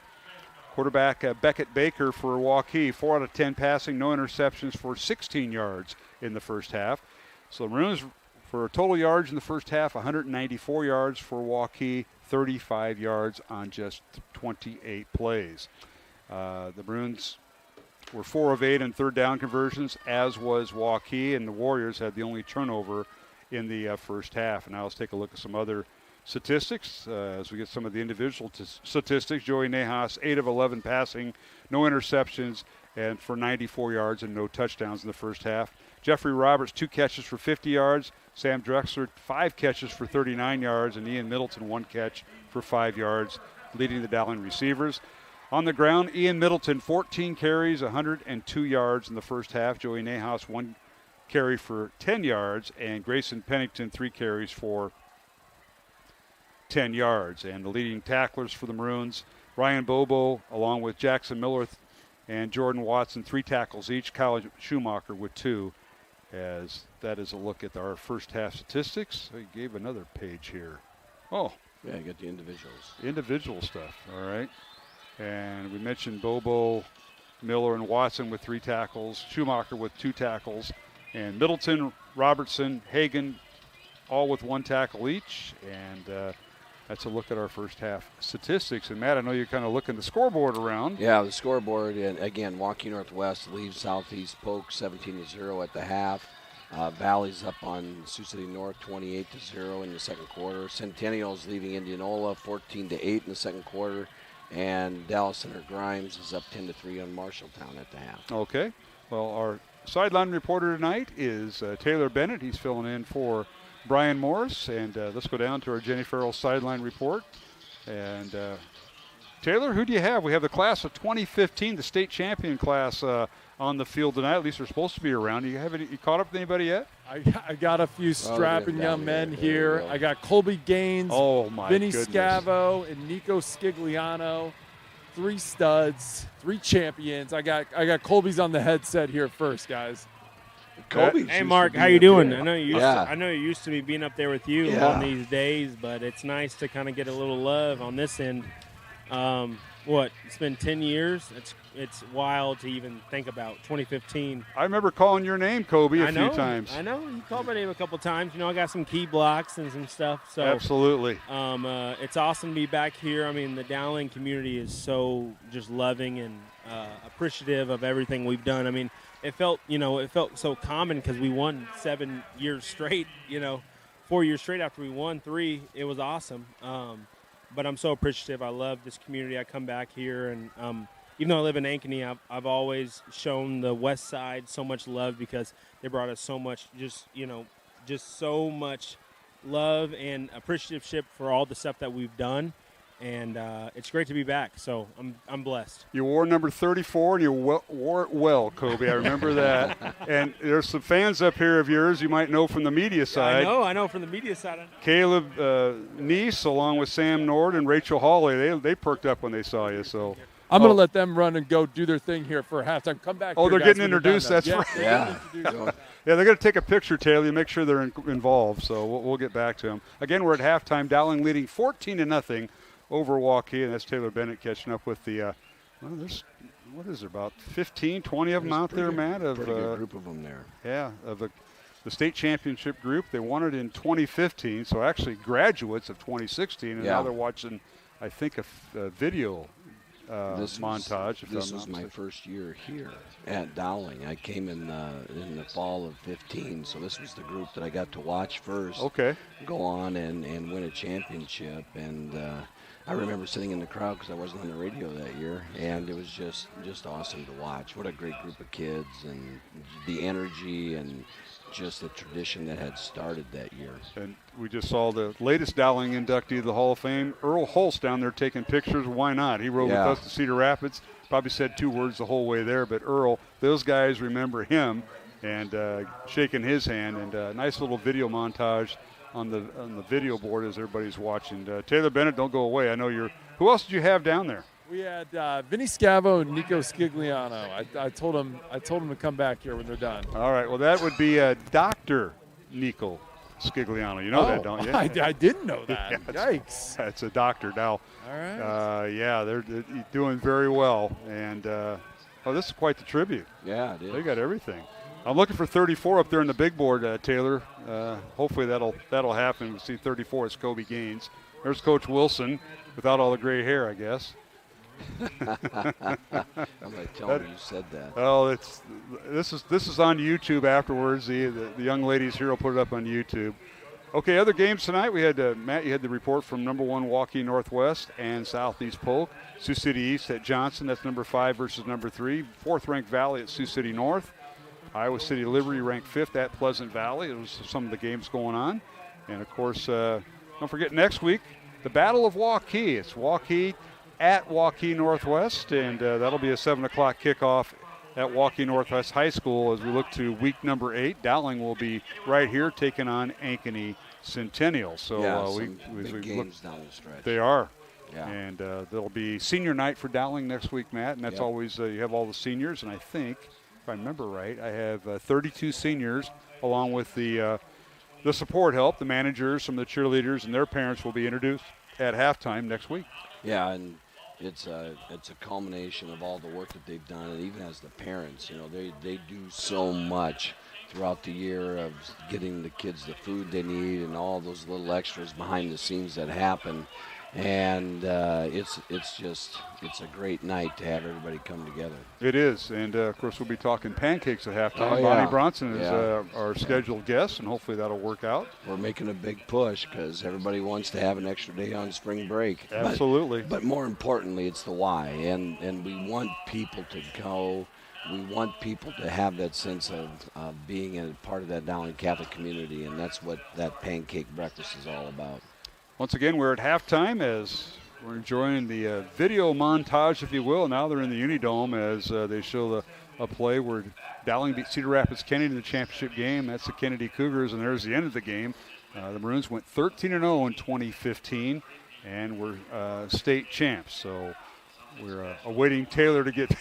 Quarterback Beckett Baker for Waukee, 4 out of 10 passing, no interceptions for 16 yards in the first half. So the Maroons, for total yards in the first half, 194 yards for Waukee, 35 yards on just 28 plays. The Maroons were 4 of 8 in third down conversions, as was Waukee, and the Warriors had the only turnover in the first half. And now let's take a look at some other statistics as we get some of the individual statistics. Joey Nahas, 8 of 11 passing, no interceptions, and for 94 yards and no touchdowns in the first half. Jeffrey Roberts, 2 catches for 50 yards. Sam Drexler, 5 catches for 39 yards, and Ian Middleton, 1 catch for 5 yards, leading the Dowling receivers. On the ground, Ian Middleton, 14 carries, 102 yards in the first half. Joey Nahas, 1 carry for 10 yards, and Grayson Pennington, 3 carries for 10 yards. And the leading tacklers for the Maroons, Ryan Bobo, along with Jackson Miller and Jordan Watson, 3 tackles each. Kyle Schumacher with 2. As that is a look at our first half statistics. I gave another page here. Oh, Yeah, you got the individuals. Individual stuff, all right. And we mentioned Bobo, Miller, and Watson with 3 tackles, Schumacher with 2 tackles, and Middleton, Robertson, Hagan, all with 1 tackle each. And that's a look at our first half statistics. And, Matt, I know you're kind of looking the scoreboard around. Yeah, the scoreboard, and again, Waukee Northwest leads Southeast Polk 17-0 at the half. Valley's up on Sioux City North 28-0 in the second quarter. Centennial's leading Indianola 14-8 in the second quarter. And Dallas Center Grimes is up 10-3 on Marshalltown at the half. Okay. Well, our sideline reporter tonight is Taylor Bennett. He's filling in for Brian Morris. And let's go down to our Jenny Farrell sideline report. And Taylor, who do you have? We have the class of 2015, the state champion class on the field tonight. At least they're supposed to be around. You caught up with anybody yet? I got a few strapping young men here. I got Colby Gaines, Vinny Scavo, and Nico Scigliano. 3 studs, 3 champions. I got Colby's on the headset here first, guys. Hey Mark, how you doing? I know you're used to me being up there with you on these days, but it's nice to kind of get a little love on this end. It's been 10 years. It's wild to even think about 2015. I remember calling your name, Kobe, a few times. I know. You called my name a couple times. I got some key blocks and some stuff. So absolutely. It's awesome to be back here. I mean, the Dowling community is so just loving and appreciative of everything we've done. I mean, it felt so common because we won 7 years straight. 4 years straight after we won 3. It was awesome. But I'm so appreciative. I love this community. I come back here, and even though I live in Ankeny, I've always shown the West Side so much love because they brought us so much, just so much love and appreciative for all the stuff that we've done. And it's great to be back. So I'm blessed. You wore number 34, and you wore it well, Kobe. I remember that. And there's some fans up here of yours you might know from the media side. I know from the media side. Caleb Neese, along with Sam Nord and Rachel Hawley, they perked up when they saw you. So I'm going to let them run and go do their thing here for halftime. Come back. Oh, here, they're getting introduced. That's right. Yeah. Yeah, they're going to take a picture, Taylor. You make sure they're involved. So we'll get back to them. Again, we're at halftime. Dowling leading 14-0 over Waukee, and that's Taylor Bennett catching up with the there's about 15, 20 of them out there, Matt. Pretty good group of them there. Yeah, of the state championship group. They won it in 2015, so actually graduates of 2016, and now they're watching, I think, a video montage. This was my first year here at Dowling. I came in the fall of 15, so this was the group that I got to watch first. Okay. Go on and win a championship, and I remember sitting in the crowd because I wasn't on the radio that year, and it was just awesome to watch. What a great group of kids, and the energy and just the tradition that had started that year. And we just saw the latest Dowling inductee of the Hall of Fame, Earl Holst, down there taking pictures. Why not? He rode with us to Cedar Rapids. Probably said 2 words the whole way there, but Earl, those guys remember him and shaking his hand, and a nice little video montage on the video board as everybody's watching. Taylor Bennett, don't go away. I know you're. Who else did you have down there? We had Vinny Scavo and Nico Scigliano. I told him to come back here when they're done. All right. Well, that would be Dr. Nico Scigliano. You know that, don't you? I didn't know that. Yeah, Yikes. That's a doctor now. All right. They're doing very well. And, this is quite the tribute. Yeah, it is. They got everything. I'm looking for 34 up there on the big board, Taylor. Hopefully that'll happen. We'll see 34 as Kobe Gaines. There's Coach Wilson without all the gray hair, I guess. I'm going to tell him you said that. Oh, this is on YouTube afterwards. The young ladies here will put it up on YouTube. Okay, other games tonight. We had Matt. You had the report from number 1 Waukee Northwest and Southeast Polk. Sioux City East at Johnson. That's number 5 versus number 3. 4th ranked Valley at Sioux City North. Iowa City Liberty ranked 5th at Pleasant Valley. It was some of the games going on, and of course, don't forget next week the Battle of Waukee. It's Waukee at Waukee Northwest, and that'll be a 7 o'clock kickoff at Waukee Northwest High School as we look to week number 8. Dowling will be right here taking on Ankeny Centennial. So big games down the stretch. They are. Yeah. And there'll be senior night for Dowling next week, Matt, and that's always you have all the seniors, and I think, if I remember right, I have 32 seniors along with the support help, the managers, some of the cheerleaders, and their parents will be introduced at halftime next week. Yeah, and it's a culmination of all the work that they've done, and even as the parents, they do so much throughout the year of getting the kids the food they need and all those little extras behind the scenes that happen. And it's a great night to have everybody come together. It is, and of course we'll be talking pancakes at halftime. Oh, yeah. Bonnie Bronson is our scheduled guest, and hopefully that'll work out. We're making a big push because everybody wants to have an extra day on spring break. Absolutely. But more importantly, it's the why, and we want people to go. We want people to have that sense of being a part of that Dowling Catholic community, and that's what that pancake breakfast is all about. Once again, we're at halftime as we're enjoying the video montage, if you will. Now they're in the Unidome as they show a play where Dowling beat Cedar Rapids Kennedy in the championship game. That's the Kennedy Cougars, and there's the end of the game. The Maroons went 13-0 in 2015, and we're state champs. So we're awaiting Taylor to get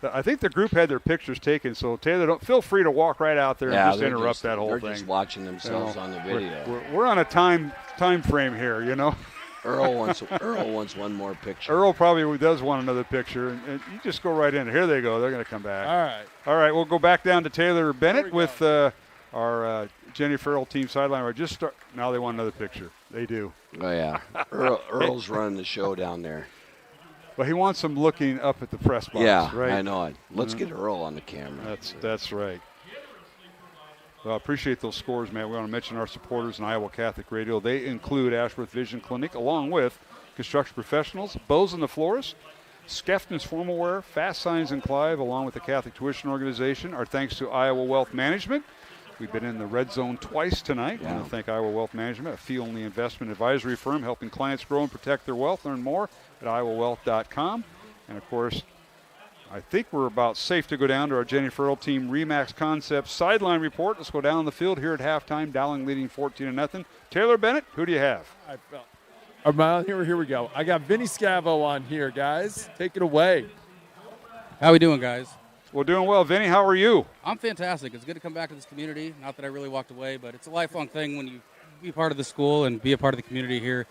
I think the group had their pictures taken, so Taylor, feel free to walk right out there and just interrupt that whole thing. They're just watching themselves on the video. We're on a time frame here, Earl wants one more picture. Earl probably does want another picture, and you just go right in. Here they go. They're going to come back. All right. We'll go back down to Taylor Bennett with our Jenny Farrell team sideline. Now they want another picture. They do. Oh, yeah. Earl's running the show down there. Well, he wants them looking up at the press box, right? I know it. Let's get Earl on the camera. That's right. Well, I appreciate those scores, man. We want to mention our supporters in Iowa Catholic Radio. They include Ashworth Vision Clinic, along with Construction Professionals, Bose and the Florist, Skeffton's Formal Wear, Fast Signs and Clive, along with the Catholic Tuition Organization. Our thanks to Iowa Wealth Management. We've been in the red zone twice tonight. I want to thank Iowa Wealth Management, a fee-only investment advisory firm helping clients grow and protect their wealth. Learn more at iowawealth.com. And, of course, I think we're about safe to go down to our Jenny Farrell team Remax Concepts sideline report. Let's go down the field here at halftime. Dowling leading 14-0. Taylor Bennett, who do you have? Here we go. I got Vinny Scavo on here, guys. Take it away. How we doing, guys? Well, doing well. Vinny, how are you? I'm fantastic. It's good to come back to this community. Not that I really walked away, but it's a lifelong thing when you be part of the school and be a part of the community here.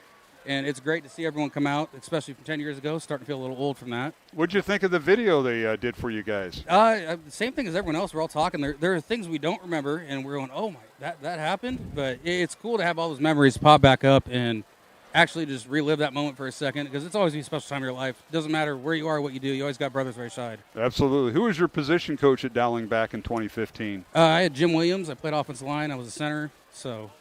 And it's great to see everyone come out, especially from 10 years ago. Starting to feel a little old from that. What did you think of the video they did for you guys? Same thing as everyone else. We're all talking. There are things we don't remember, and we're going, oh, my, that happened? But it's cool to have all those memories pop back up and actually just relive that moment for a second, because it's always a special time of your life. It doesn't matter where you are, what you do. You always got brothers right side. Absolutely. Who was your position coach at Dowling back in 2015? I had Jim Williams. I played offensive line. I was a center. So,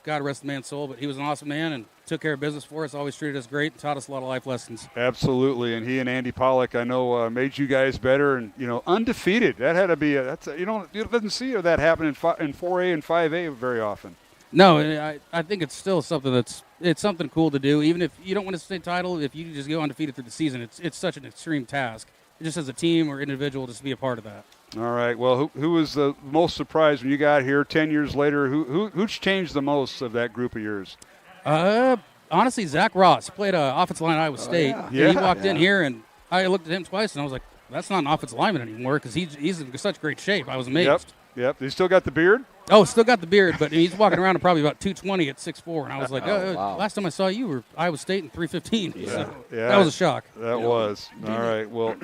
God rest the man's soul, but he was an awesome man and took care of business for us, always treated us great, and taught us a lot of life lessons. Absolutely, and he and Andy Pollock, I know, made you guys better, and, undefeated. That had to be, you doesn't see that happen in 4A and 5A very often. No, I think it's still something it's something cool to do. Even if you don't win a state title, if you just go undefeated through the season, it's such an extreme task. Just as a team or individual, just to be a part of that. All right. Well, who was the most surprised when you got here 10 years later? Who's changed the most of that group of yours? Honestly, Zach Ross played offensive line at Iowa State. Yeah. He walked in here, and I looked at him twice, and I was like, that's not an offensive lineman anymore, because he's in such great shape. I was amazed. Yep. He still got the beard? Oh, still got the beard, but he's walking around at probably about 220 at 6'4", and I was like, wow. Last time I saw you were Iowa State in 315. Yeah. So that was a shock. That was. All right. Well,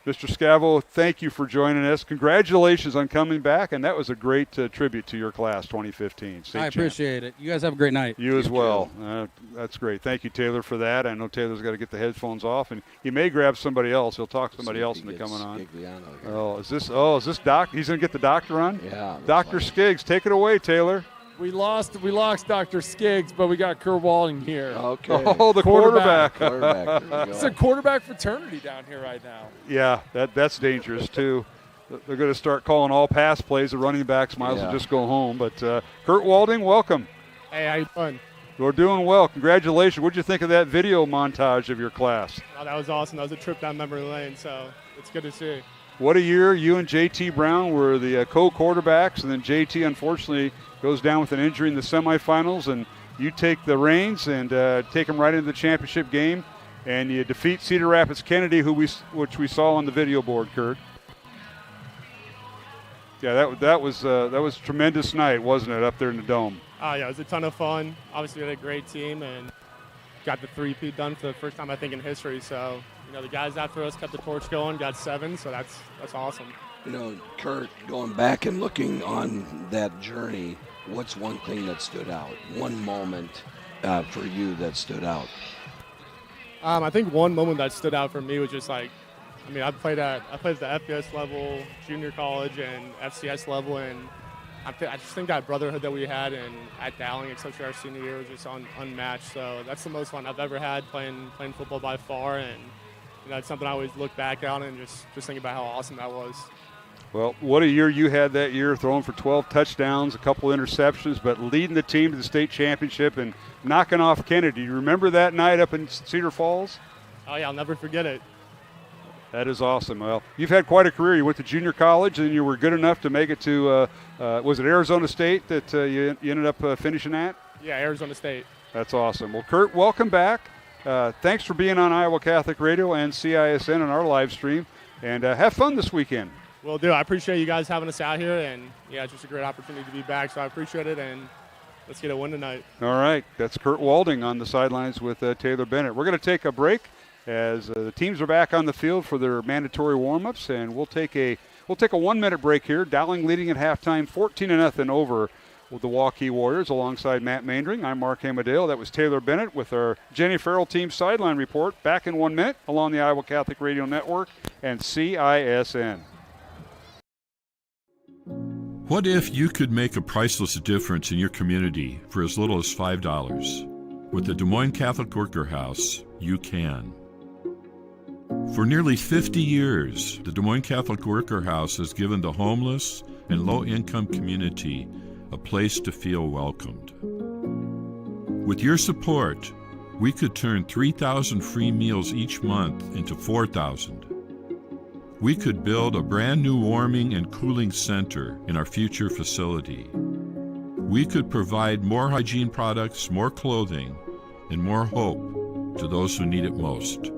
Mr. Scavo, thank you for joining us. Congratulations on coming back, and that was a great tribute to your class, 2015. I appreciate it. You guys have a great night. You as well. That's great. Thank you, Taylor, for that. I know Taylor's got to get the headphones off, and he may grab somebody else. He'll talk somebody else into coming on. Is this Doc? He's going to get the doctor on? Yeah. Dr. Skiggs, take it away, Taylor. We lost Dr. Skiggs, but we got Kurt Walding here. Okay. Oh, the quarterback. It's a quarterback fraternity down here right now. Yeah, that's dangerous, too. They're going to start calling all pass plays. The running backs might as well just go home. But Kurt Walding, welcome. Hey, how you doing? You're doing well. Congratulations. What did you think of that video montage of your class? Oh, that was awesome. That was a trip down memory lane, so it's good to see. What a year. You and J.T. Brown were the co-quarterbacks, and then J.T. unfortunately goes down with an injury in the semifinals, and you take the reins and take them right into the championship game, and you defeat Cedar Rapids Kennedy, which we saw on the video board, Kurt. Yeah, that was a tremendous night, wasn't it, up there in the Dome? Yeah, it was a ton of fun. Obviously, we had a great team, and got the 3-peat done for the first time, I think, in history. So, the guys after us kept the torch going, got 7, so that's awesome. Kurt, going back and looking on that journey, what's one thing that stood out? One moment for you that stood out? I think one moment that stood out for me was just I played at the FBS level, junior college, and FCS level, and I just think that brotherhood that we had at Dowling, especially our senior year, was just unmatched. So that's the most fun I've ever had playing football by far, and it's something I always look back on and just think about how awesome that was. Well, what a year you had that year, throwing for 12 touchdowns, a couple interceptions, but leading the team to the state championship and knocking off Kennedy. You remember that night up in Cedar Falls? Oh, yeah, I'll never forget it. That is awesome. Well, you've had quite a career. You went to junior college, and you were good enough to make it to, was it Arizona State that you ended up finishing at? Yeah, Arizona State. That's awesome. Well, Kurt, welcome back. Thanks for being on Iowa Catholic Radio and CISN on our live stream, and have fun this weekend. Will do. I appreciate you guys having us out here, and it's just a great opportunity to be back, so I appreciate it, and let's get a win tonight. All right. That's Kurt Walding on the sidelines with Taylor Bennett. We're going to take a break as the teams are back on the field for their mandatory warm-ups, and we'll take a 1-minute break here. Dowling leading at halftime, 14-0 over with the Waukee Warriors alongside Matt Maindring. I'm Mark Amadale. That was Taylor Bennett with our Jenny Farrell team sideline report. Back in 1 minute along the Iowa Catholic Radio Network and CISN. What if you could make a priceless difference in your community for as little as $5? With the Des Moines Catholic Worker House, you can. For nearly 50 years, the Des Moines Catholic Worker House has given the homeless and low-income community a place to feel welcomed. With your support, we could turn 3,000 free meals each month into 4,000. We could build a brand new warming and cooling center in our future facility. We could provide more hygiene products, more clothing, and more hope to those who need it most.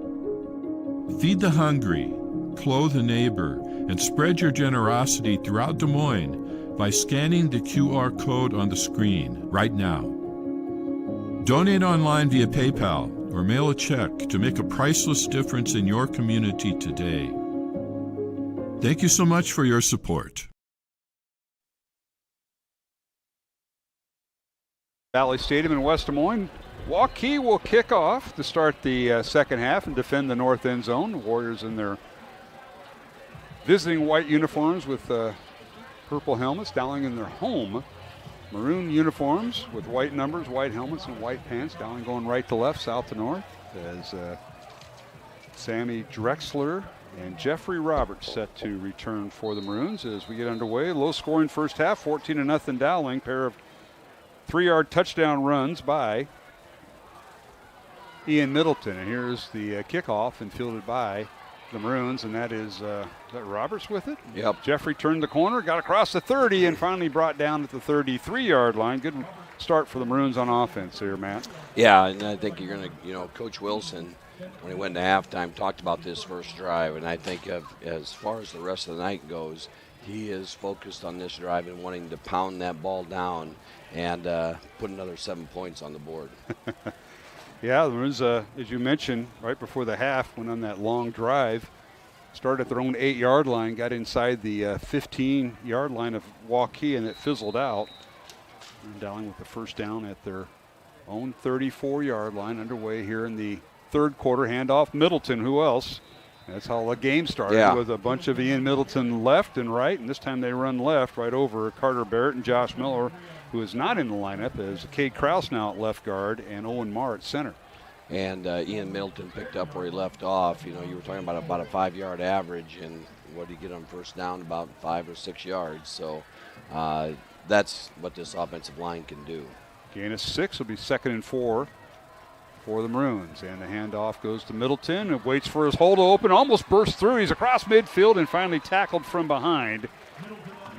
Feed the hungry, clothe a neighbor, and spread your generosity throughout Des Moines by scanning the QR code on the screen right now. Donate online via PayPal or mail a check to make a priceless difference in your community today. Thank you so much for your support. Valley Stadium in West Des Moines. Waukee will kick off to start the second half and defend the north end zone. The Warriors in their visiting white uniforms with purple helmets. Dowling in their home maroon uniforms with white numbers, white helmets, and white pants. Dowling going right to left, south to north as Sammy Drexler and Jeffrey Roberts set to return for the Maroons as we get underway. Low scoring first half, 14-0 Dowling. Pair of 3-yard touchdown runs by Ian Middleton. And here's the kickoff and fielded by the Maroons, and that is that Roberts with it? Yep. Jeffrey turned the corner, got across the 30, and finally brought down at the 33-yard line. Good start for the Maroons on offense here, Matt. Yeah, and I think you're going to, Coach Wilson, when he went to halftime, talked about this first drive, and I think as far as the rest of the night goes, he is focused on this drive and wanting to pound that ball down and put another 7 points on the board. Yeah, the Maroons, as you mentioned, right before the half, went on that long drive, started at their own 8-yard line, got inside the 15-yard line of Waukee, and it fizzled out. And Dowling with the first down at their own 34-yard line, underway here in the third quarter. Handoff Middleton. Who else? That's how the game started, with a bunch of Ian Middleton left and right, and this time they run left right over Carter Barrett and Josh Miller, who is not in the lineup, as Cade Krause now at left guard and Owen Marr at center. And Ian Middleton picked up where he left off. You were talking about a 5-yard average, and what did he get on first down? About 5 or 6 yards. So that's what this offensive line can do. Gain of 6 will be 2nd and 4 for the Maroons. And the handoff goes to Middleton and waits for his hole to open. Almost burst through. He's across midfield and finally tackled from behind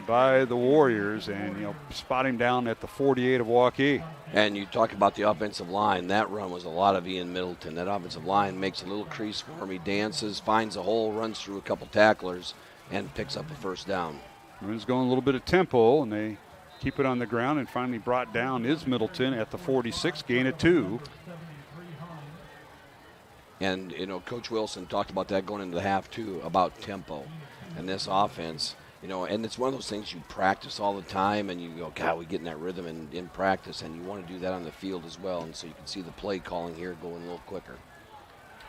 by the Warriors, and spot him down at the 48 of Waukee. And you talk about the offensive line. That run was a lot of Ian Middleton. That offensive line makes a little crease for him. He dances, finds a hole, runs through a couple tacklers, and picks up the first down. Maroons going a little bit of tempo, and they keep it on the ground, and finally brought down is Middleton at the 46, gain of 2. And, you know, Coach Wilson talked about that going into the half, too, about tempo. And this offense, you know, and it's one of those things you practice all the time, and you go, God, we get in that rhythm in practice, and you want to do that on the field as well. And so you can see the play calling here going a little quicker.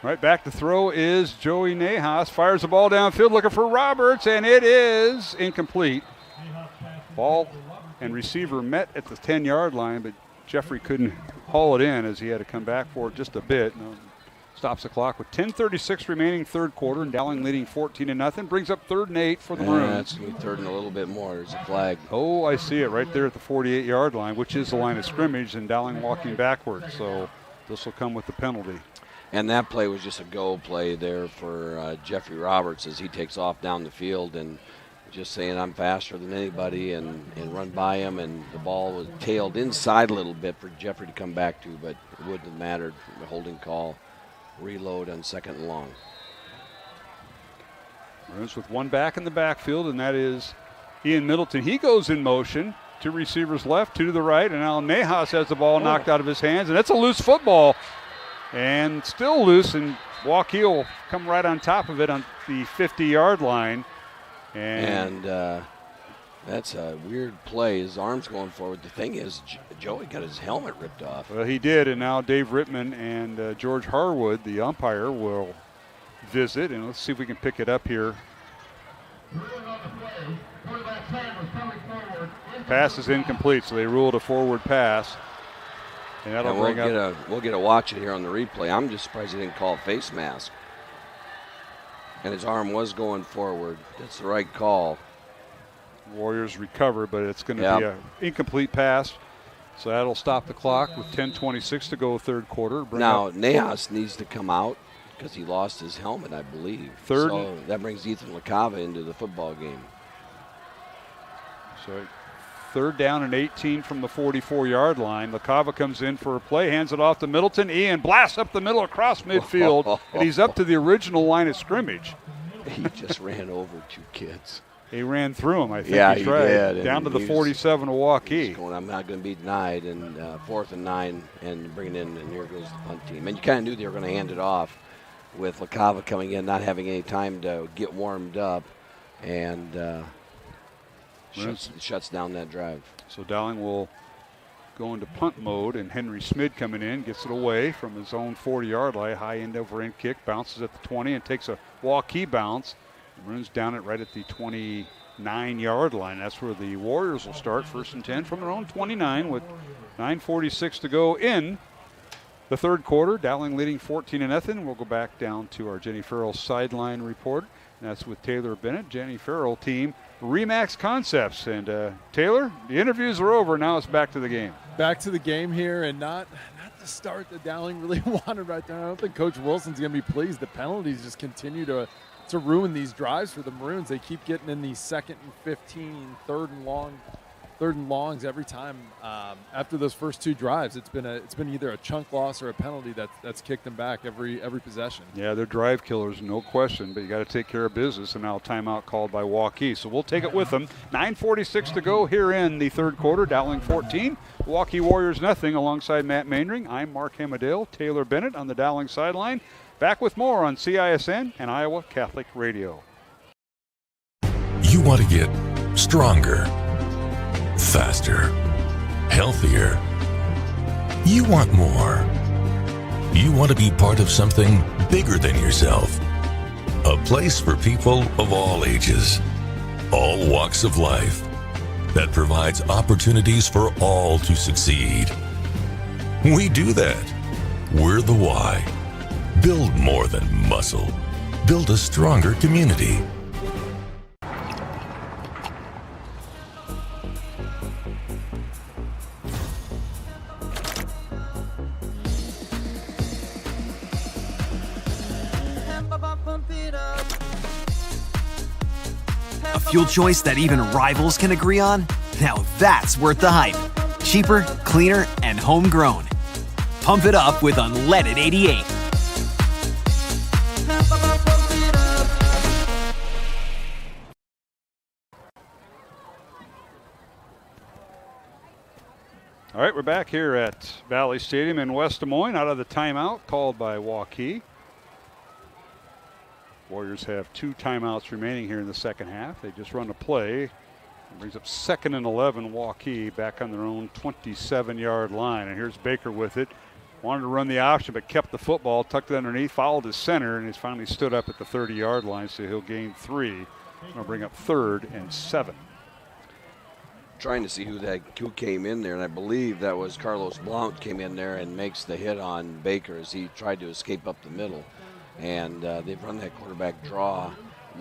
Right back to throw is Joey Nahas. Fires the ball downfield looking for Roberts, and it is incomplete. Ball and receiver met at the 10-yard line, but Jeffrey couldn't haul it in as he had to come back for it just a bit. Stops the clock with 10:36 remaining third quarter, and Dowling leading 14-0. Brings up 3rd and 8 for the Maroons. That's going to be 3rd and a little bit more. There's a flag. Oh, I see it right there at the 48-yard line, which is the line of scrimmage, and Dowling walking backwards. So this will come with the penalty. And that play was just a go play there for Jeffrey Roberts as he takes off down the field and just saying I'm faster than anybody and run by him. And the ball was tailed inside a little bit for Jeffrey to come back to, but it wouldn't have mattered. The holding call. Reload on 2nd and long. Maroons with one back in the backfield, and that is Ian Middleton. He goes in motion. 2 receivers left, 2 to the right, and now Nahas has the ball knocked out of his hands, and it's a loose football. And still loose, and Waukee will come right on top of it on the 50-yard line. And that's a weird play. His arm's going forward. The thing is, Joey got his helmet ripped off. Well, he did, and now Dave Rittman and George Harwood, the umpire, will visit, and let's see if we can pick it up here. Pass is incomplete, so they ruled a forward pass. And that'll bring up. We'll get a watch it here on the replay. I'm just surprised he didn't call a face mask. And his arm was going forward. That's the right call. Warriors recover, but it's going to be an incomplete pass. So that'll stop the clock with 10:26 to go third quarter. Now, Nahas needs to come out because he lost his helmet, I believe. So that brings Ethan LaCava into the football game. So 3rd down and 18 from the 44-yard line. LaCava comes in for a play, hands it off to Middleton. Ian blasts up the middle across midfield, and he's up to the original line of scrimmage. He just ran over 2 kids. He ran through him, I think. Yeah, he did. Down to the 47 of Waukee. I'm not going to be denied. And 4th and 9, and bring it in, and here goes the punt team. And you kind of knew they were going to hand it off with LaCava coming in, not having any time to get warmed up, and shuts down that drive. So Dowling will go into punt mode, and Henry Smid coming in, gets it away from his own 40-yard line. High end over end kick, bounces at the 20 and takes a Waukee bounce. Runs down it right at the 29-yard line. That's where the Warriors will start. 1st and 10 from their own 29 with 9:46 to go in the third quarter. Dowling leading 14-0. We'll go back down to our Jenny Farrell sideline report. And that's with Taylor Bennett, Jenny Farrell team, Remax Concepts. And Taylor, the interviews are over. Now it's back to the game. Back to the game here, and not the start that Dowling really wanted right there. I don't think Coach Wilson's going to be pleased. The penalties just continue to ruin these drives for the Maroons. They keep getting in these 2nd and 15, 3rd and longs every time. After those first 2 drives, it's been either a chunk loss or a penalty that's kicked them back every possession. Yeah, they're drive killers, no question, but you got to take care of business, and now timeout called by Waukee. So we'll take it with them. 9:46 to go here in the third quarter. Dowling 14, Waukee Warriors nothing. Alongside Matt Mainring, I'm Mark Hamadale, Taylor Bennett on the Dowling sideline. Back with more on CISN and Iowa Catholic Radio. You want to get stronger, faster, healthier. You want more. You want to be part of something bigger than yourself. A place for people of all ages, all walks of life, that provides opportunities for all to succeed. We do that. We're the why. Build more than muscle. Build a stronger community. A fuel choice that even rivals can agree on? Now that's worth the hype. Cheaper, cleaner, and homegrown. Pump it up with Unleaded 88. All right, we're back here at Valley Stadium in West Des Moines out of the timeout called by Waukee. Warriors have 2 timeouts remaining here in the second half. They just run a play. It brings up 2nd and 11, Waukee back on their own 27-yard line. And here's Baker with it. Wanted to run the option, but kept the football, tucked it underneath, followed his center, and he's finally stood up at the 30-yard line, so he'll gain 3. I'll bring up 3rd and 7. Trying to see who came in there, and I believe that was Carlos Blount came in there and makes the hit on Baker as he tried to escape up the middle. And they've run that quarterback draw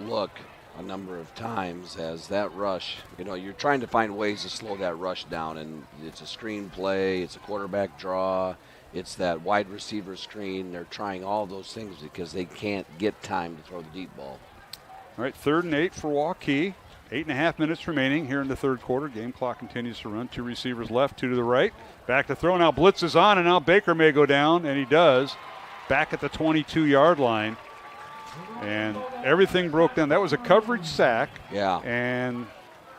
look a number of times as that rush, you're trying to find ways to slow that rush down, and it's a screen play, it's a quarterback draw, it's that wide receiver screen. They're trying all those things because they can't get time to throw the deep ball. All right, 3rd and 8 for Waukee. 8.5 minutes remaining here in the third quarter. Game clock continues to run. 2 receivers left, 2 to the right. Back to throw. Now blitz is on, and now Baker may go down, and he does. Back at the 22-yard line. And everything broke down. That was a coverage sack. Yeah. And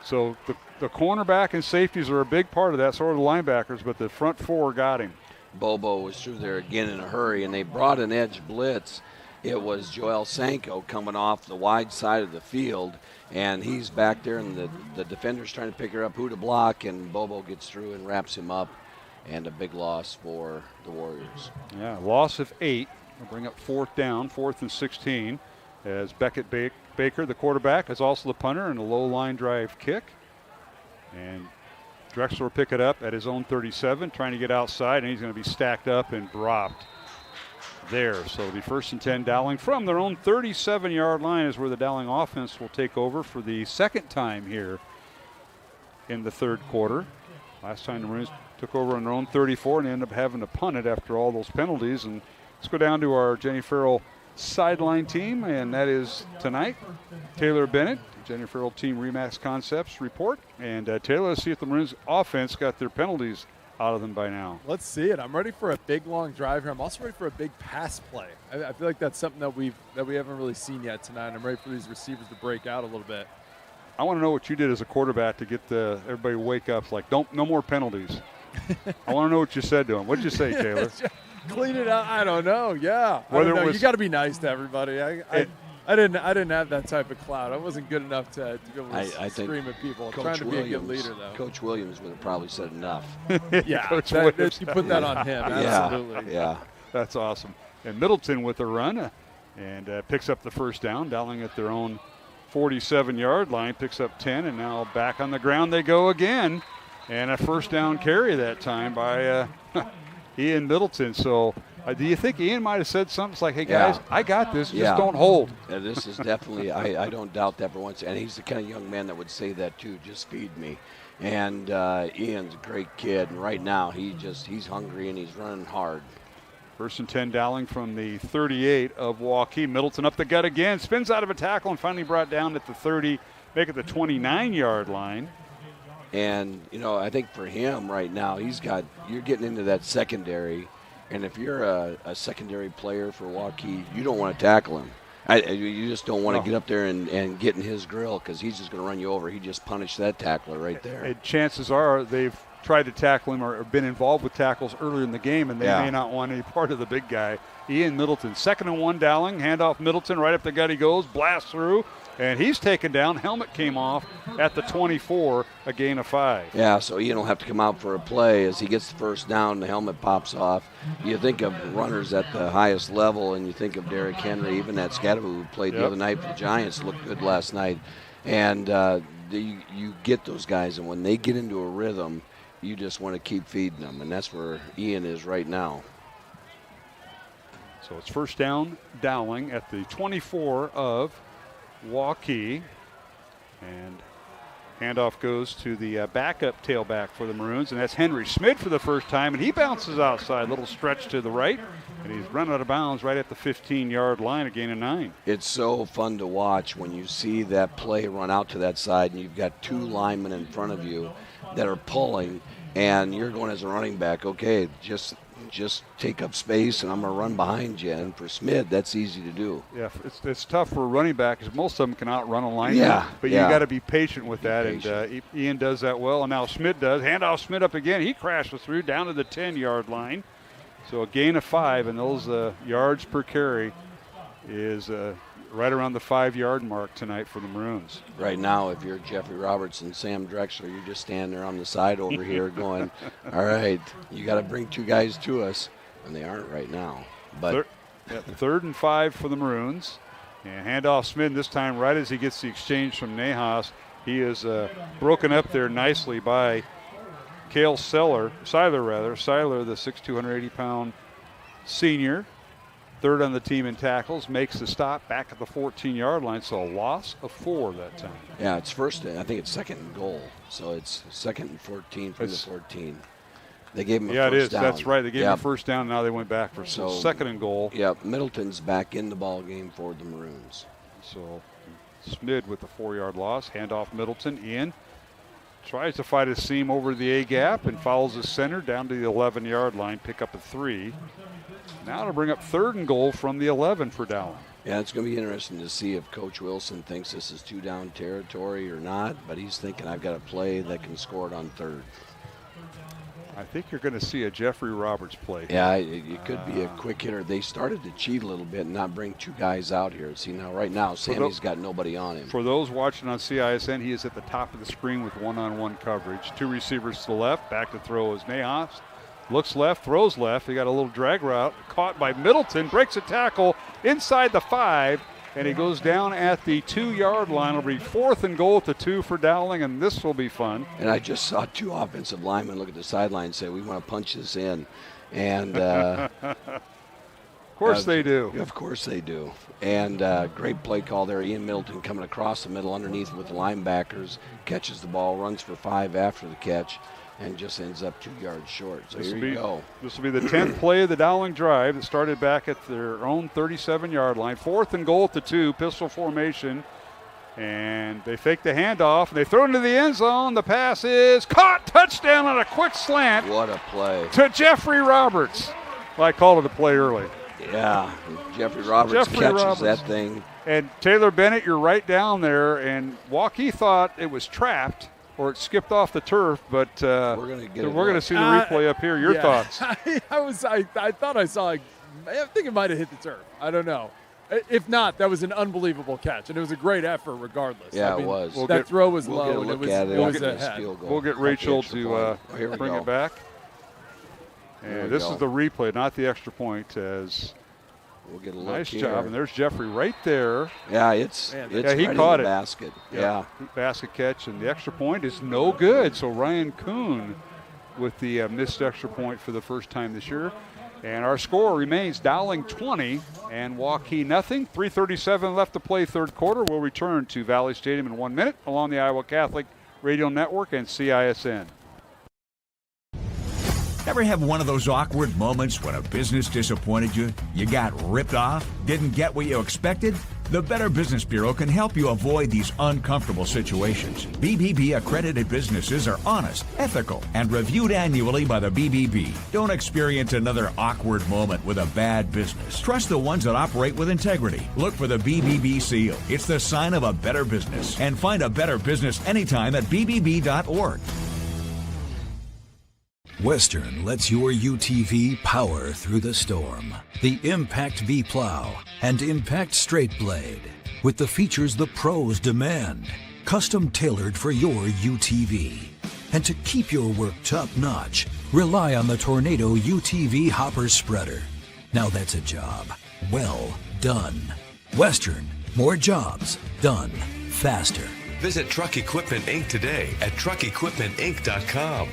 so the cornerback and safeties are a big part of that, sort of the linebackers, but the front 4 got him. Bobo was through there again in a hurry, and they brought an edge blitz. It was Joel Sanko coming off the wide side of the field, and he's back there, and the defender's trying to pick her up, who to block, and Bobo gets through and wraps him up, and a big loss for the Warriors. Yeah, loss of 8. We'll bring up 4th down, 4th and 16, as Beckett Baker, the quarterback, is also the punter, and a low line drive kick. And Drexler will pick it up at his own 37, trying to get outside, and he's going to be stacked up and dropped there. So it'll be 1st and 10 Dowling from their own 37-yard line is where the Dowling offense will take over for the second time here in the third quarter. Last time the Maroons took over on their own 34 and ended up having to punt it after all those penalties. And let's go down to our Jenny Farrell sideline team, and that is tonight Taylor Bennett, Jenny Farrell Team Remax Concepts report. And Taylor, let's see if the Maroons offense got their penalties out of them by now. Let's see it. I'm ready for a big long drive here. I'm also ready for a big pass play. I feel like that's something that we haven't really seen yet tonight. I'm ready for these receivers to break out a little bit. I want to know what you did as a quarterback to get everybody to wake up. Like, no more penalties. I want to know what you said to him. What'd you say, Taylor? Clean it up. I don't know. Yeah. You got to be nice to everybody. I didn't have that type of clout. I wasn't good enough to be able to scream at people. I'm trying to be a good leader, though. Coach Williams would have probably said enough. Yeah, you put that on him. Absolutely. Yeah. That's awesome. And Middleton with a run and picks up the first down. Dowling at their own 47-yard line, picks up 10, and now back on the ground they go again. And a first down carry that time by Ian Middleton. So do you think Ian might have said something like, hey, guys, I got this, just don't hold? Yeah, this is definitely, I don't doubt that for once. And he's the kind of young man that would say that, too, just feed me. And Ian's a great kid. And right now, he's hungry and he's running hard. 1st and 10 Dowling from the 38 of Waukee. Middleton up the gut again, spins out of a tackle and finally brought down at the 30, make it the 29-yard line. And, I think for him right now, you're getting into that secondary. And if you're a secondary player for Waukee, you don't want to tackle him. You just don't want to get up there and get in his grill because he's just going to run you over. He just punished that tackler right there. And chances are they've tried to tackle him or been involved with tackles earlier in the game, and they may not want any part of the big guy. Ian Middleton, 2nd and 1 Dowling, handoff Middleton, right up the gut he goes, blast through, and he's taken down. Helmet came off at the 24, a gain of 5. Yeah, so Ian will have to come out for a play as he gets the first down, the helmet pops off. You think of runners at the highest level, and you think of Derrick Henry, even that Scadaboo who played the other night for the Giants, looked good last night. And you get those guys, and when they get into a rhythm, you just want to keep feeding them, and that's where Ian is right now. So it's first down, Dowling at the 24 of Waukee. And handoff goes to the backup tailback for the Maroons, and that's Henry Schmidt for the first time, and he bounces outside, little stretch to the right, and he's run out of bounds right at the 15-yard line, a gain of 9. It's so fun to watch when you see that play run out to that side, and you've got 2 linemen in front of you that are pulling, and you're going as a running back, okay, just take up space, and I'm going to run behind you. And for Smith, that's easy to do. Yeah, it's tough for a running back because most of them can outrun a lineman. But you got to be patient with that, and Ian does that well, and now Smith does. Handoff Smith up again. He crashes through down to the 10-yard line. So a gain of 5, and those yards per carry is right around the 5-yard mark tonight for the Maroons. Right now, if you're Jeffrey Roberts and Sam Drexler, you're just standing there on the side over here going, all right, you got to bring 2 guys to us, and they aren't right now. But 3rd and 5 for the Maroons. And handoff Smith this time right as he gets the exchange from Nahas. He is broken up there nicely by Cale Seiler, the 6'2", 280-pound senior. 3rd on the team in tackles, makes the stop back at the 14-yard line, so a loss of 4 that time. Yeah, it's first, I think it's 2nd and goal, so it's 2nd and 14 from the 14. They gave him a first down. That's right. They gave him a first down, and now they went back for 2nd and goal. Yep, Middleton's back in the ball game for the Maroons. So Smid with the 4-yard loss, handoff Middleton in. Tries to fight a seam over the A-gap and follows the center down to the 11-yard line, pick up a 3. Now to bring up 3rd and goal from the 11 for Dowling. Yeah, it's going to be interesting to see if Coach Wilson thinks this is 2-down territory or not, but he's thinking I've got a play that can score it on 3rd. I think you're going to see a Jeffrey Roberts play. Yeah, it could be a quick hitter. They started to cheat a little bit and not bring 2 guys out here. See, now right now, Sammy's got nobody on him. For those watching on CISN, he is at the top of the screen with one-on-one coverage. 2 receivers to the left. Back to throw is Nahas. Looks left, throws left. He got a little drag route. Caught by Middleton. Breaks a tackle inside the 5. And he goes down at the 2-yard line. It'll be 4th and goal at the 2 for Dowling, and this will be fun. And I just saw 2 offensive linemen look at the sideline and say, we want to punch this in. And of course they do. Of course they do. And great play call there. Ian Middleton coming across the middle underneath with the linebackers, catches the ball, runs for 5 after the catch, and just ends up 2 yards short. So here you go. This will be the 10th play of the Dowling drive that started back at their own 37-yard line. 4th and goal at the 2, pistol formation. And they fake the handoff, and they throw into the end zone. The pass is caught. Touchdown on a quick slant. What a play. To Jeffrey Roberts. Well, I called it a play early. Yeah, Jeffrey Roberts catches that thing. And Taylor Bennett, you're right down there. And Waukee thought it was trapped, or it skipped off the turf, but we're going to see the replay up here. Your thoughts? I thought I saw. I think it might have hit the turf. I don't know. If not, that was an unbringable catch, and it was a great effort regardless. Yeah, it was. That throw was low, and it was ahead. We'll get Rachel to bring it back. And this is the replay, not the extra point. As we'll get a look nice here. job, and there's Jeffrey right there. Yeah, it's he right caught in the it. Basket. Yeah, basket catch, and the extra point is no good. So Ryan Kuhn with the missed extra point for the first time this year. And our score remains Dowling 20 and Waukee nothing. 3:37 left to play, 3rd quarter. We'll return to Valley Stadium in 1 minute along the Iowa Catholic Radio Network and CISN. Ever have one of those awkward moments when a business disappointed you? You got ripped off? Didn't get what you expected? The Better Business Bureau can help you avoid these uncomfortable situations. BBB accredited businesses are honest, ethical, and reviewed annually by the BBB. Don't experience another awkward moment with a bad business. Trust the ones that operate with integrity. Look for the BBB seal. It's the sign of a better business. And find a better business anytime at bbb.org. Western lets your UTV power through the storm. The Impact V Plow and Impact Straight Blade, with the features the pros demand. Custom tailored for your UTV. And to keep your work top notch, rely on the Tornado UTV Hopper Spreader. Now that's a job well done. Western, more jobs done faster. Visit Truck Equipment Inc. today at truckequipmentinc.com.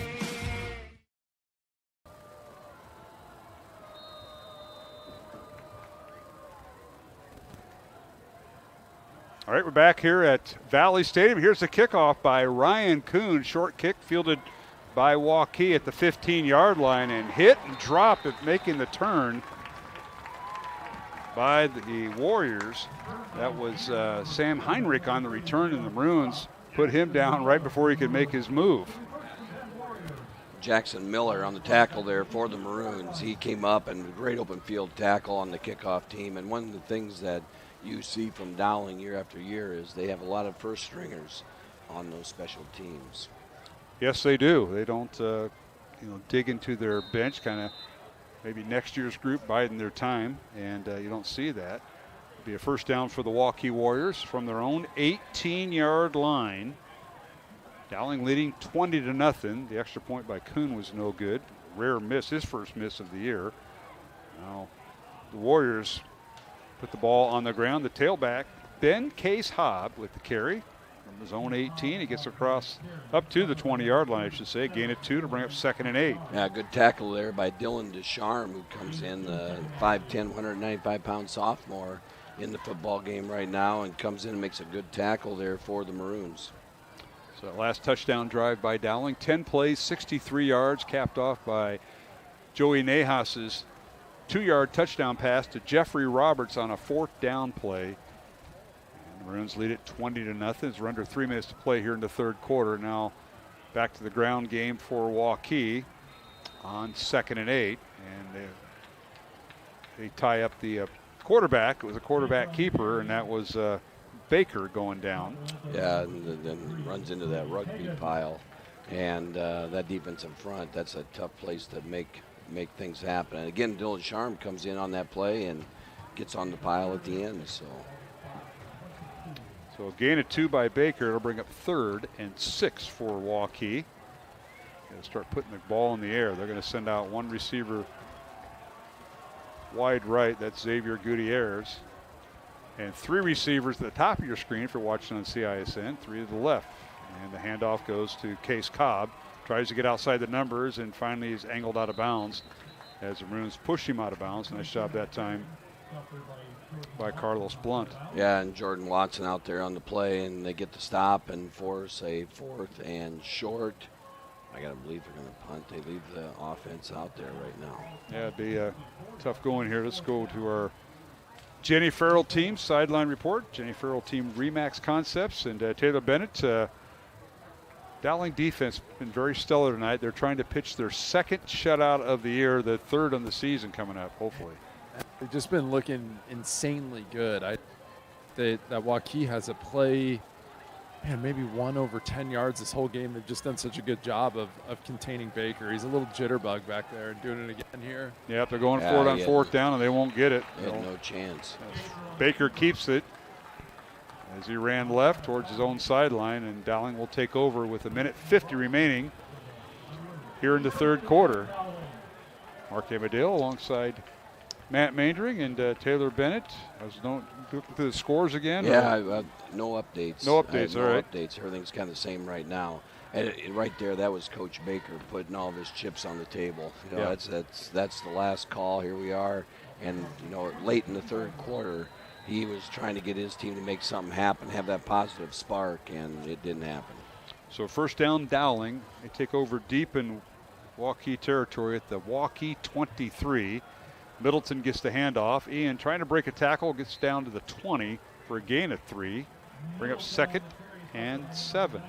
All right, we're back here at Valley Stadium. Here's the kickoff by Ryan Kuhn. Short kick fielded by Waukee at the 15-yard line and hit and drop at making the turn by the Warriors. That was Sam Heinrich on the return, and the Maroons put him down right before he could make his move. Jackson Miller on the tackle there for the Maroons. He came up and a great open field tackle on the kickoff team. And one of the things that you see from Dowling year after year is they have a lot of first stringers on those special teams. Yes, they do. They don't, dig into their bench, kind of maybe next year's group biding their time, and you don't see that. Be a first down for the Waukee Warriors from their own 18-yard line. Dowling leading 20-0. The extra point by Kuhn was no good. Rare miss, his first miss of the year. Now the Warriors put the ball on the ground. The tailback, Ben Case-Hobb, with the carry from his own 18. He gets across up to the 20-yard line, I should say. Gain of 2 to bring up 2nd and 8. Yeah, good tackle there by Dylan Descharme, who comes in, 5'10", 195-pound sophomore in the football game right now, and comes in and makes a good tackle there for the Maroons. So that last touchdown drive by Dowling, 10 plays, 63 yards, capped off by Joey Nahas's 2-yard touchdown pass to Jeffrey Roberts on a 4th down play. And the Maroons lead it 20-0. We're under 3 minutes to play here in the 3rd quarter. Now back to the ground game for Waukee on 2nd and 8. And they tie up the quarterback. It was a quarterback keeper, and that was Baker going down. Yeah, and then runs into that rugby pile. And that defensive front, that's a tough place to make things happen. And again, Dylan Sharm comes in on that play and gets on the pile at the end. So a gain of 2 by Baker. It'll bring up 3rd and 6 for Waukee. Got to start putting the ball in the air. They're going to send out one receiver wide right. That's Xavier Gutierrez. And 3 receivers at the top of your screen if you're watching on CISN, 3 to the left. And the handoff goes to Case Cobb. Tries to get outside the numbers, and finally he's angled out of bounds as the Maroons push him out of bounds. Nice job that time by Carlos Blunt. Yeah, and Jordan Watson out there on the play, and they get the stop and force a 4th and short. I got to believe they're going to punt. They leave the offense out there right now. Yeah, it'd be tough going here. Let's go to our Jenny Farrell team sideline report. Jenny Farrell team Remax Concepts and Taylor Bennett. Dowling defense been very stellar tonight. They're trying to pitch their 2nd shutout of the year, the 3rd on the season coming up, hopefully. They've just been looking insanely good. That Waukee has a play, man, maybe 1 over 10 yards this whole game. They've just done such a good job of containing Baker. He's a little jitterbug back there and doing it again here. Yep, they're going for it on 4th down, and they won't get it. They had no chance. Baker keeps it as he ran left towards his own sideline, and Dowling will take over with 1:50 remaining here in the 3rd quarter. Mark Amadale alongside Matt Maindring and Taylor Bennett. I was looking through the scores again. Yeah, no updates. No updates, all right. No updates. Everything's kind of the same right now. And right there, that was Coach Baker putting all of his chips on the table. You know, that's the last call. Here we are, and late in the 3rd quarter, he was trying to get his team to make something happen, have that positive spark, and it didn't happen. So first down, Dowling. They take over deep in Waukee territory at the Waukee 23. Middleton gets the handoff. Ian trying to break a tackle, gets down to the 20 for a gain of 3. Bring up 2nd and 7.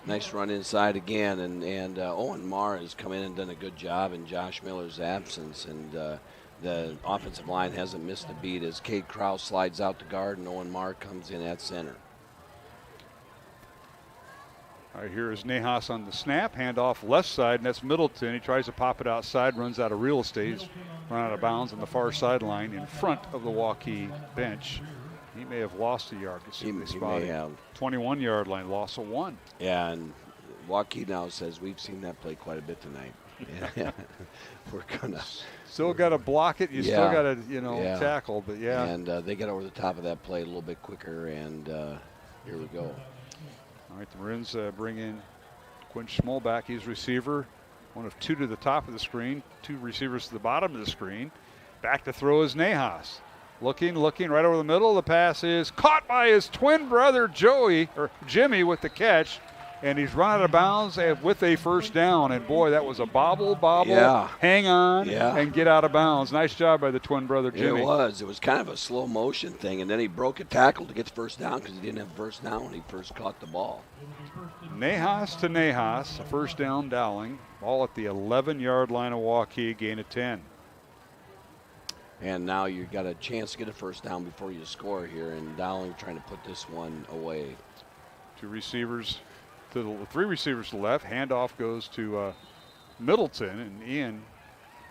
Nice run inside again, and Owen Marr has come in and done a good job in Josh Miller's absence, and the offensive line hasn't missed a beat as Kate Krause slides out to guard and Owen Marr comes in at center. All right, here is Nahas on the snap. Handoff left side, and that's Middleton. He tries to pop it outside, runs out of real estate. He's run out of bounds on the far sideline in front of the Waukee bench. He may have lost a yard. He may have. 21-yard line, loss of 1. Yeah, and Waukee now says we've seen that play quite a bit tonight. Yeah. We're gonna still got to block it. You still got to tackle, but yeah. And they got over the top of that play a little bit quicker, and here we go. All right, the Maroons bring in Quinn Schmolback. He's receiver, 1 of 2 to the top of the screen, 2 receivers to the bottom of the screen. Back to throw is Nahas. Looking right over the middle. The pass is caught by his twin brother Jimmy with the catch. And he's run out of bounds with a first down. And boy, that was a bobble, hang on, and get out of bounds. Nice job by the twin brother Jimmy. It was kind of a slow motion thing. And then he broke a tackle to get the first down because he didn't have first down when he first caught the ball. Nahas to Nahas, a first down Dowling. Ball at the 11-yard line of Waukee, gain of 10. And now you've got a chance to get a first down before you score here. And Dowling trying to put this one away. 3 receivers to the left. Handoff goes to Middleton, and Ian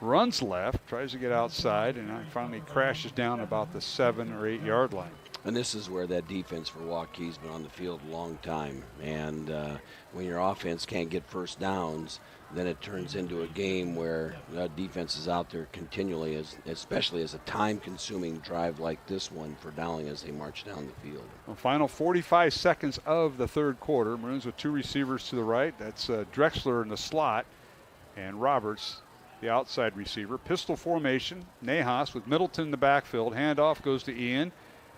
runs left, tries to get outside, and finally crashes down about the 7 or 8 yard line. And this is where that defense for Waukee's been on the field a long time. And when your offense can't get first downs, then it turns into a game where defense is out there continually, especially as a time-consuming drive like this one for Dowling as they march down the field. Well, final 45 seconds of the third quarter. Maroons with 2 receivers to the right. That's Drexler in the slot and Roberts, the outside receiver. Pistol formation. Nahas with Middleton in the backfield. Handoff goes to Ian.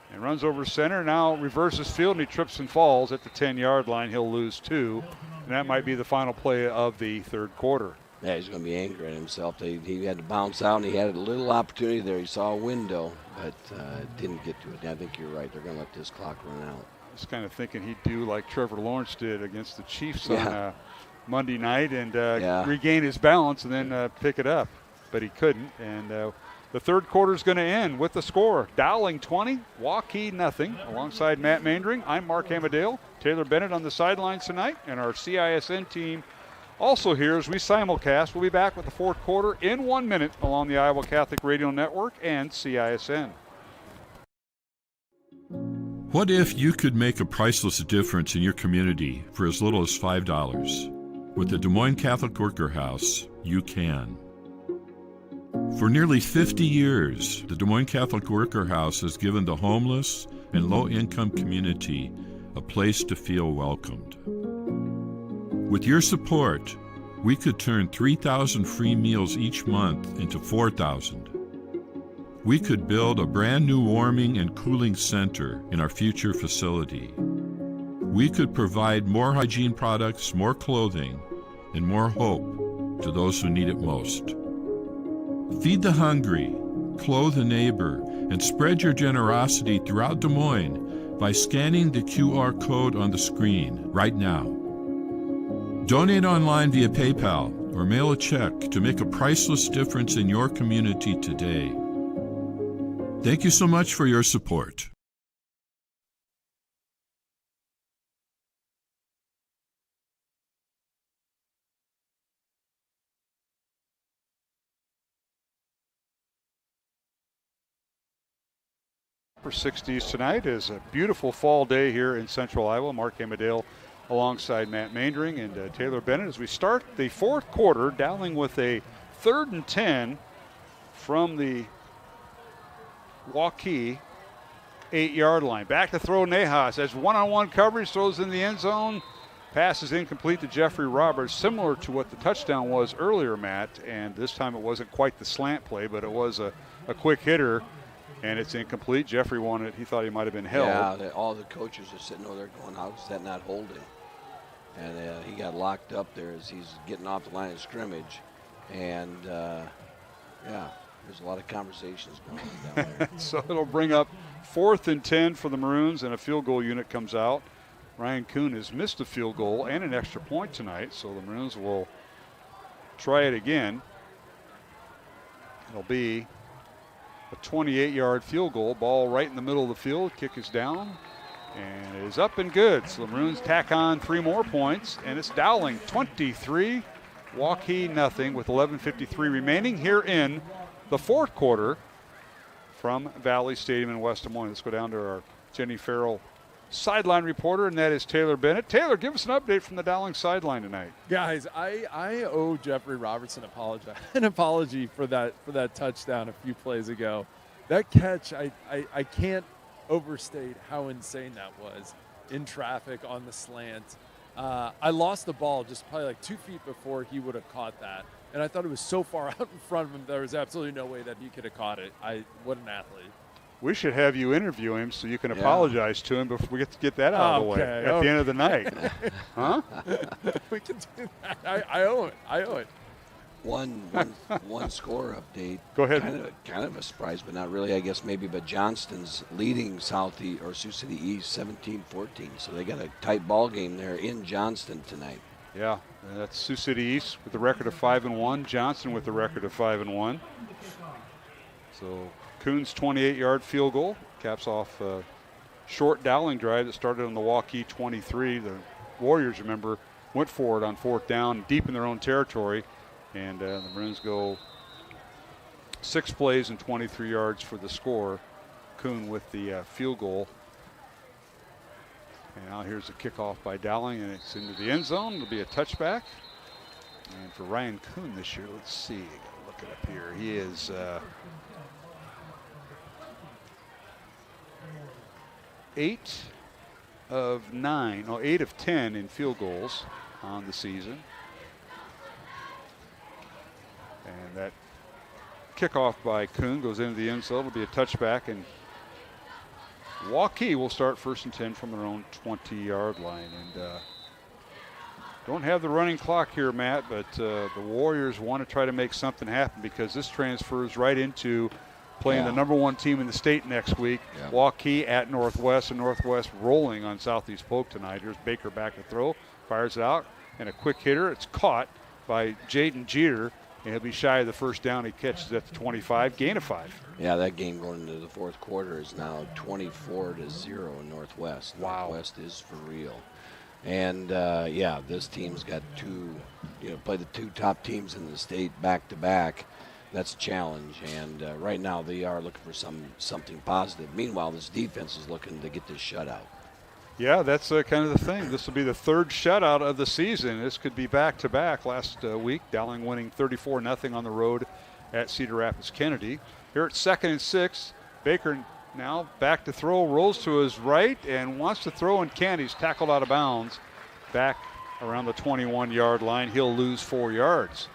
And runs over center, now reverses field, and he trips and falls at the 10-yard line. He'll lose 2, and that might be the final play of the third quarter. Yeah, he's going to be angry at himself. He had to bounce out, and he had a little opportunity there. He saw a window, but didn't get to it. I think you're right. They're going to let this clock run out. I was kind of thinking he'd do like Trevor Lawrence did against the Chiefs on Monday night and regain his balance and then pick it up, but he couldn't. And the third quarter is going to end with the score. Dowling 20, Waukee nothing. Alongside Matt Mandring, I'm Mark Amadale. Taylor Bennett on the sidelines tonight, and our CISN team also here as we simulcast. We'll be back with the fourth quarter in 1 minute along the Iowa Catholic Radio Network and CISN. What if you could make a priceless difference in your community for as little as $5? With the Des Moines Catholic Worker House, you can. For nearly 50 years, the Des Moines Catholic Worker House has given the homeless and low-income community a place to feel welcomed. With your support, we could turn 3,000 free meals each month into 4,000. We could build a brand new warming and cooling center in our future facility. We could provide more hygiene products, more clothing, and more hope to those who need it most. Feed the hungry, clothe a neighbor, and spread your generosity throughout Des Moines by scanning the QR code on the screen right now. Donate online via PayPal or mail a check to make a priceless difference in your community today. Thank you so much for your support. Upper 60s tonight is a beautiful fall day here in central Iowa. Mark Amadale alongside Matt Mandring and Taylor Bennett as we start the fourth quarter. Dowling with a 3rd and 10 from the Waukee 8-yard line. Back to throw Nahas as one-on-one coverage, throws in the end zone. Pass is incomplete to Jeffrey Roberts, similar to what the touchdown was earlier, Matt. And this time it wasn't quite the slant play, but it was a quick hitter. And it's incomplete. Jeffrey wanted it. He thought he might have been held. Yeah, all the coaches are sitting over there going, how is that not holding? And he got locked up there as he's getting off the line of scrimmage. And, there's a lot of conversations going on down there. So it'll bring up 4th and 10 for the Maroons, and a field goal unit comes out. Ryan Kuhn has missed a field goal and an extra point tonight, so the Maroons will try it again. It'll be a 28-yard field goal. Ball right in the middle of the field. Kick is down and it is up and good. So the Maroons tack on 3 more points, and it's Dowling 23, Waukee nothing with 11:53 remaining here in the fourth quarter from Valley Stadium in West Des Moines. Let's go down to our Jenny Farrell sideline reporter, and that is Taylor Bennett. Taylor, give us an update from the Dowling sideline tonight. Guys, I owe Jeffrey Roberts an apology for that touchdown a few plays ago. That catch, I can't overstate how insane that was in traffic on the slant. I lost the ball just probably like 2 feet before he would have caught that. And I thought it was so far out in front of him, there was absolutely no way that he could have caught it. What an athlete. We should have you interview him so you can apologize to him before we get that out of the way at the end of the night. Huh? We can do that. I owe it. One score update. Go ahead. Kind of a surprise, but not really, I guess maybe. But Johnston's leading Sioux City East 17-14. So they got a tight ball game there in Johnston tonight. Yeah, that's Sioux City East with the record of 5-1. Johnston with the record of 5-1. So Kuhn's 28-yard field goal caps off a short Dowling drive that started on the Waukee 23. The Warriors, remember, went for it on 4th down, deep in their own territory, and the Maroons go 6 plays and 23 yards for the score. Kuhn with the field goal. And now here's a kickoff by Dowling, and it's into the end zone. It'll be a touchback. And for Ryan Kuhn this year, let's see. I gotta look it up here. He is 8 of 10 in field goals on the season. And that kickoff by Kuhn goes into the end zone. It'll be a touchback, and Waukee will start 1st and 10 from their own 20-yard line. And don't have the running clock here, Matt, but the Warriors want to try to make something happen because this transfers right into playing the #1 team in the state next week. Yeah. Waukee at Northwest, and Northwest rolling on Southeast Polk tonight. Here's Baker back to throw, fires it out, and a quick hitter. It's caught by Jaden Jeter, and he'll be shy of the first down. He catches at the 25, gain of 5. Yeah, that game going into the fourth quarter is now 24-0 in Northwest. Wow. Northwest is for real. And, this team's got play the 2 top teams in the state back-to-back. That's a challenge. And right now they are looking for something positive. Meanwhile, this defense is looking to get this shutout. Yeah, that's kind of the thing. This will be the 3rd shutout of the season. This could be back-to-back. Last week, Dowling winning 34-0 on the road at Cedar Rapids Kennedy. Here at 2nd and 6, Baker now back to throw, rolls to his right, and wants to throw and can't. He's tackled out of bounds back around the 21-yard line. He'll lose 4 yards.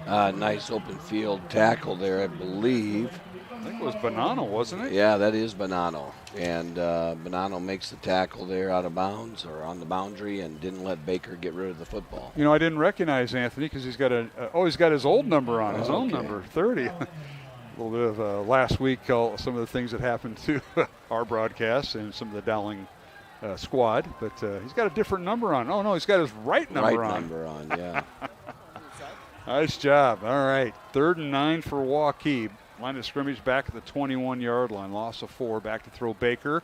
Nice open field tackle there, I believe. I think it was Bonanno, wasn't it? Yeah, that is Bonanno. And Bonanno makes the tackle there out of bounds or on the boundary and didn't let Baker get rid of the football. You know, I didn't recognize Anthony because he's got he's got his old number on, his own number, 30. A little bit of last week, some of the things that happened to our broadcast and some of the Dowling squad, but he's got a different number on. Oh, no, he's got his right number on. Yeah. Nice job. All right, 3rd and 9 for Waukee. Line of scrimmage back at the 21-yard line. Loss of 4. Back to throw Baker.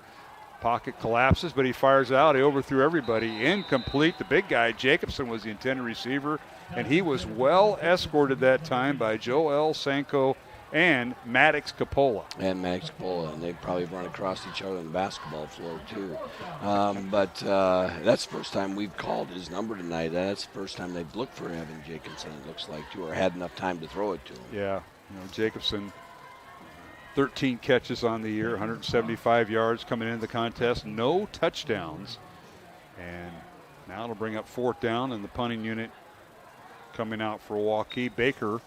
Pocket collapses, but he fires out. He overthrew everybody. Incomplete. The big guy, Jacobson, was the intended receiver, and he was well escorted that time by Joel Sanko and Maddox Capola. And they probably run across each other on the basketball floor, too. But that's the first time we've called his number tonight. That's the first time they've looked for Evan Jacobson, it looks like, too, or had enough time to throw it to him. Yeah, Jacobson, 13 catches on the year, 175 yards coming into the contest, no touchdowns. And now it'll bring up 4th down, and the punting unit coming out for Waukee. Baker,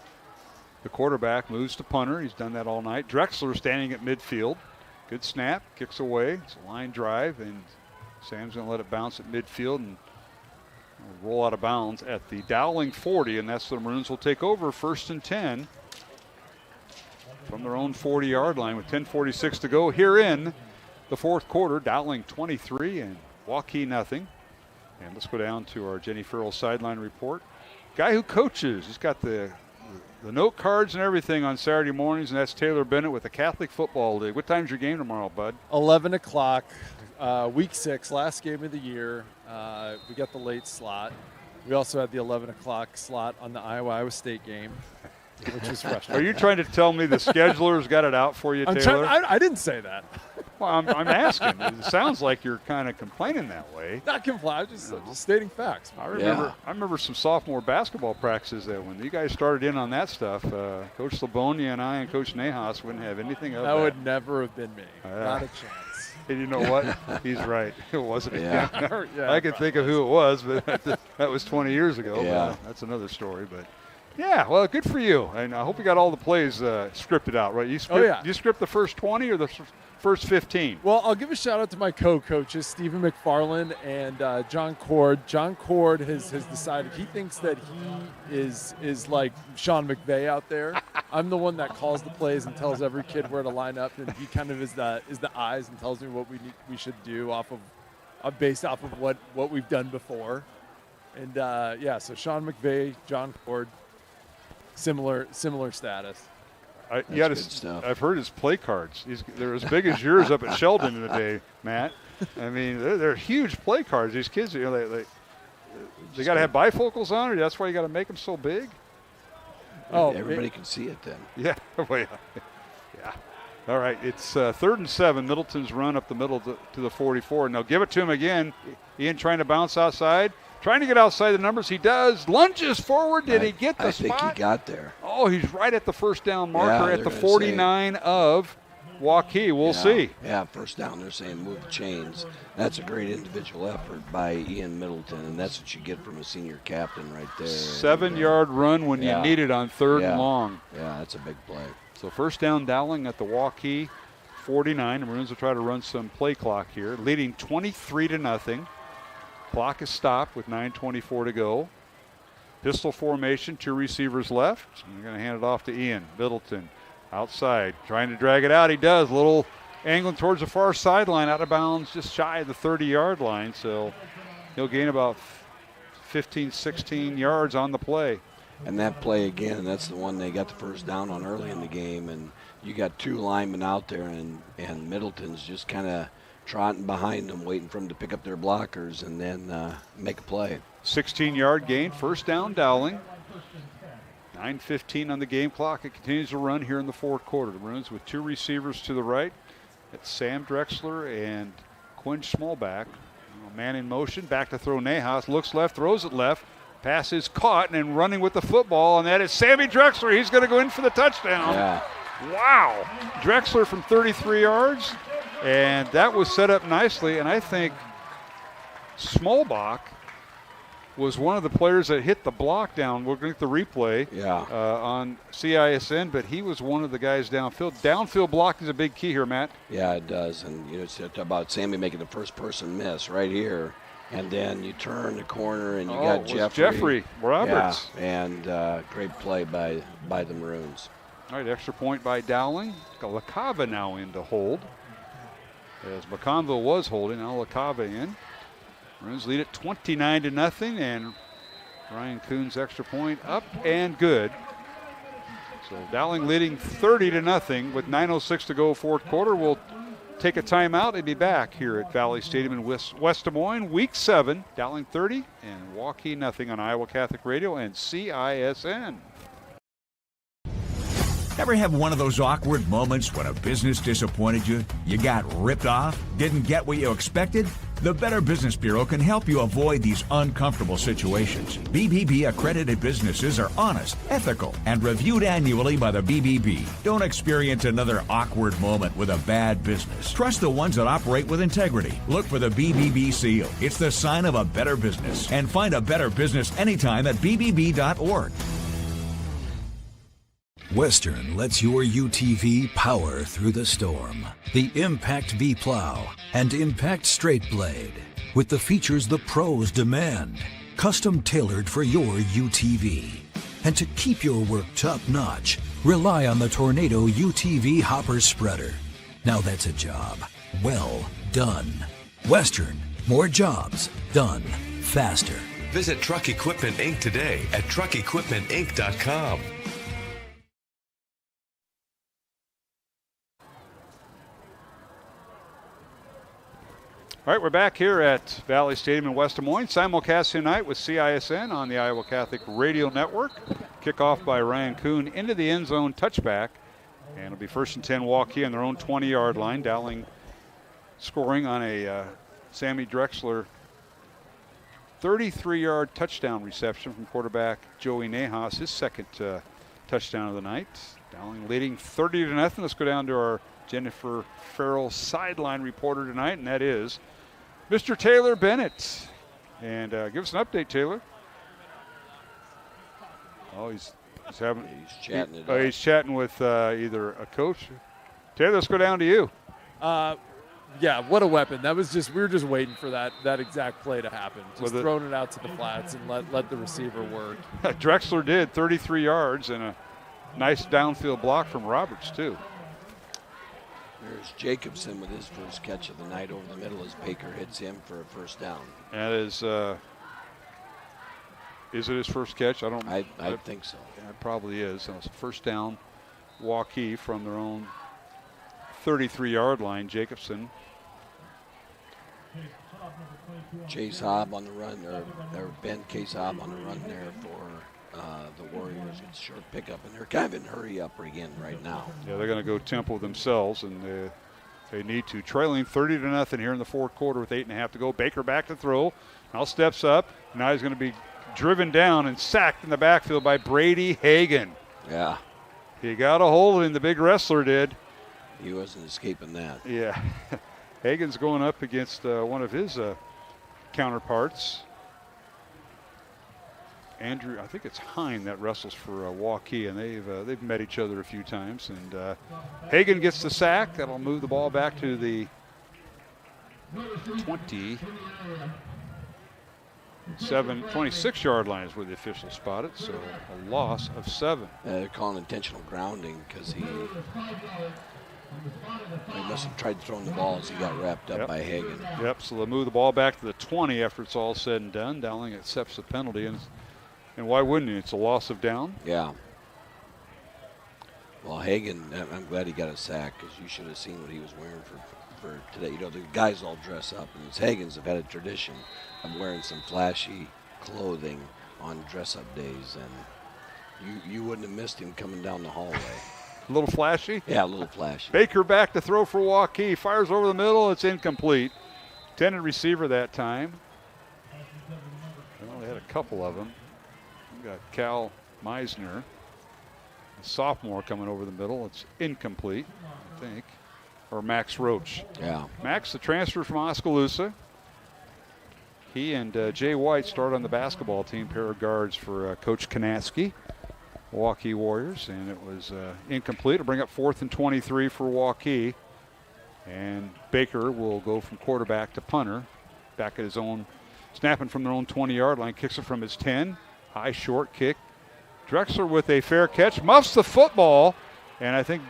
the quarterback, moves to punter. He's done that all night. Drexler standing at midfield. Good snap, kicks away. It's a line drive, and Sam's going to let it bounce at midfield and roll out of bounds at the Dowling 40, and that's the Maroons will take over 1st and 10 from their own 40-yard line with 10:46 to go here in the fourth quarter. Dowling 23 and Waukee nothing. And let's go down to our Jenny Farrell sideline report. Guy who coaches, he's got the note cards and everything on Saturday mornings, and that's Taylor Bennett with the Catholic Football League. What time's your game tomorrow, bud? 11 o'clock, week 6, last game of the year. We got the late slot. We also had the 11 o'clock slot on the Iowa State game, which was frustrating. Are you trying to tell me the schedulers got it out for you, Taylor? I didn't say that. Well, I'm asking. It sounds like you're kind of complaining that way. Not complaining, just stating facts. I remember some sophomore basketball practices that when you guys started in on that stuff, Coach Slabonia and I and Coach Nahas wouldn't have anything of that. That would never have been me. Not a chance. And you know what? He's right. It wasn't him. Yeah, I can think of who it was, but that was 20 years ago. Yeah. But that's another story. But yeah, well, good for you. And I hope you got all the plays scripted out, right? You script the first 20 or the first 15? Well, I'll give a shout out to my co-coaches, Stephen McFarland and John Cord. John Cord has decided he thinks that he is like Sean McVay out there. I'm the one that calls the plays and tells every kid where to line up, and he kind of is the eyes and tells me what we should do based off of what we've done before. And so Sean McVay, John Cord, similar status. I've heard his play cards. They're as big as yours up at Sheldon today, Matt. I mean, they're huge play cards. These kids, they got to have bifocals on, or that's why you got to make them so big. Oh, everybody can see it then. Yeah, well, yeah. All right, it's 3rd and 7. Middleton's run up the middle to the 44, and they'll give it to him again. Ian trying to bounce outside, trying to get outside the numbers. He does. Lunges forward. Did he get the spot? I think he got there. Oh, he's right at the first down marker at the 49 of Waukee. We'll see. Yeah, first down. They're saying move the chains. That's a great individual effort by Ian Middleton, and that's what you get from a senior captain right there. 7-yard run when you need it on 3rd and long. Yeah, that's a big play. So first down, Dowling at the Waukee 49. The Maroons will try to run some play clock here, leading 23-0. Clock is stopped with 9:24 to go. Pistol formation, 2 receivers left. You're going to hand it off to Ian Middleton. Outside, trying to drag it out. He does. Little angling towards the far sideline, out of bounds, just shy of the 30-yard line. So he'll gain about 15, 16 yards on the play. And that play again, that's the one they got the first down on early in the game. And you got 2 linemen out there, and Middleton's just kind of trotting behind them, waiting for them to pick up their blockers and then make a play. 16-yard gain, first down, Dowling. 9:15 on the game clock. It continues to run here in the 4th quarter. The Maroons with 2 receivers to the right. It's Sam Drexler and Quinn Schmalbach. Man in motion, back to throw Nahas. Looks left, throws it left. Pass is caught and then running with the football, and that is Sammy Drexler. He's going to go in for the touchdown. Yeah. Wow. Drexler from 33 yards, and that was set up nicely. And I think Schmalbach was one of the players that hit the block down. We're going to get the replay on CISN, but he was one of the guys downfield. Downfield blocking is a big key here, Matt. Yeah, it does. And it's about Sammy making the first person miss right here. And then you turn the corner and you got Jeffrey Roberts. Yeah, and great play by the Maroons. All right, extra point by Dowling. LaCava now in to hold. As McConville was holding, now LaCava in. Maroons lead it 29-0, and Ryan Kuhn's extra point up and good. So Dowling leading 30-0 with 9:06 to go, 4th quarter. We'll take a timeout and be back here at Valley Stadium in West Des Moines. Week 7, Dowling 30 and Waukee nothing on Iowa Catholic Radio and CISN. Ever have one of those awkward moments when a business disappointed you? You got ripped off? Didn't get what you expected? The Better Business Bureau can help you avoid these uncomfortable situations. BBB accredited businesses are honest, ethical, and reviewed annually by the BBB. Don't experience another awkward moment with a bad business. Trust the ones that operate with integrity. Look for the BBB seal. It's the sign of a better business. And find a better business anytime at bbb.org. Western lets your UTV power through the storm. The Impact V Plow and Impact Straight Blade, with the features the pros demand, custom tailored for your UTV. And to keep your work top-notch, rely on the Tornado UTV Hopper Spreader. Now that's a job well done. Western, more jobs done faster. Visit Truck Equipment Inc. today at truckequipmentinc.com. All right, we're back here at Valley Stadium in West Des Moines. Simulcast tonight with CISN on the Iowa Catholic Radio Network. Kickoff by Ryan Kuhn into the end zone, touchback. And it'll be 1st and 10 Waukee on their own 20-yard line. Dowling scoring on a Sammy Drexler 33-yard touchdown reception from quarterback Joey Nahas, his 2nd touchdown of the night. Dowling leading 30-0. Let's go down to our Jennifer Farrell sideline reporter tonight, and that is Mr. Taylor Bennett. And give us an update, Taylor. Oh, he's chatting he's chatting with either a coach. Taylor, let's go down to you. Yeah, what a weapon. That was we were just waiting for that exact play to happen. Just throwing it out to the flats and let the receiver work. Drexler did 33 yards and a nice downfield block from Roberts, too. There's Jacobson with his first catch of the night over the middle as Baker hits him for a first down. That is it his first catch? I think so. Yeah, it probably is. So it's a first down, Waukee from their own 33-yard line. Jacobson. Chase Hobb on the run, or Ben Case Hobb on the run there the Warriors get short pickup, and they're kind of in hurry up again right now. Yeah, they're going to go tempo themselves, and they need to. Trailing 30-0 here in the fourth quarter with 8.5 to go. Baker back to throw. Now steps up. Now he's going to be driven down and sacked in the backfield by Brady Hagan. Yeah. He got a hold of him, the big wrestler did. He wasn't escaping that. Yeah. Hagan's going up against one of his counterparts. Andrew, I think it's Hine that wrestles for Waukee, and they've met each other a few times. And Hagan gets the sack. That'll move the ball back to the 26-yard line is where the official spotted. So a loss of 7. They're calling intentional grounding because he must have tried throwing the ball as he got wrapped up by Hagan. Yep. So they'll move the ball back to the 20 after it's all said and done. Dowling accepts the penalty, and why wouldn't he? It's a loss of down. Yeah. Well, Hagan, I'm glad he got a sack because you should have seen what he was wearing for today. You know, the guys all dress up, and the Hagans have had a tradition of wearing some flashy clothing on dress-up days, and you wouldn't have missed him coming down the hallway. A little flashy? Yeah, a little flashy. Baker back to throw for Waukee. Fires over the middle. It's incomplete. Intended receiver that time. Well, they had a couple of them. We got Cal Meisner, a sophomore, coming over the middle. It's incomplete, I think. Or Max Roach. Yeah. Max, the transfer from Oskaloosa. He and Jay White start on the basketball team, pair of guards for Coach Kanatsky, Waukee Warriors, and it was incomplete. It'll bring up 4th and 23 for Waukee. And Baker will go from quarterback to punter, back at his own, snapping from their own 20-yard line, kicks it from his 10. High short kick. Drexler with a fair catch, muffs the football, and I think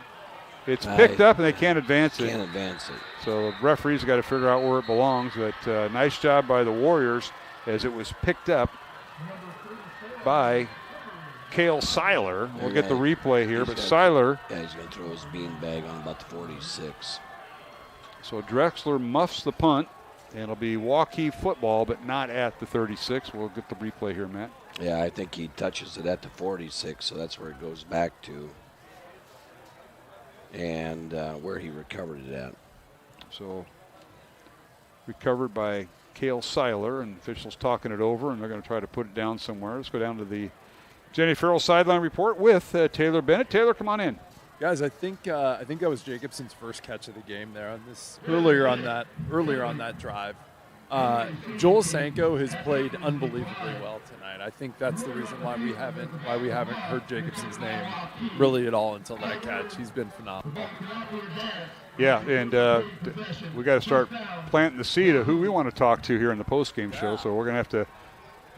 it's picked up and they can't advance it. Can't advance it. So the referees got to figure out where it belongs, but nice job by the Warriors as it was picked up by Cale Seiler. We'll get the replay here, but Seiler. Yeah, he's going to throw his beanbag on about the 46. So Drexler muffs the punt, and it'll be Waukee football, but not at the 36. We'll get the replay here, Matt. Yeah, I think he touches it at the 46, so that's where it goes back to. And where he recovered it at. So recovered by Cale Seiler, and officials talking it over, and they're going to try to put it down somewhere. Let's go down to the Jenny Farrell sideline report with Taylor Bennett. Taylor, come on in. Guys, I think that was Jacobson's first catch of the game there on this earlier on that drive. Joel Sanko has played unbelievably well tonight. I think that's the reason why we haven't heard Jacobson's name really at all until that catch. He's been phenomenal. Yeah, and we got to start planting the seed of who we want to talk to here in the postgame show. So we're going to have to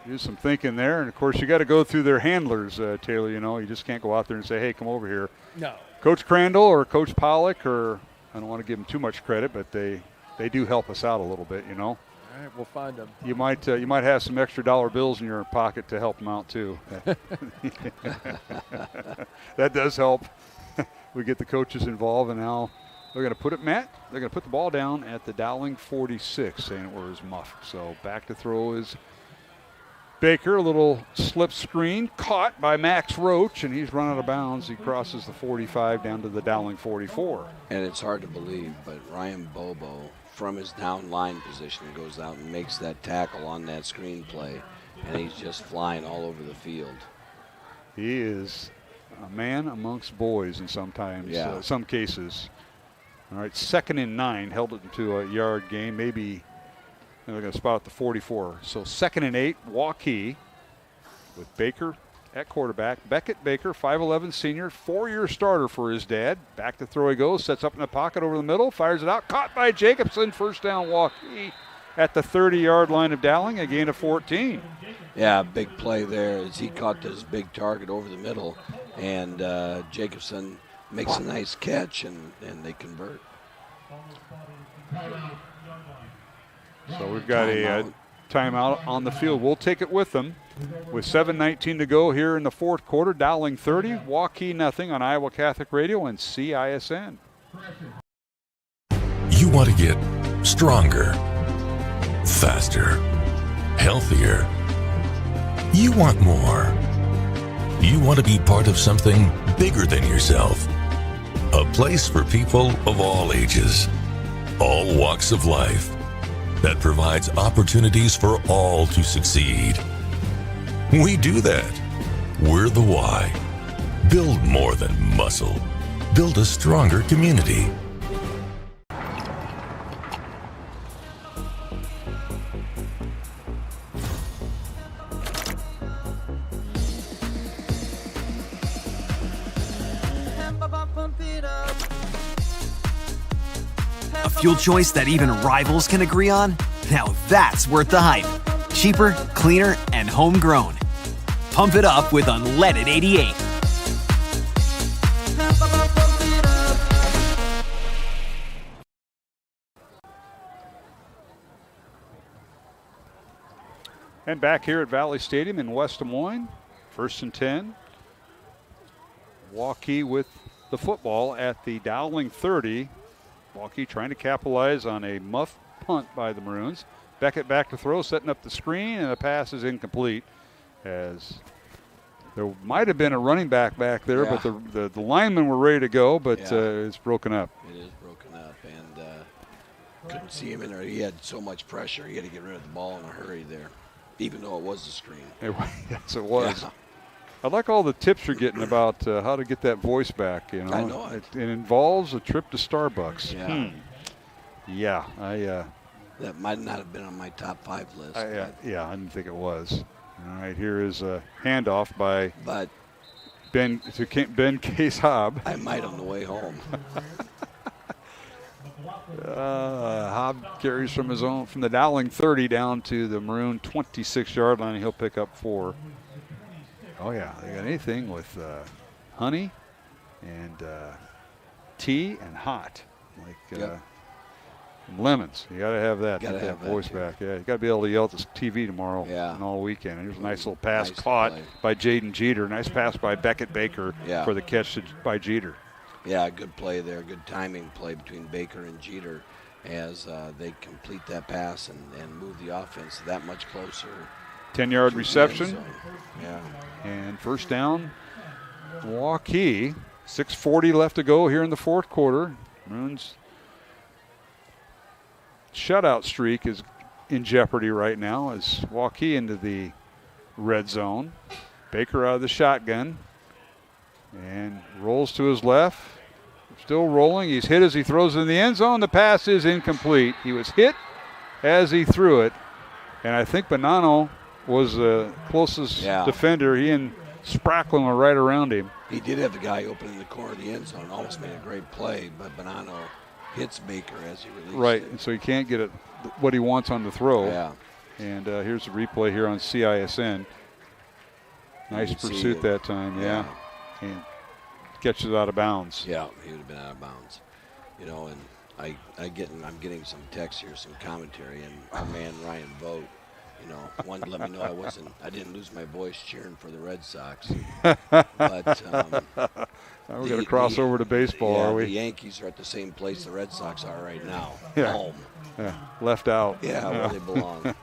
do some thinking there. And of course, you got to go through their handlers, Taylor. You know, you just can't go out there and say, "Hey, come over here." No. Coach Crandall or Coach Pollock, or I don't want to give them too much credit, but they do help us out a little bit. You know. All right, we'll find them. You might have some extra dollar bills in your pocket to help them out too. That does help. We get the coaches involved, and now they're going to put it, Matt. They're going to put the ball down at the Dowling 46, saying it was muffed. So back to throw is Baker. A little slip screen caught by Max Roach, and he's run out of bounds. He crosses the 45 down to the Dowling 44. And it's hard to believe, but Ryan Bobo, from his down line position, goes out and makes that tackle on that screen play, and he's just flying all over the field. He is a man amongst boys in some cases. All right, 2nd and 9, held it into a yard gain. Maybe they're going to spot at the 44. So 2nd and 8, Waukee with Baker at quarterback. Beckett Baker, 5'11 senior, 4-year starter for his dad. Back to throw he goes, sets up in the pocket over the middle, fires it out. Caught by Jacobson, first down Waukee at the 30-yard line of Dowling, a gain of 14. Yeah, big play there as he caught this big target over the middle, and Jacobson makes a nice catch, and they convert. So we've got a timeout on the field. We'll take it with them. With 7:19 to go here in the fourth quarter, Dowling 30, Waukee nothing on Iowa Catholic Radio and CISN. You want to get stronger, faster, healthier. You want more. You want to be part of something bigger than yourself. A place for people of all ages, all walks of life, that provides opportunities for all to succeed. We do that. We're the why. Build more than muscle. Build a stronger community. A fuel choice that even rivals can agree on? Now that's worth the hype. Cheaper, cleaner, and homegrown. Pump it up with unleaded 88. And back here at Valley Stadium in West Des Moines, 1st and 10. Waukee with the football at the Dowling 30. Waukee trying to capitalize on a muff punt by the Maroons. Beckett back to throw, setting up the screen, and the pass is incomplete. As there might have been a running back there, but the linemen were ready to go, but it's broken up. It is broken up, and couldn't see him in there. He had so much pressure. He had to get rid of the ball in a hurry there, even though it was a screen. Yes, it was. Yeah. I like all the tips you're getting about how to get that voice back. You know, I know it involves a trip to Starbucks. Yeah. Yeah, that might not have been on my top 5 list. I didn't think it was. All right, here is a handoff by Ben Case Hobb. I might on the way home. Hobb carries from the Dowling 30 down to the Maroon 26-yard line. He'll pick up 4. Oh yeah, they got anything with honey and tea and hot, like and lemons. You got to have that. Get that voice back. Yeah, you got to be able to yell at the TV tomorrow and all weekend. Here's a nice little pass caught by Jaden Jeter. Nice pass by Beckett Baker for the catch by Jeter. Yeah, good play there. Good timing play between Baker and Jeter as they complete that pass and move the offense that much closer. 10-yard reception. Yeah. And first down, Waukee. 6:40 left to go here in the fourth quarter. Maroons' shutout streak is in jeopardy right now as Waukee into the red zone. Baker out of the shotgun and rolls to his left. Still rolling. He's hit as he throws it in the end zone. The pass is incomplete. He was hit as he threw it. And I think Bonanno was the closest defender. He and Spracklin were right around him. He did have the guy open in the corner of the end zone. Almost made a great play, but Bonanno hits Baker as he released it. And so he can't get what he wants on the throw. Yeah. And here's the replay here on CISN. Nice pursuit that time, and catches out of bounds. Yeah, he would have been out of bounds. You know, and I'm getting some text here, some commentary, and our man Ryan Vogt, you know, wanted to let me know I didn't lose my voice cheering for the Red Sox. But now we're going to cross over to baseball, are we? The Yankees are at the same place the Red Sox are right now. Yeah. Home. Yeah, left out. Yeah, where they belong.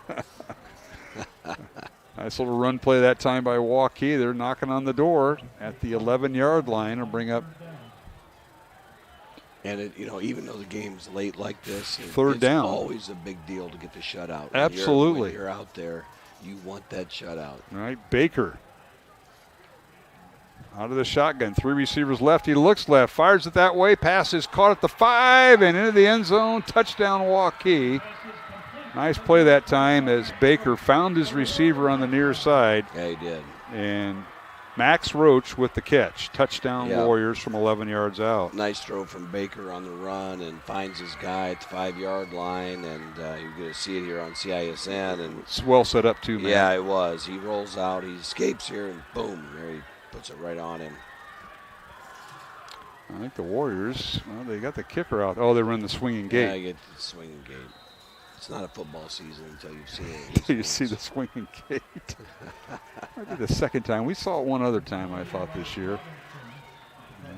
Nice little run play that time by Waukee. They're knocking on the door at the 11-yard line to bring up. And even though the game's late like this, third down. It's always a big deal to get the shutout. Absolutely. When you're out there, you want that shutout. All right, Baker. Out of the shotgun, 3 receivers left. He looks left, fires it that way. Pass is caught at the 5 and into the end zone. Touchdown, Waukee. Nice play that time as Baker found his receiver on the near side. Yeah, he did. And Max Roach with the catch. Touchdown Warriors from 11 yards out. Nice throw from Baker on the run and finds his guy at the 5-yard line. And you're going to see it here on CISN. And it's well set up too, man. Yeah, it was. He rolls out. He escapes here and boom, there he puts it right on him. I think the Warriors, they got the kicker out. Oh, they run the swinging gate. Yeah, I get the swinging gate. It's not a football season until you've seen it. Until you see the swinging gate. Might be the second time. We saw it one other time, I thought, this year.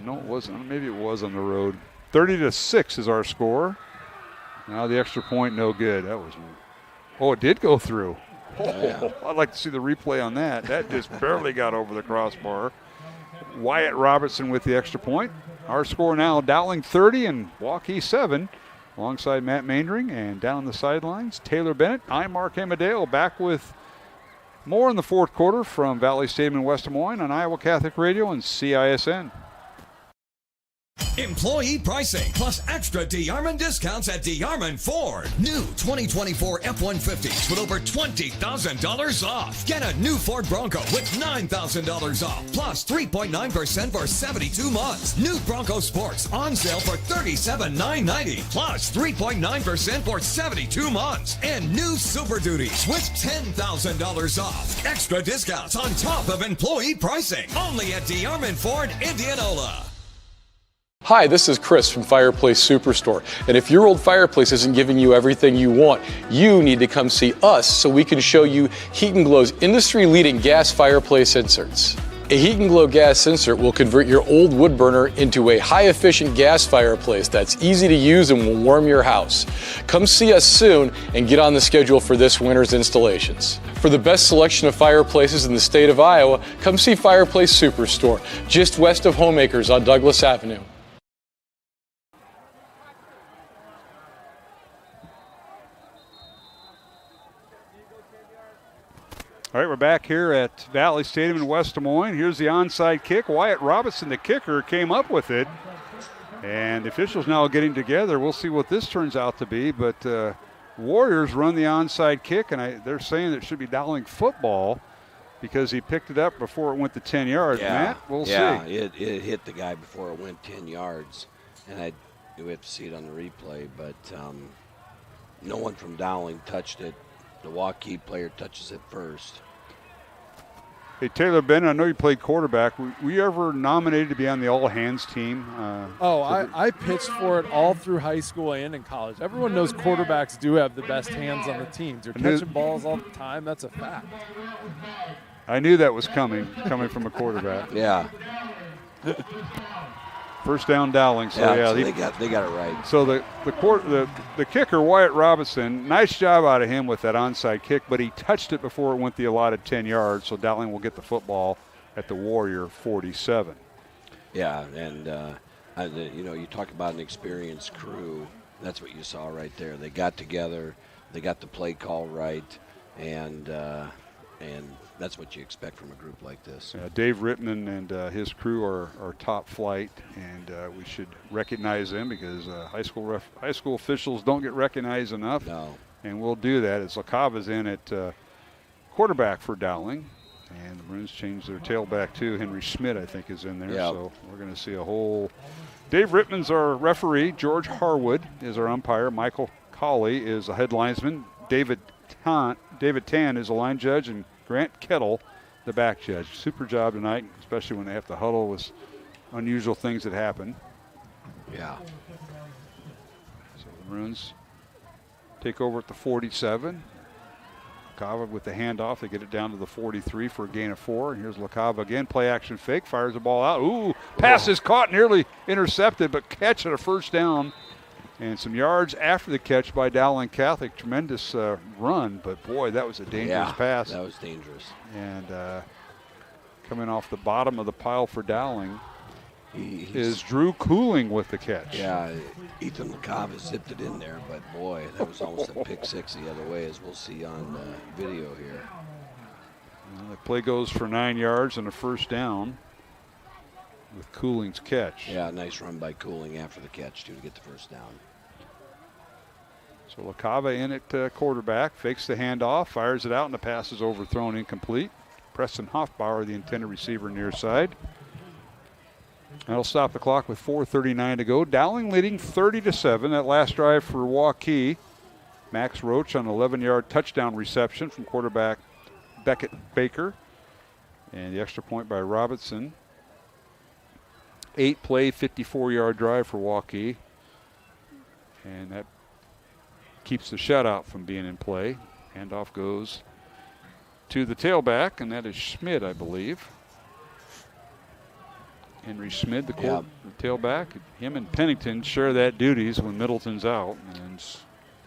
No, it wasn't. Maybe it was on the road. 30-6 is our score. Now the extra point, no good. That was. Oh, it did go through. Oh, I'd like to see the replay on that. That just barely got over the crossbar. Wyatt Robertson with the extra point. Our score now, Dowling 30 and Waukee 7. Alongside Matt Maindring, and down the sidelines, Taylor Bennett. I'm Mark Amadeo, back with more in the fourth quarter from Valley Stadium in West Des Moines on Iowa Catholic Radio and CISN. Employee pricing plus extra DeArmond discounts at DeArmond Ford. New 2024 F-150s with over $20,000 off. Get a new Ford Bronco with $9,000 off plus 3.9% for 72 months. New Bronco Sports on sale for $37,990 plus 3.9% for 72 months. And new Super Duties with $10,000 off. Extra discounts on top of employee pricing. Only at DeArmond Ford, Indianola. Hi, this is Chris from Fireplace Superstore. And if your old fireplace isn't giving you everything you want, you need to come see us so we can show you Heat & Glow's industry-leading gas fireplace inserts. A Heat & Glow gas insert will convert your old wood burner into a high-efficient gas fireplace that's easy to use and will warm your house. Come see us soon and get on the schedule for this winter's installations. For the best selection of fireplaces in the state of Iowa, come see Fireplace Superstore, just west of Homeacres on Douglas Avenue. All right, we're back here at Valley Stadium in West Des Moines. Here's the onside kick. Wyatt Robertson, the kicker, came up with it. And the officials now getting together. We'll see what this turns out to be. But Warriors run the onside kick, and they're saying it should be Dowling football because he picked it up before it went to 10 yards. Yeah. Matt, we'll see. Yeah, it hit the guy before it went 10 yards. And we have to see it on the replay. But no one from Dowling touched it. The Waukee player touches it first. Hey, Taylor Bennett, I know you played quarterback. Were you ever nominated to be on the all-hands team? I pitched for it all through high school and in college. Everyone knows quarterbacks do have the best hands on the teams. They're catching balls all the time. That's a fact. I knew that was coming from a quarterback. Yeah. First down Dowling. So so they got it right. So the kicker, Wyatt Robinson, nice job out of him with that onside kick, but he touched it before it went the allotted 10 yards, so Dowling will get the football at the Warrior 47. Yeah, and you talk about an experienced crew. That's what you saw right there. They got together, they got the play call right, and that's what you expect from a group like this. Dave Rittman and his crew are top flight, and we should recognize them because high school officials don't get recognized enough. No. And we'll do that as LaCava's in at quarterback for Dowling. And the Maroons changed their tailback too. Henry Schmidt, I think, is in there. Yep. So we're going to see a whole. Dave Rittman's our referee. George Harwood is our umpire. Michael Colley is a head linesman. David Tan is a line judge, and Grant Kettle, the back judge. Super job tonight, especially when they have to huddle with unusual things that happen. Yeah. So the Maroons take over at the 47. LaCava with the handoff. They get it down to the 43 for a gain of 4. And here's LaCava again. Play action fake. Fires the ball out. Ooh, pass is caught, nearly intercepted, but catch at a first down. And some yards after the catch by Dowling Catholic. Tremendous run, but boy, that was a dangerous pass. That was dangerous. And coming off the bottom of the pile for Dowling is Drew Cooling with the catch. Yeah, Ethan LaCava zipped it in there, but boy, that was almost a pick six the other way, as we'll see on video here. Well, the play goes for 9 yards and a first down with Cooling's catch. Yeah, nice run by Cooling after the catch, too, to get the first down. So LaCava in at quarterback, fakes the handoff, fires it out, and the pass is overthrown, incomplete. Preston Hoffbauer, the intended receiver, near side. That'll stop the clock with 4:39 to go. Dowling leading 30-7. That last drive for Waukee. Max Roach on an 11-yard touchdown reception from quarterback Beckett Baker. And the extra point by Robinson. 8-play, 54-yard drive for Waukee. And that keeps the shutout from being in play. Handoff goes to the tailback, and that is Schmidt, I believe. Henry Schmidt, the tailback. Him and Pennington share that duties when Middleton's out, and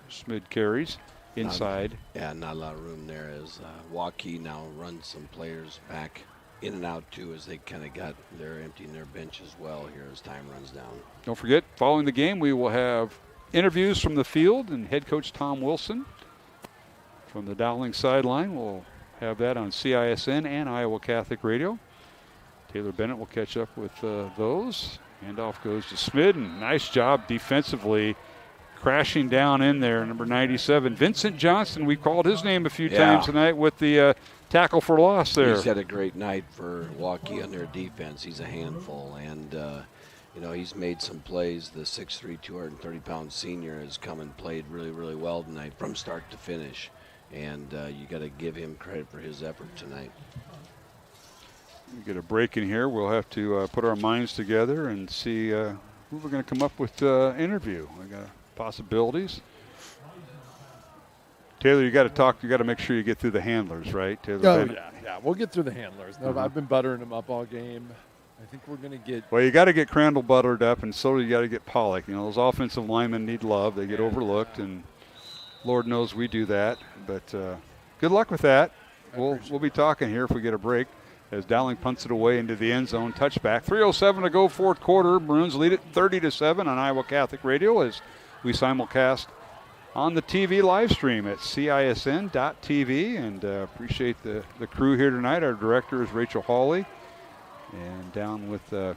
Schmidt carries. inside. Not a lot of room there as Waukee now runs some players back in and out too as they kind of they're emptying their bench as well here as time runs down. Don't forget, following the game, we will have interviews from the field and head coach Tom Wilson from the Dowling sideline. We'll have that on CISN and Iowa Catholic Radio. Taylor Bennett will catch up with those. Handoff goes to Smid, nice job defensively, crashing down in there, number 97. Vincent Johnson, we called his name a few times tonight with the tackle for loss there. He's had a great night for Waukee on their defense. He's a handful, and he's made some plays. The 6'3", 230-pound senior has come and played really, really well tonight from start to finish, and you got to give him credit for his effort tonight. We get a break in here. We'll have to put our minds together and see who we're going to come up with to interview. We got possibilities. Taylor, you got to talk. You got to make sure you get through the handlers, right? Taylor Yeah. We'll get through the handlers. No, I've been buttering them up all game. I think we're going to get. Well, you got to get Crandall buttered up, and so you got to get Pollock. Those offensive linemen need love. They get overlooked, and Lord knows we do that. But good luck with that. We'll be talking here if we get a break. As Dowling punts it away into the end zone, touchback. 3:07 to go, fourth quarter. Maroons lead it 30-7 on Iowa Catholic Radio as we simulcast on the TV live stream at CISN.TV. And appreciate the crew here tonight. Our director is Rachel Hawley. And down with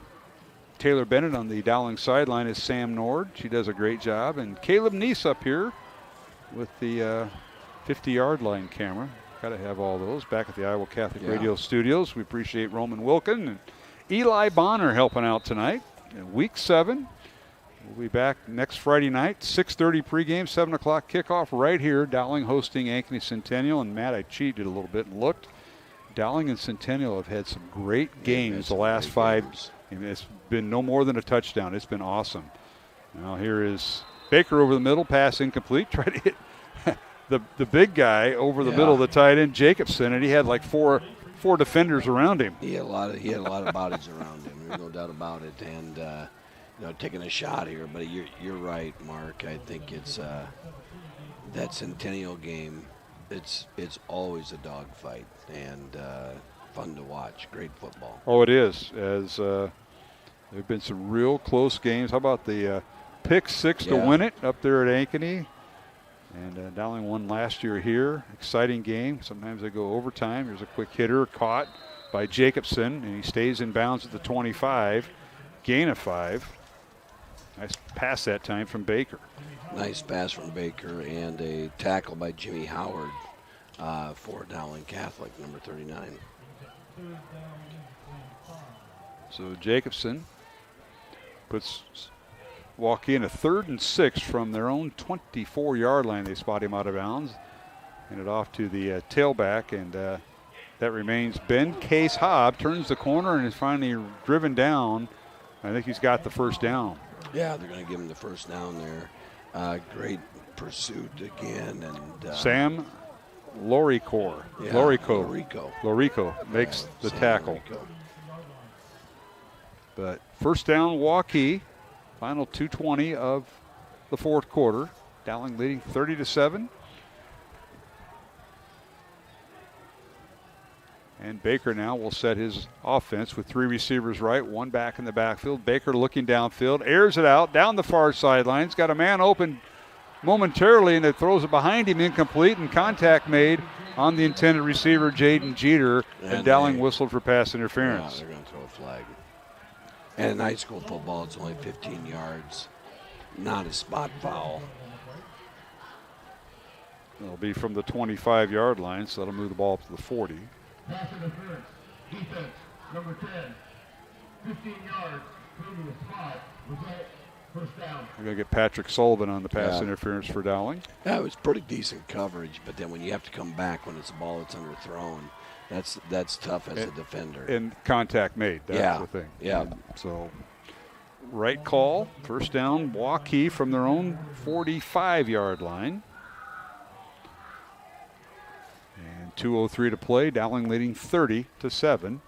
Taylor Bennett on the Dowling sideline is Sam Nord. She does a great job. And Caleb Neese up here with the 50-yard line camera. Got to have all those back at the Iowa Catholic Radio studios. We appreciate Roman Wilkin and Eli Bonner helping out tonight. In week 7, we'll be back next Friday night, 6:30 pregame, 7 o'clock kickoff right here. Dowling hosting Ankeny Centennial. And Matt, I cheated a little bit and looked. Dowling and Centennial have had some great games the last 5. I mean, it's been no more than a touchdown. It's been awesome. Now here is Baker over the middle, pass incomplete. Try to hit the big guy over the middle of the tight end, Jacobson, and he had like four defenders around him. He had a lot of bodies around him. There's no doubt about it. And taking a shot here, but you're right, Mark. I think it's that Centennial game. It's always a dogfight and fun to watch. Great football. Oh, it is. As there have been some real close games. How about the pick 6 to win it up there at Ankeny? And Dowling won last year here. Exciting game. Sometimes they go overtime. Here's a quick hitter caught by Jacobson, and he stays in bounds at the 25. Gain of 5. Nice pass that time from Baker. Nice pass from Baker and a tackle by Jimmy Howard for Dowling Catholic, number 39. So Jacobson puts Waukee in a 3rd and 6 from their own 24-yard line. They spot him out of bounds. And it off to the tailback, and that remains Ben Case-Hobb. Turns the corner and is finally driven down. I think he's got the first down. Yeah, they're going to give him the first down there. Great pursuit again. And Sam Lorico makes the tackle. But first down, Waukee. Final 2:20 of the fourth quarter. Dowling leading 30-7. And Baker now will set his offense with 3 receivers right, 1 back in the backfield. Baker looking downfield, airs it out down the far sideline. He's got a man open momentarily, and it throws it behind him, incomplete, and contact made on the intended receiver, Jaden Jeter, and Dowling whistled for pass interference. They're going to throw a flag. And in high school football, it's only 15 yards, not a spot foul. It'll be from the 25-yard line, so that'll move the ball up to the 40. Pass interference. Defense, number 10. 15 yards. Previous spot. Result, first down. We're going to get Patrick Sullivan on the pass interference for Dowling. Yeah, it was pretty decent coverage, but then when you have to come back when it's a ball that's underthrown, that's tough as a defender. And contact made. That's the thing. Yeah. So right call. First down, Waukee from their own 45-yard line. And 2:03 to play. Dowling leading 30-7.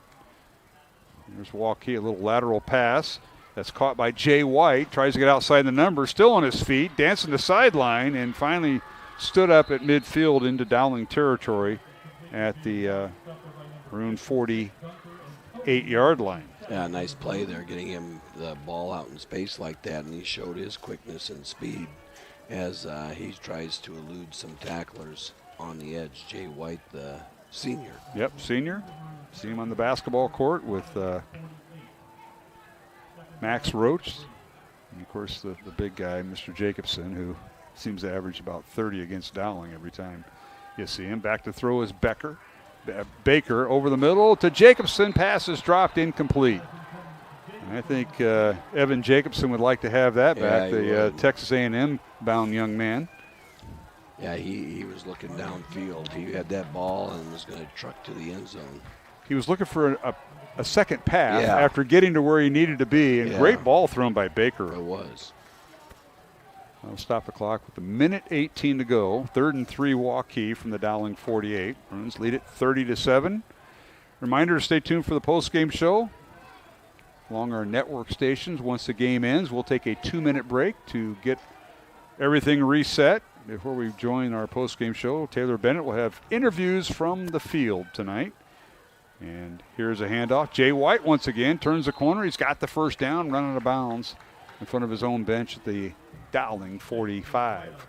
There's Waukee, a little lateral pass. That's caught by Jay White. Tries to get outside the number. Still on his feet. Dancing the sideline. And finally stood up at midfield into Dowling territory at the Maroon 48-yard line. Yeah, nice play there, getting him the ball out in space like that, and he showed his quickness and speed as he tries to elude some tacklers on the edge. Jay White, the senior. Yep, senior. See him on the basketball court with Max Roach, and of course the big guy, Mr. Jacobson, who seems to average about 30 against Dowling every time you see him. Back to throw is Baker over the middle to Jacobson. Pass is dropped, incomplete. And I think Evan Jacobson would like to have that back, the Texas A&M bound young man. Yeah, he was looking downfield. He had that ball and was going to truck to the end zone. He was looking for a second pass after getting to where he needed to be, and great ball thrown by Baker. It was. I'll stop the clock with 1:18 to go. 3rd and 3 Waukee from the Dowling 48. Bruins lead it 30-7. Reminder to stay tuned for the post-game show along our network stations. Once the game ends, we'll take a 2-minute break to get everything reset. Before we join our post-game show, Taylor Bennett will have interviews from the field tonight. And here's a handoff. Jay White once again turns the corner. He's got the first down, running out of bounds in front of his own bench at the Dowling 45.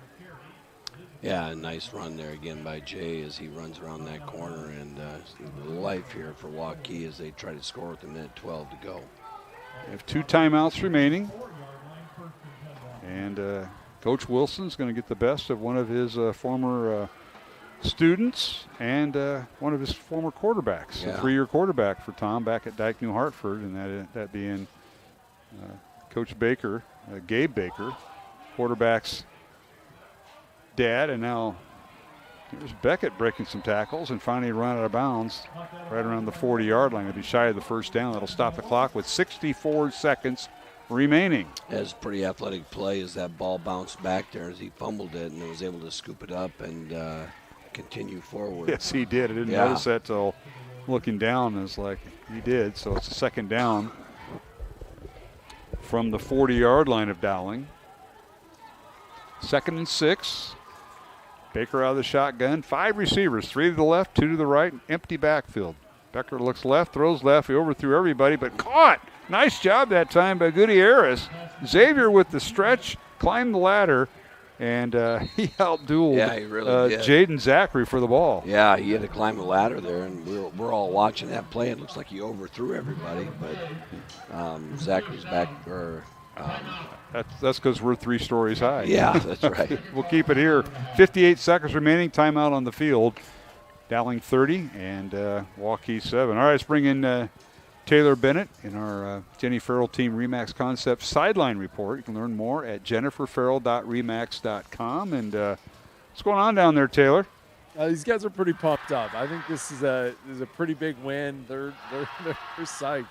Yeah, a nice run there again by Jay as he runs around that corner, and life here for Waukee as they try to score with 1:12 to go. We have 2 timeouts remaining, and Coach Wilson's going to get the best of one of his former students and one of his former quarterbacks, a 3-year quarterback for Tom back at Dyke New Hartford, and that being Coach Baker, Gabe Baker, quarterback's dad. And now here's Beckett breaking some tackles and finally run out of bounds right around the 40-yard line. It'll be shy of the first down. That'll stop the clock with 64 seconds remaining. That's a pretty athletic play as that ball bounced back there as he fumbled it and was able to scoop it up and continue forward. Yes, he did. I didn't notice that till looking down. It's like he did. So it's a second down from the 40-yard line of Dowling. 2nd and 6. Baker out of the shotgun. 5 receivers, 3 to the left, 2 to the right, empty backfield. Becker looks left, throws left. He overthrew everybody, but caught. Nice job that time by Gutierrez. Xavier with the stretch, climbed the ladder, and he outdueled he really did. Jaden Zachary for the ball. Yeah, he had to climb the ladder there, and we're all watching that play. It looks like he overthrew everybody, but Zachary's back. That's because we're 3 stories high. Yeah, that's right. We'll keep it here. 58 seconds remaining. Timeout on the field. Dowling 30 and Waukee 7. All right, let's bring in Taylor Bennett in our Jenny Farrell Team RE/MAX Concepts sideline report. You can learn more at jenniferfarrell.remax.com. And what's going on down there, Taylor? These guys are pretty pumped up. I think this is a pretty big win. They're psyched.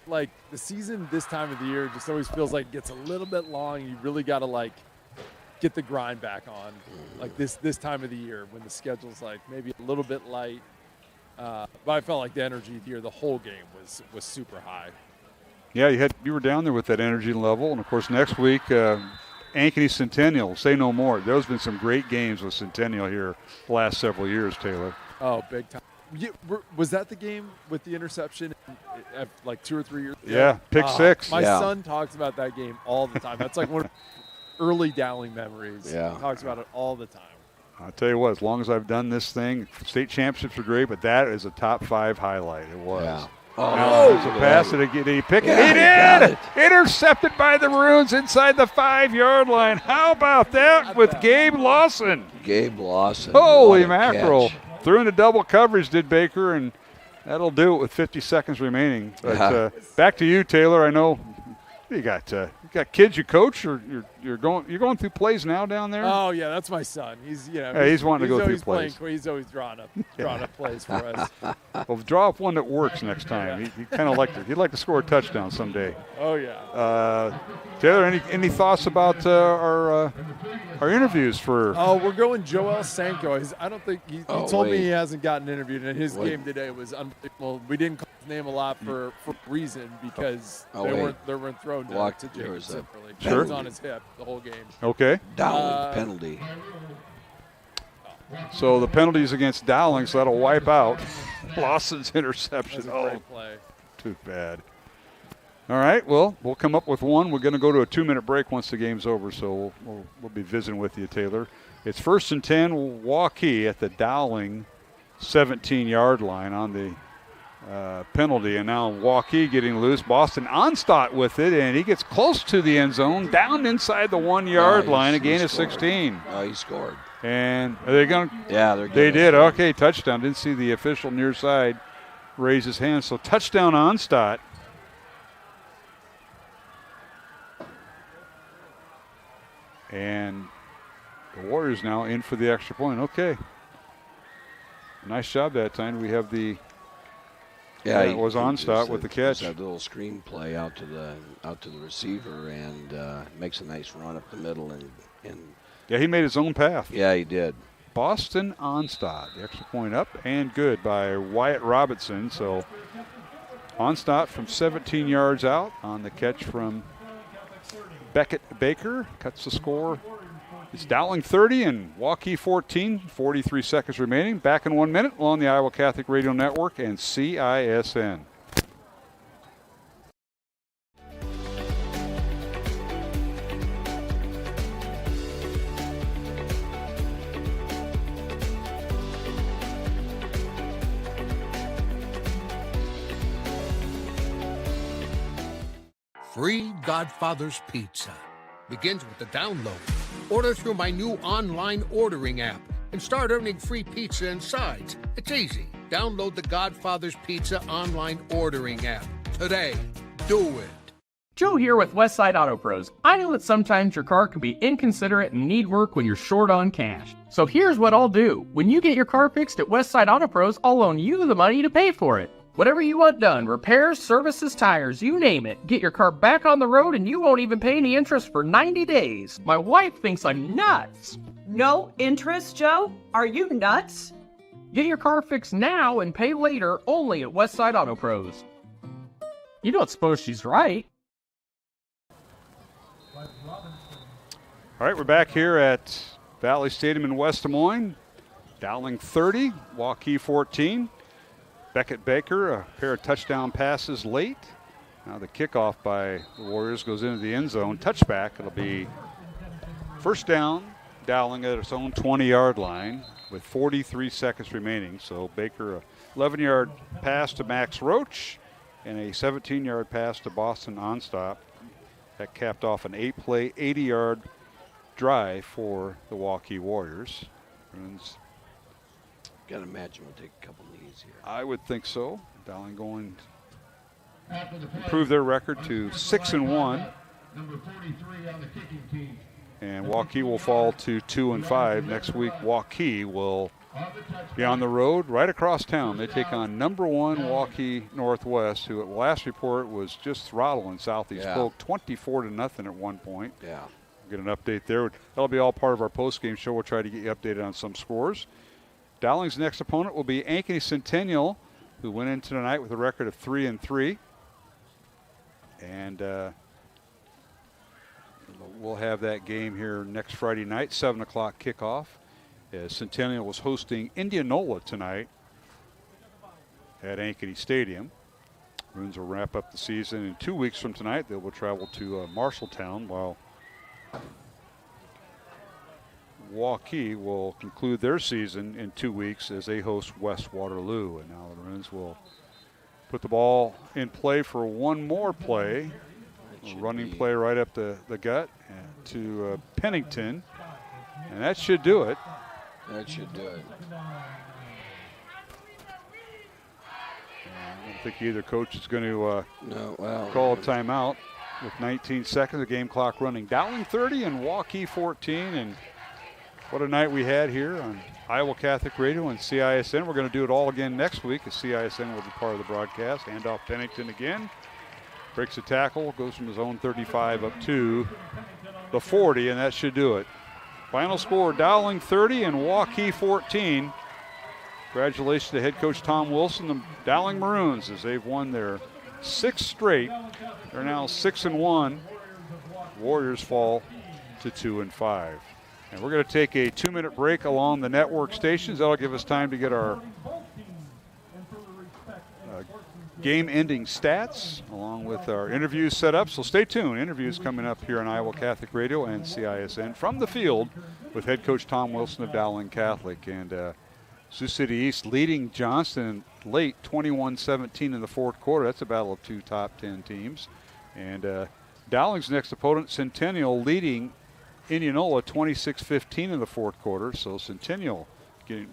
Like, the season this time of the year just always feels like it gets a little bit long. You really got to, get the grind back on, this time of the year when the schedule's, maybe a little bit light. But I felt like the energy here the whole game was super high. Yeah, you were down there with that energy level. And, of course, next week, Ankeny Centennial, say no more. There's been some great games with Centennial here the last several years, Taylor. Oh, big time. Was that the game with the interception 2 or 3 years ago? Yeah, pick 6. My son talks about that game all the time. That's one of early Dowling memories. Yeah. He talks about it all the time. I'll tell you what, as long as I've done this thing, state championships are great, but that is a top 5 highlight. It was. Yeah. There's a pass. Did he pick it? He did! Intercepted by the Maroons inside the 5-yard line. How about that with Gabe Lawson? Gabe Lawson. Holy mackerel. Threw into double coverage, did Baker, and that'll do it with 50 seconds remaining. But back to you, Taylor. I know you got kids you coach, or you're going through plays now down there. Oh yeah, that's my son. He's he's wanting to go through plays. He's always drawing up plays for us. Well, draw up one that works next time. Yeah. He kind of he'd like to score a touchdown someday. Oh yeah. Taylor, any thoughts about our interviews for? Oh, we're going Joel Sanko. I don't think he told me he hasn't gotten interviewed, and his game today was unbelievable. We didn't call his name a lot for a reason because they weren't thrown to Jacob separately. He was on his hip the whole game. Okay. Dowling penalty. So the penalty's against Dowling, so that'll wipe out Lawson's interception. That's a great play. Too bad. All right, well, we'll come up with one. We're going to go to a 2-minute break once the game's over, so we'll be visiting with you, Taylor. It's 1st and 10, Waukee at the Dowling 17-yard line on the penalty, and now Waukee getting loose. Boston Onstadt with it, and he gets close to the end zone, down inside the 1-yard line, a gain of 16. He scored. And are they going to? Yeah, they did. Okay, touchdown. Didn't see the official near side raise his hand. So touchdown Onstadt. And the Warriors now in for the extra point. Okay. Nice job that time. We have the it was Onstadt with the catch. That little screen play out to the receiver and makes a nice run up the middle and yeah, he made his own path. Yeah, he did. Boston Onstadt, the extra point up and good by Wyatt Robinson. So Onstadt from 17 yards out on the catch from Beckett Baker cuts the score. It's Dowling 30 and Waukee 14, 43 seconds remaining. Back in 1 minute on the Iowa Catholic Radio Network and CISN. Free Godfather's Pizza begins with the download. Order through my new online ordering app and start earning free pizza and sides. It's easy. Download the Godfather's Pizza online ordering app today. Do it. Joe here with Westside Auto Pros. I know that sometimes your car can be inconsiderate and need work when you're short on cash. So here's what I'll do. When you get your car fixed at Westside Auto Pros, I'll loan you the money to pay for it. Whatever you want done, repairs, services, tires, you name it. Get your car back on the road and you won't even pay any interest for 90 days. My wife thinks I'm nuts. No interest, Joe? Are you nuts? Get your car fixed now and pay later only at Westside Auto Pros. You don't suppose she's right? All right, we're back here at Valley Stadium in West Des Moines. Dowling 30, Waukee 14. Beckett Baker, a pair of touchdown passes late. Now the kickoff by the Warriors goes into the end zone. Touchback, it'll be first down, Dowling at its own 20-yard line with 43 seconds remaining. So Baker, a 11-yard pass to Max Roach and a 17-yard pass to Boston Onstadt. That capped off an 8-play, 80-yard drive for the Waukee Warriors. Got to imagine we'll take a couple knees here. I would think so. Dowling going to improve their record to 6-1. Number 43 on the kicking team. And Waukee will fall to 2-5. Next week, Waukee will be on the road right across town. They take on number 1 Waukee Northwest, who at last report was just throttling Southeast Polk 24-0 at one point. Yeah. We'll get an update there. That'll be all part of our post-game show. We'll try to get you updated on some scores. Dowling's next opponent will be Ankeny Centennial, who went into tonight with a record of 3-3. And we'll have that game here next Friday night, 7 o'clock kickoff. As Centennial was hosting Indianola tonight at Ankeny Stadium. Maroons will wrap up the season in 2 weeks from tonight. They will travel to Marshalltown, while Waukee will conclude their season in 2 weeks as they host West Waterloo. And now the Maroons will put the ball in play for one more play. A running play right up the gut to Pennington. And that should do it. That should do it. I don't think either coach is going to call a timeout with 19 seconds, the game clock running. Dowling 30 and Waukee 14. And what a night we had here on Iowa Catholic Radio and CISN. We're going to do it all again next week as CISN will be part of the broadcast. Hand off Pennington again. Breaks a tackle, goes from his own 35 up to the 40, and that should do it. Final score, Dowling 30 and Waukee 14. Congratulations to head coach Tom Wilson, the Dowling Maroons, as they've won their 6th straight. They're now 6-1. Warriors fall to 2-5. And we're going to take a 2-minute break along the network stations. That'll give us time to get our game-ending stats along with our interviews set up. So stay tuned. Interviews coming up here on Iowa Catholic Radio and CISN from the field with head coach Tom Wilson of Dowling Catholic. And Sioux City East leading Johnston late 21-17 in the fourth quarter. That's a battle of two top 10 teams. And Dowling's next opponent, Centennial, leading Indianola 26-15 in the fourth quarter. So Centennial getting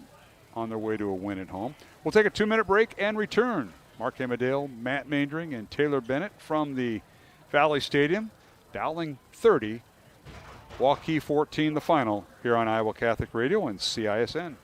on their way to a win at home. We'll take a 2-minute break and return. Mark Amadale, Matt Maindring, and Taylor Bennett from the Valley Stadium. Dowling 30, Waukee 14, the final here on Iowa Catholic Radio and CISN.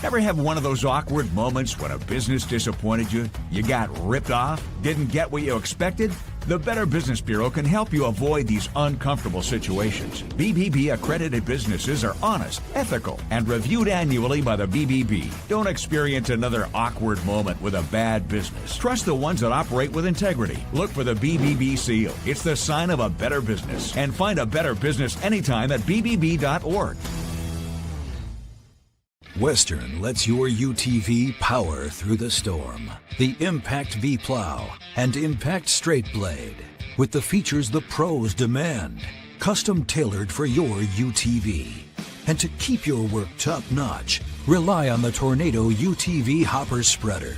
Ever have one of those awkward moments when a business disappointed you? You got ripped off? Didn't get what you expected? The Better Business Bureau can help you avoid these uncomfortable situations. BBB accredited businesses are honest, ethical, and reviewed annually by the BBB. Don't experience another awkward moment with a bad business. Trust the ones that operate with integrity. Look for the BBB seal. It's the sign of a better business. And find a better business anytime at bbb.org. Western lets your UTV power through the storm. The Impact V Plow and Impact Straight Blade, with the features the pros demand. Custom tailored for your UTV. And to keep your work top-notch, rely on the Tornado UTV Hopper Spreader.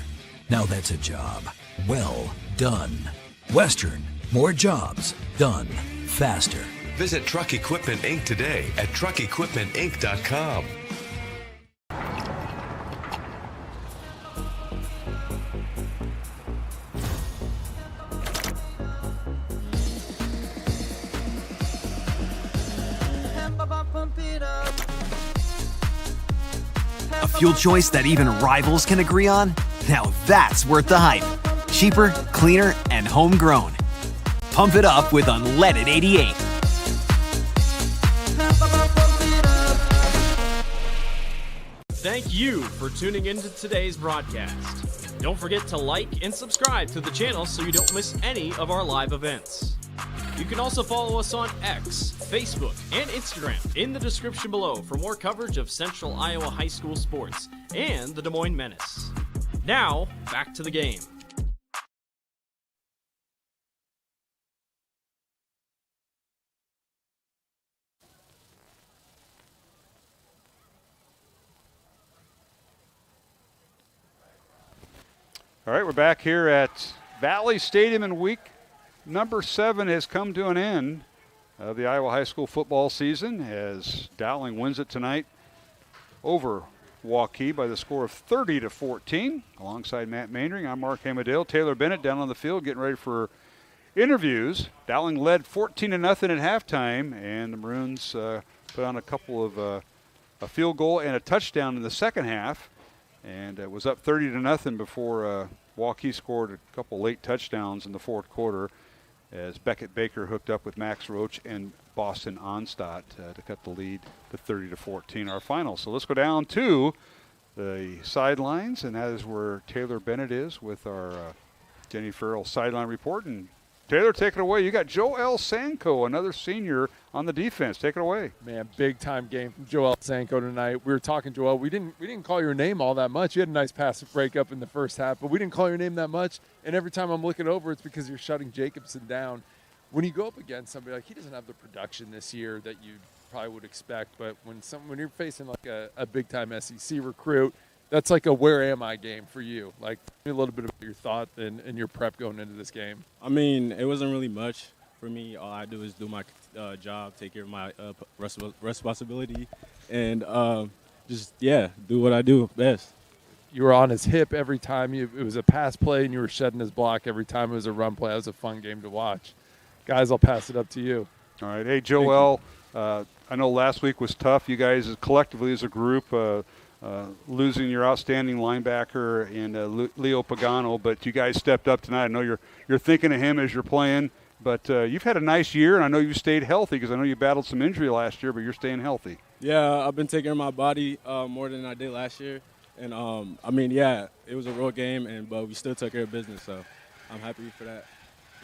Now that's a job well done. Western, more jobs done faster. Visit Truck Equipment Inc. today at truckequipmentinc.com. A fuel choice that even rivals can agree on? Now that's worth the hype. Cheaper, cleaner, and homegrown. Pump it up with unleaded 88. Thank you for tuning into today's broadcast. Don't forget to like and subscribe to the channel so you don't miss any of our live events. You can also follow us on X, Facebook, and Instagram in the description below for more coverage of Central Iowa high school sports and the Des Moines Menace. Now, back to the game. All right, we're back here at Valley Stadium, and week number 7 has come to an end of the Iowa high school football season as Dowling wins it tonight over Waukee by the score of 30-14. Alongside Matt Maindring, I'm Mark Amadale. Taylor Bennett down on the field getting ready for interviews. Dowling led 14-0 at halftime, and the Maroons put on a couple of a field goal and a touchdown in the second half. And it was up 30-0 before Waukee scored a couple late touchdowns in the fourth quarter as Beckett Baker hooked up with Max Roach and Boston Onstadt to cut the lead to 30-14, our final. So let's go down to the sidelines, and that is where Taylor Bennett is with our Jenny Farrell sideline report. And Taylor, take it away. You got Joel Sanko, another senior on the defense. Take it away. Man, big time game from Joel Sanko tonight. We were talking, Joel. We didn't call your name all that much. You had a nice pass breakup in the first half, but we didn't call your name that much. And every time I'm looking over, it's because you're shutting Jacobson down. When you go up against somebody like he doesn't have the production this year that you probably would expect, but when you're facing like a big time SEC recruit, that's like a where am I game for you. Like, tell me a little bit about your thought and your prep going into this game. I mean, it wasn't really much for me. All I do is do my job, take care of my responsibility, and do what I do best. You were on his hip every time. It was a pass play, and you were shedding his block every time it was a run play. That was a fun game to watch. Guys, I'll pass it up to you. All right. Hey, Joel, I know last week was tough. You guys collectively as a group losing your outstanding linebacker in Leo Pagano, but you guys stepped up tonight. I know you're thinking of him as you're playing, but you've had a nice year, and I know you stayed healthy because I know you battled some injury last year, but you're staying healthy. Yeah, I've been taking care of my body more than I did last year. And, it was a real game, but we still took care of business, so I'm happy for that.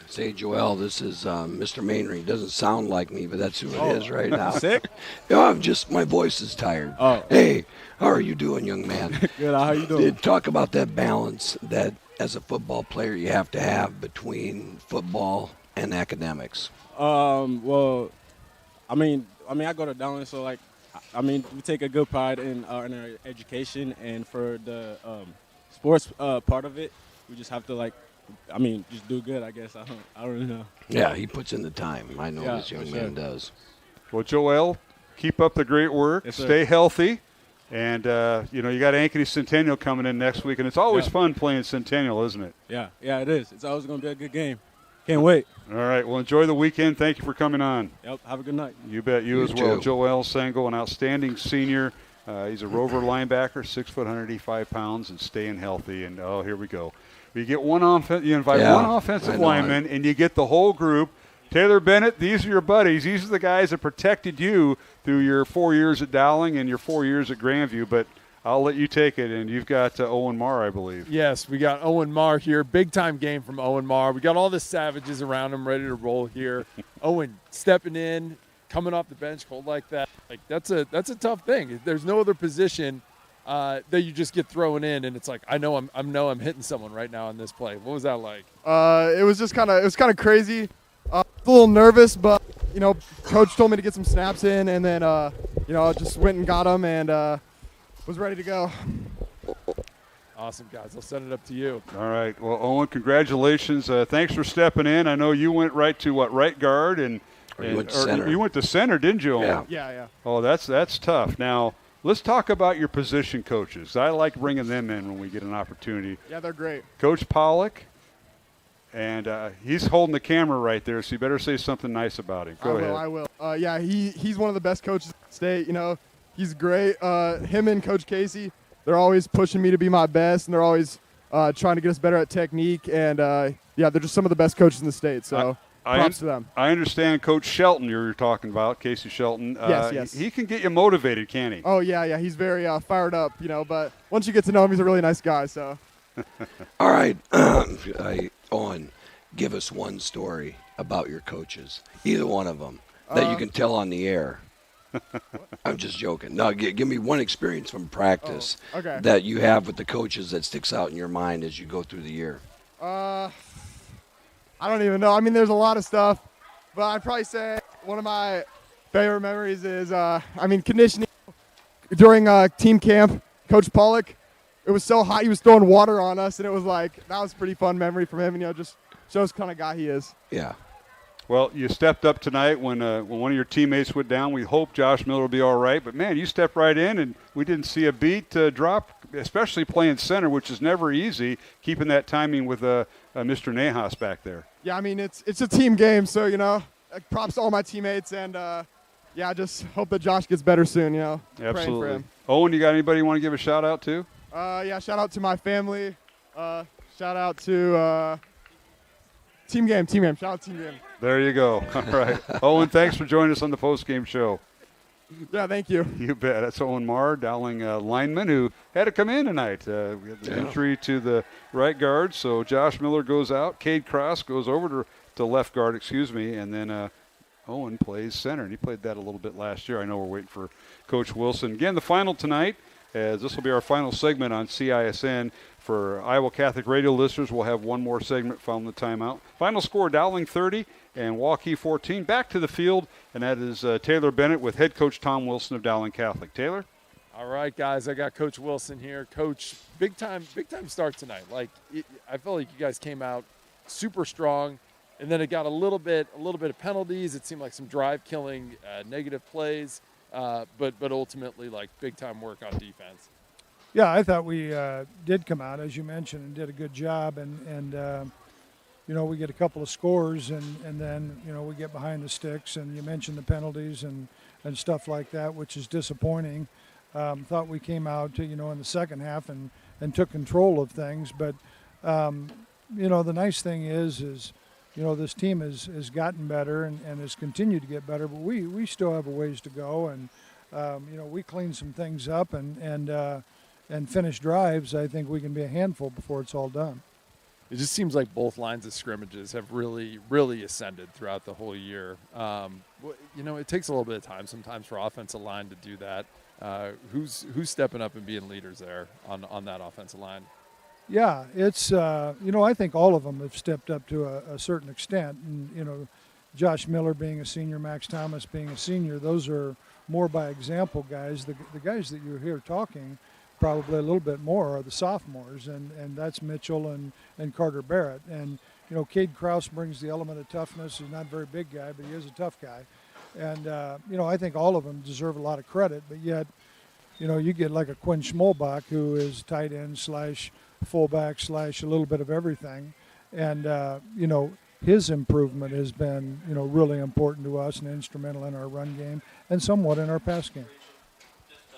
Say, Joel, this is Mr. Mainring. Doesn't sound like me, but that's who it is right now. Sick? No, my voice is tired. Oh. Hey, how are you doing, young man? Good, how you doing? Talk about that balance that, as a football player, you have to have between football and academics. Well, I mean, I go to Dowling, so like, we take a good pride in our education, and for the sports part of it, we just have to just do good, I guess. I don't really know. Yeah, he puts in the time. I know Yeah, this young for man sure. does. Well, Joel, keep up the great work. Yes, sir. Stay healthy. And, you got Ankeny Centennial coming in next week, and it's always fun playing Centennial, isn't it? Yeah, it is. It's always going to be a good game. Can't wait. All right. Well, enjoy the weekend. Thank you for coming on. Yep, have a good night. You bet. You as well. Joel Sengel, an outstanding senior. He's a rover linebacker, 6 foot, 185 pounds, and staying healthy. And, here we go. You get you invite one offensive lineman, and you get the whole group. Taylor Bennett, these are your buddies. These are the guys that protected you through your 4 years at Dowling and your 4 years at Grandview. But I'll let you take it, and you've got Owen Marr, I believe. Yes, we got Owen Marr here. Big-time game from Owen Marr. We got all the Savages around him ready to roll here. Owen stepping in, coming off the bench cold like that. That's a tough thing. There's no other position that you just get thrown in, and it's like I know I'm hitting someone right now on this play. What was that like? It was kind of crazy. A little nervous, but coach told me to get some snaps in, and then just went and got them and was ready to go. Awesome, guys. I'll send it up to you. All right. Well, Owen, congratulations. Thanks for stepping in. I know you went right to right guard and you went to center. You went to center, didn't you, Owen? Yeah. Oh, that's tough. Now, let's talk about your position coaches. I like bringing them in when we get an opportunity. Yeah, they're great. Coach Pollock, and he's holding the camera right there, so you better say something nice about him. Go ahead. I will. Yeah, he's one of the best coaches in the state. He's great. Him and Coach Casey, they're always pushing me to be my best, and they're always trying to get us better at technique. And, they're just some of the best coaches in the state, so props to them. I understand Coach Shelton you're talking about, Casey Shelton. Yes. He can get you motivated, can he? Oh, yeah. He's very fired up, but once you get to know him, he's a really nice guy. So. All right. Owen, give us one story about your coaches, either one of them, that you can tell on the air. I'm just joking. No, give me one experience from practice that you have with the coaches that sticks out in your mind as you go through the year. I don't even know. I mean, there's a lot of stuff, but I'd probably say one of my favorite memories is, conditioning during team camp. Coach Pollock, it was so hot, he was throwing water on us, and it was that was a pretty fun memory from him. Just shows the kind of guy he is. Yeah. Well, you stepped up tonight when one of your teammates went down. We hope Josh Miller will be all right. But, man, you stepped right in, and we didn't see a beat drop, especially playing center, which is never easy, keeping that timing with Mr. Nahas back there. Yeah, I mean, it's a team game, so, props to all my teammates. And, just hope that Josh gets better soon, Absolutely. Praying for him. Owen, you got anybody you want to give a shout-out to? Shout out to my family. Shout out to Team Game. Shout out Team Game. There you go. All right. Owen, thanks for joining us on the postgame show. Yeah, thank you. You bet. That's Owen Marr, Dowling lineman, who had to come in tonight. We had the injury to the right guard, so Josh Miller goes out. Cade Cross goes over to left guard, and then Owen plays center, and he played that a little bit last year. I know we're waiting for Coach Wilson. Again, the final tonight, as this will be our final segment on CISN. For Iowa Catholic radio listeners, we'll have one more segment following the timeout. Final score, Dowling 30 and Waukee 14. Back to the field, and that is Taylor Bennett with head coach Tom Wilson of Dowling Catholic. Taylor? All right, guys, I got Coach Wilson here. Coach, big time start tonight. I felt like you guys came out super strong, and then it got a little bit of penalties. It seemed like some drive-killing negative plays, but ultimately, big-time work on defense. Yeah, I thought we did come out, as you mentioned, and did a good job. And we get a couple of scores, and then, we get behind the sticks. And you mentioned the penalties and stuff like that, which is disappointing. Thought we came out, in the second half and took control of things. But, the nice thing is this team has gotten better and has continued to get better. But we still have a ways to go. And, we cleaned some things up and finish drives. I think we can be a handful before it's all done. it just seems like both lines of scrimmages have really, really ascended throughout the whole year. It takes a little bit of time sometimes for offensive line to do that. Who's stepping up and being leaders there on that offensive line? Yeah, it's, I think all of them have stepped up to a certain extent. And, Josh Miller being a senior, Max Thomas being a senior, those are more by example guys. The guys that you hear talking probably a little bit more are the sophomores, and that's Mitchell and Carter Barrett. And, Cade Krause brings the element of toughness. He's not a very big guy, but he is a tough guy. And, I think all of them deserve a lot of credit, but yet, you get like a Quinn Schmolbach who is tight end / fullback / a little bit of everything. And, his improvement has been, really important to us and instrumental in our run game and somewhat in our pass game.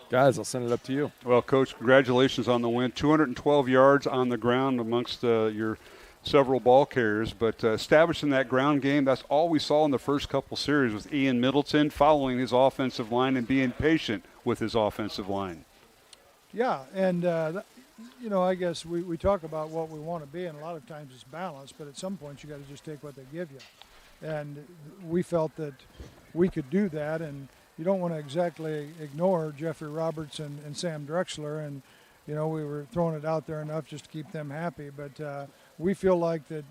Guys, I'll send it up to you. Well, Coach, congratulations on the win. 212 yards on the ground amongst your several ball carriers, but establishing that ground game, that's all we saw in the first couple series with Ian Middleton following his offensive line and being patient with his offensive line. Yeah, and I guess we talk about what we want to be, and a lot of times it's balanced, but at some point you got to just take what they give you. And we felt that we could do that, and you don't want to exactly ignore Jeffrey Roberts and Sam Drexler, and, we were throwing it out there enough just to keep them happy. But we feel like that,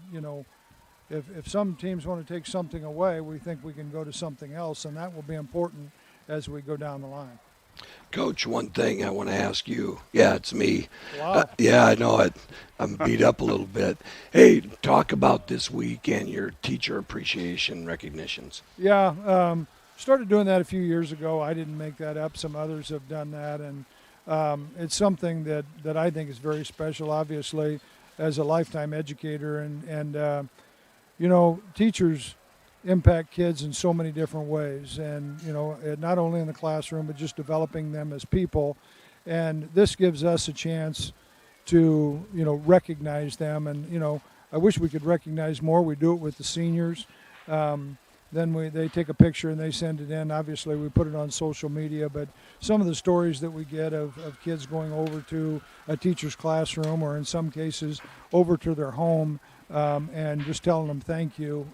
if some teams want to take something away, we think we can go to something else, and that will be important as we go down the line. Coach, one thing I want to ask you. Yeah, it's me. Wow. Yeah, I know it. I'm beat up a little bit. Hey, talk about this week and your teacher appreciation recognitions. Yeah, started doing that a few years ago. I didn't make that up. Some others have done that, and it's something that I think is very special, obviously, as a lifetime educator. And teachers impact kids in so many different ways, and not only in the classroom but just developing them as people. And this gives us a chance to recognize them, and I wish we could recognize more. We do it with the seniors. Then they take a picture and they send it in. Obviously we put it on social media, but some of the stories that we get of kids going over to a teacher's classroom, or in some cases over to their home, and just telling them thank you,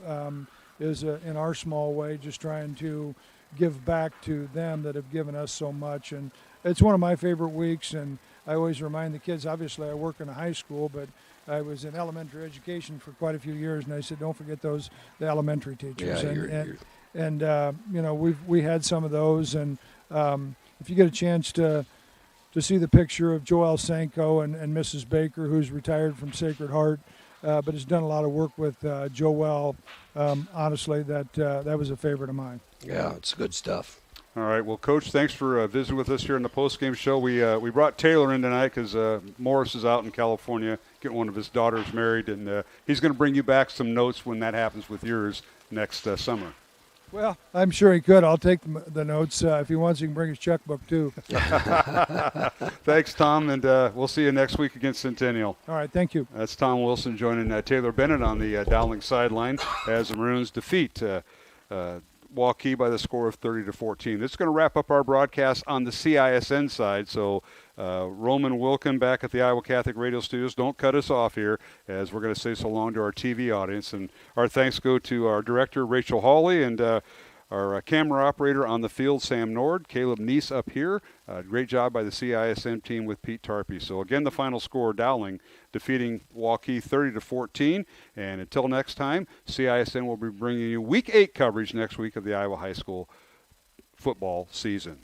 is in our small way just trying to give back to them that have given us so much. And it's one of my favorite weeks, and I always remind the kids, obviously I work in a high school, but I was in elementary education for quite a few years, and I said, don't forget the elementary teachers. Yeah, we had some of those, and if you get a chance to see the picture of Joelle Sanko and Mrs. Baker, who's retired from Sacred Heart, but has done a lot of work with Joelle. Honestly, that was a favorite of mine. Yeah, it's good stuff. All right. Well, Coach, thanks for visiting with us here in the postgame show. We brought Taylor in tonight because Morris is out in California getting one of his daughters married, and he's going to bring you back some notes when that happens with yours next summer. Well, I'm sure he could. I'll take the notes. If he wants, he can bring his checkbook, too. Thanks, Tom, and we'll see you next week against Centennial. All right, thank you. That's Tom Wilson joining Taylor Bennett on the Dowling sideline as the Maroons defeat Waukee by the score of 30-14. This is going to wrap up our broadcast on the CISN side, so Roman Wilkin back at the Iowa Catholic Radio Studios. Don't cut us off here, as we're going to say so long to our TV audience. And our thanks go to our director, Rachel Hawley, and our camera operator on the field, Sam Nord, Caleb Neese up here. Great job by the CISN team with Pete Tarpey. So again, the final score, Dowling defeating Waukee 30-14. And until next time, CISN will be bringing you Week 8 coverage next week of the Iowa High School football season.